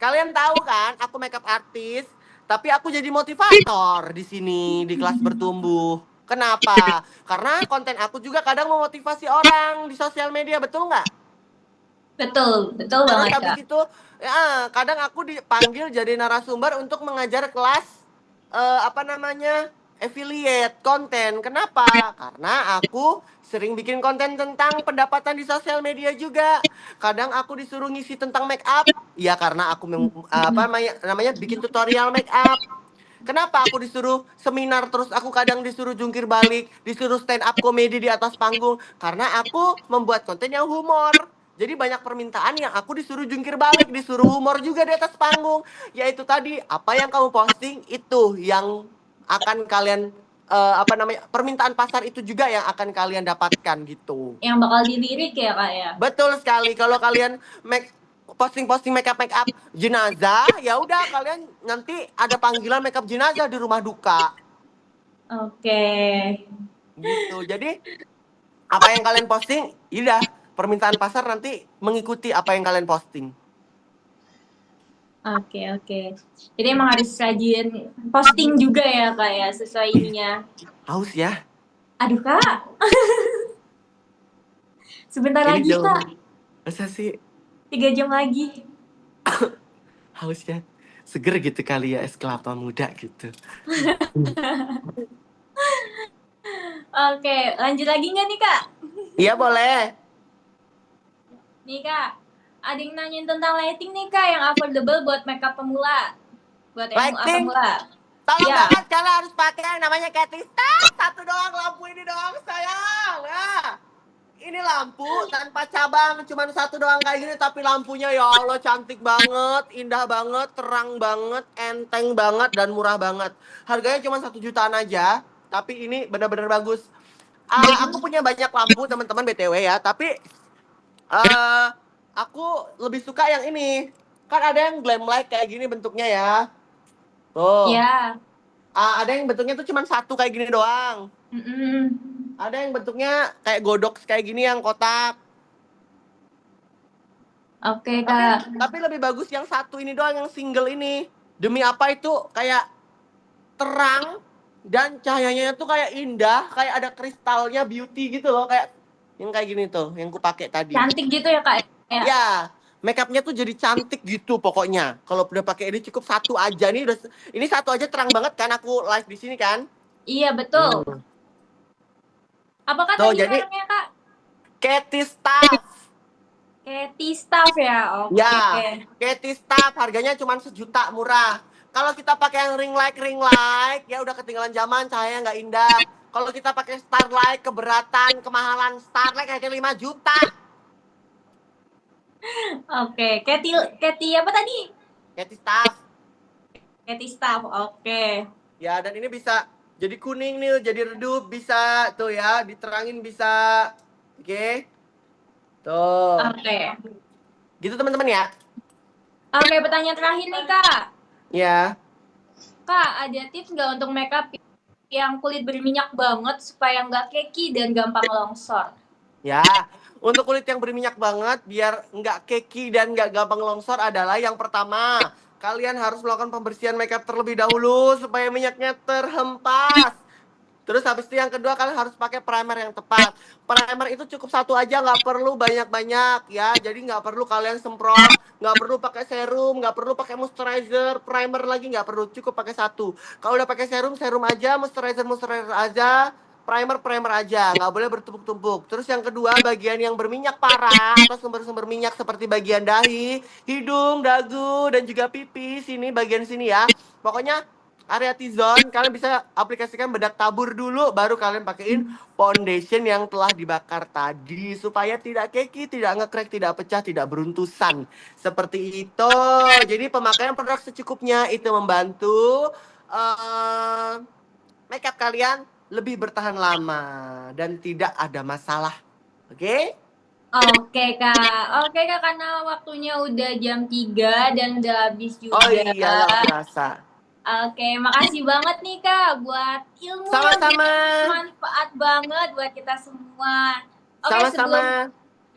Kalian tahu kan, aku makeup artis, tapi aku jadi motivator di sini di kelas bertumbuh. Kenapa? Karena konten aku juga kadang memotivasi orang di sosial media, betul nggak? Betul, betul Terus banget, habis Kak. itu, ya, kadang aku dipanggil jadi narasumber untuk mengajar kelas apa namanya affiliate konten. Kenapa? Karena aku sering bikin konten tentang pendapatan di sosial media juga. Kadang aku disuruh ngisi tentang make up, ya karena aku apa namanya bikin tutorial make up. Kenapa aku disuruh seminar terus aku kadang disuruh jungkir balik, disuruh stand up komedi di atas panggung karena aku membuat konten yang humor. Jadi banyak permintaan yang aku disuruh jungkir balik, disuruh humor juga di atas panggung. Yaitu tadi apa yang kamu posting itu yang akan kalian apa namanya permintaan pasar itu juga yang akan kalian dapatkan gitu. Yang bakal dilirik ya, Kak ya. Betul sekali. Kalau kalian posting-posting make up jenazah, ya udah kalian nanti ada panggilan make up jenazah di rumah duka. Oke. Gitu. Jadi apa yang kalian posting, ya permintaan pasar nanti mengikuti apa yang kalian posting. Oke, oke. Jadi emang harus rajin posting juga ya, Kak ya, sesuai ininya. Haus ya? Aduh, Kak. Sebentar Ini lagi, jauh. Kak. Masa sih 3 jam lagi. haus ya? Seger gitu kali ya es kelapa muda gitu. Oke, lanjut lagi nggak nih, Kak? Iya boleh. Nih, Kak. Ada yang nanyain tentang lighting nih, Kak, yang affordable buat makeup pemula. Buat MUA Lighting. pemula. Tolong Ya, banget kalian harus pakai yang namanya Catista. Satu doang lampu ini doang sayang. Nah, ini lampu tanpa cabang, cuma satu doang kayak gini tapi lampunya ya Allah cantik banget, indah banget, terang banget, enteng banget dan murah banget. Harganya cuma 1 jutaan aja, tapi ini benar-benar bagus. Aku punya banyak lampu teman-teman BTW ya, tapi uh, aku lebih suka yang ini. Kan ada yang glam light kayak gini bentuknya ya. Tuh. ya. Ada yang bentuknya tuh cuma satu kayak gini doang. Mm-mm. Ada yang bentuknya kayak godok kayak gini yang kotak. Oke, Tapi Kak. tapi lebih bagus yang satu ini doang yang single ini. Demi apa itu kayak terang dan cahayanya tuh kayak indah, kayak ada kristalnya beauty gitu loh, kayak yang kayak gini tuh, yang ku pakai tadi. Cantik gitu ya, Kak ya. Ya, make upnya tuh jadi cantik gitu pokoknya. Kalau udah pakai ini cukup satu aja nih, udah ini satu aja terang banget kan aku live di sini kan. Iya, betul. Apakah Tuh tadi jadi mereknya, Kak? Katy Stuff. Katy Staff ya. Oke. Ya, Katy Stuff harganya cuma 1 juta murah. Kalau kita pakai yang ring light, ya udah ketinggalan zaman, cahaya nggak indah. Kalau kita pakai Starlight, keberatan, kemahalan Starlight harga 5 juta. Oke. Katy apa tadi? Katy Stuff. Katy Staff. Oke. Ya, dan ini bisa jadi kuning nih, jadi redup bisa tuh ya, diterangin bisa. Oke. Tuh. Oke. Gitu teman-teman ya. Oke, pertanyaan terakhir nih, Kak. Ya. Kak, ada tips nggak untuk makeup yang kulit berminyak banget supaya nggak keki dan gampang longsor? Ya, untuk kulit yang berminyak banget biar nggak keki dan nggak gampang longsor adalah yang pertama, kalian harus melakukan pembersihan makeup terlebih dahulu supaya minyaknya terhempas. Terus habis itu yang kedua kalian harus pakai primer yang tepat. Primer itu cukup satu aja, nggak perlu banyak-banyak ya. Jadi nggak perlu kalian semprot, nggak perlu pakai serum, nggak perlu pakai moisturizer, primer lagi nggak perlu, cukup pakai satu. Kalau udah pakai serum, serum aja, moisturizer aja. primer aja, nggak boleh bertumpuk-tumpuk. Terus yang kedua, bagian yang berminyak parah atau sumber-sumber minyak seperti bagian dahi, hidung, dagu, dan juga pipi, sini bagian sini ya. Pokoknya area T-zone, kalian bisa aplikasikan bedak tabur dulu, baru kalian pakein foundation yang telah dibakar tadi supaya tidak keki, tidak ngekrek, tidak pecah, tidak beruntusan. Seperti itu. Jadi pemakaian produk secukupnya itu membantu makeup kalian lebih bertahan lama dan tidak ada masalah. Oke? Oke Kak, karena waktunya udah jam 3 dan udah habis Oh juga. iya, nggak kerasa. Oke, makasih banget nih Kak buat ilmu yang Sama-sama. bermanfaat banget buat kita semua. Oke, Sama-sama.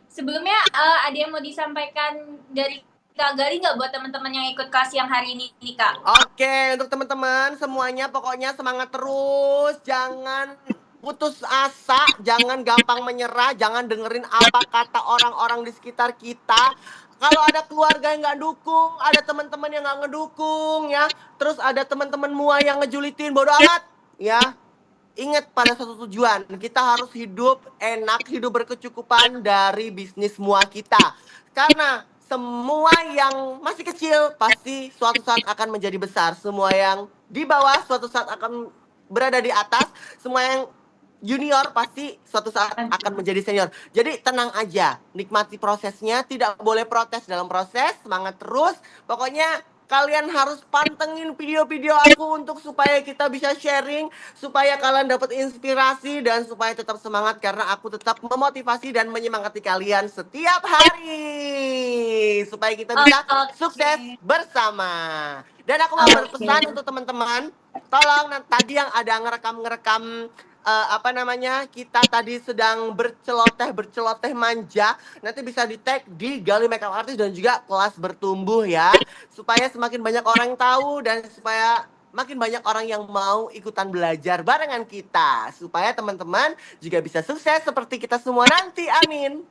sebelumnya ada yang mau disampaikan dari Kak Gali nggak buat teman-teman yang ikut kelas yang hari ini nih Kak? Oke, untuk teman-teman semuanya pokoknya semangat terus, jangan putus asa, jangan gampang menyerah, jangan dengerin apa kata orang-orang di sekitar kita. Kalau ada keluarga yang nggak dukung, ada teman-teman yang nggak ngedukung ya, terus ada teman-teman mua yang ngejulitin, bodo amat ya. Ingat pada satu tujuan, kita harus hidup enak, hidup berkecukupan dari bisnis mua kita. Karena semua yang masih kecil pasti suatu saat akan menjadi besar. Semua yang di bawah suatu saat akan berada di atas. Semua yang junior pasti suatu saat akan menjadi senior. Jadi tenang aja, nikmati prosesnya, tidak boleh protes dalam proses, semangat terus. Pokoknya kalian harus pantengin video-video aku untuk supaya kita bisa sharing, supaya kalian dapat inspirasi dan supaya tetap semangat karena aku tetap memotivasi dan menyemangati kalian setiap hari supaya kita bisa sukses Oke. bersama. Dan aku mau berpesan untuk teman-teman, tolong tadi yang ada ngerekam apa namanya, kita tadi sedang berceloteh manja, nanti bisa di tag di Gali Makeup Artist dan juga kelas bertumbuh ya, supaya semakin banyak orang yang tahu dan supaya makin banyak orang yang mau ikutan belajar barengan kita, supaya teman-teman juga bisa sukses seperti kita semua nanti. Amin.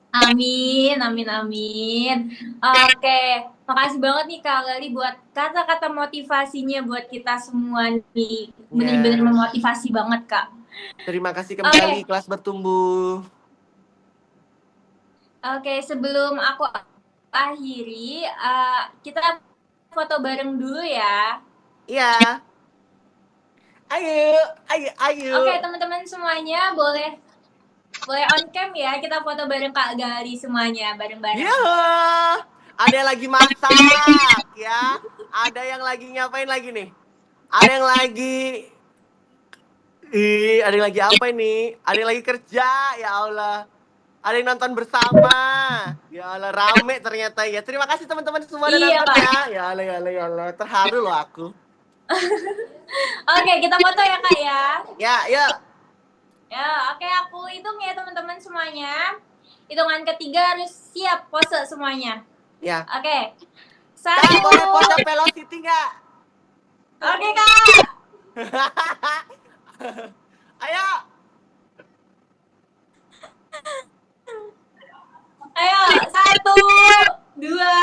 Amin, amin, amin. Oke, makasih banget nih Kak Gali buat kata-kata motivasinya buat kita semua nih. Bener-bener Ya, memotivasi banget Kak. terima kasih kembali Oke, kelas bertumbuh. oke, sebelum aku akhiri, kita foto bareng dulu ya. Iya, ayo, ayo. Oke, teman-teman semuanya boleh boleh on cam ya. Kita foto bareng Kak Gali semuanya bareng-bareng. Yuh, ada yang lagi masak ya, ada yang lagi ngapain lagi nih? Ada yang lagi, ada yang lagi apa ini? Ada yang lagi kerja, ya Allah. Ada yang nonton bersama, ya Allah rame ternyata ya. Terima kasih teman-teman semua udah Iya nonton Kak. ya. Ya Allah, ya Allah, ya Allah. Terharu loh aku. Oke, kita foto ya Kak ya. Ya, ya, Ya, oke aku hitung ya teman-teman semuanya. Hitungan ketiga harus siap pose semuanya. ya. Oke. Kak, Satu. boleh pose velocity nggak? Oke, Kak. Ayo. Ayo, satu, dua,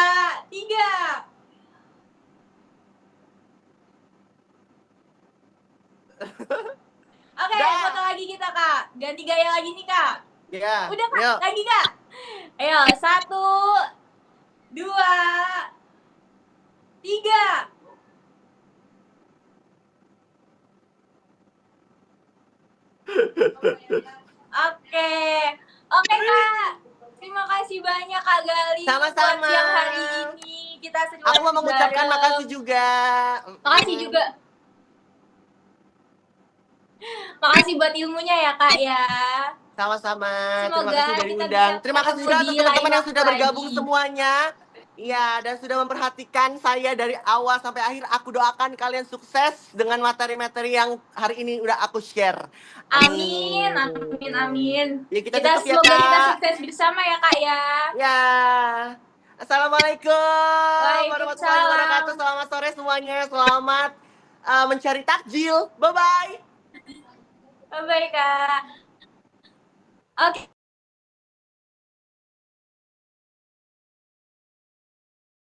tiga. Oke, Dah. foto lagi kita, Kak. Ganti gaya lagi nih, Kak. Ya, Udah, Kak. yuk. Lagi, Kak. Ayo, satu, dua, tiga. Oke. Oke, Kak. Terima kasih banyak, Kak Gali. Buat Sama-sama. siang hari ini. Kita Aku mau celebrate mengucapkan bareng. makasih juga. Makasih juga. Makasih buat ilmunya ya, Kak ya. Sama-sama. Terima Semoga kasih sudah kita bisa diundang. Terima kasih ketemu juga di untuk lain teman-teman yang waktu sudah bergabung lagi. semuanya. Iya, dan sudah memperhatikan saya dari awal sampai akhir. Aku doakan kalian sukses dengan materi-materi yang hari ini udah aku share. Amin, Amin. amin, amin. Ya, kita tutup ya, Semoga kita Kak. sukses bersama ya, Kak ya. Ya. Assalamualaikum warahmatullahi Waalaikumsalam. wabarakatuh. Selamat sore semuanya. Selamat mencari takjil. Bye-bye. Bye-bye, Kak. Oke.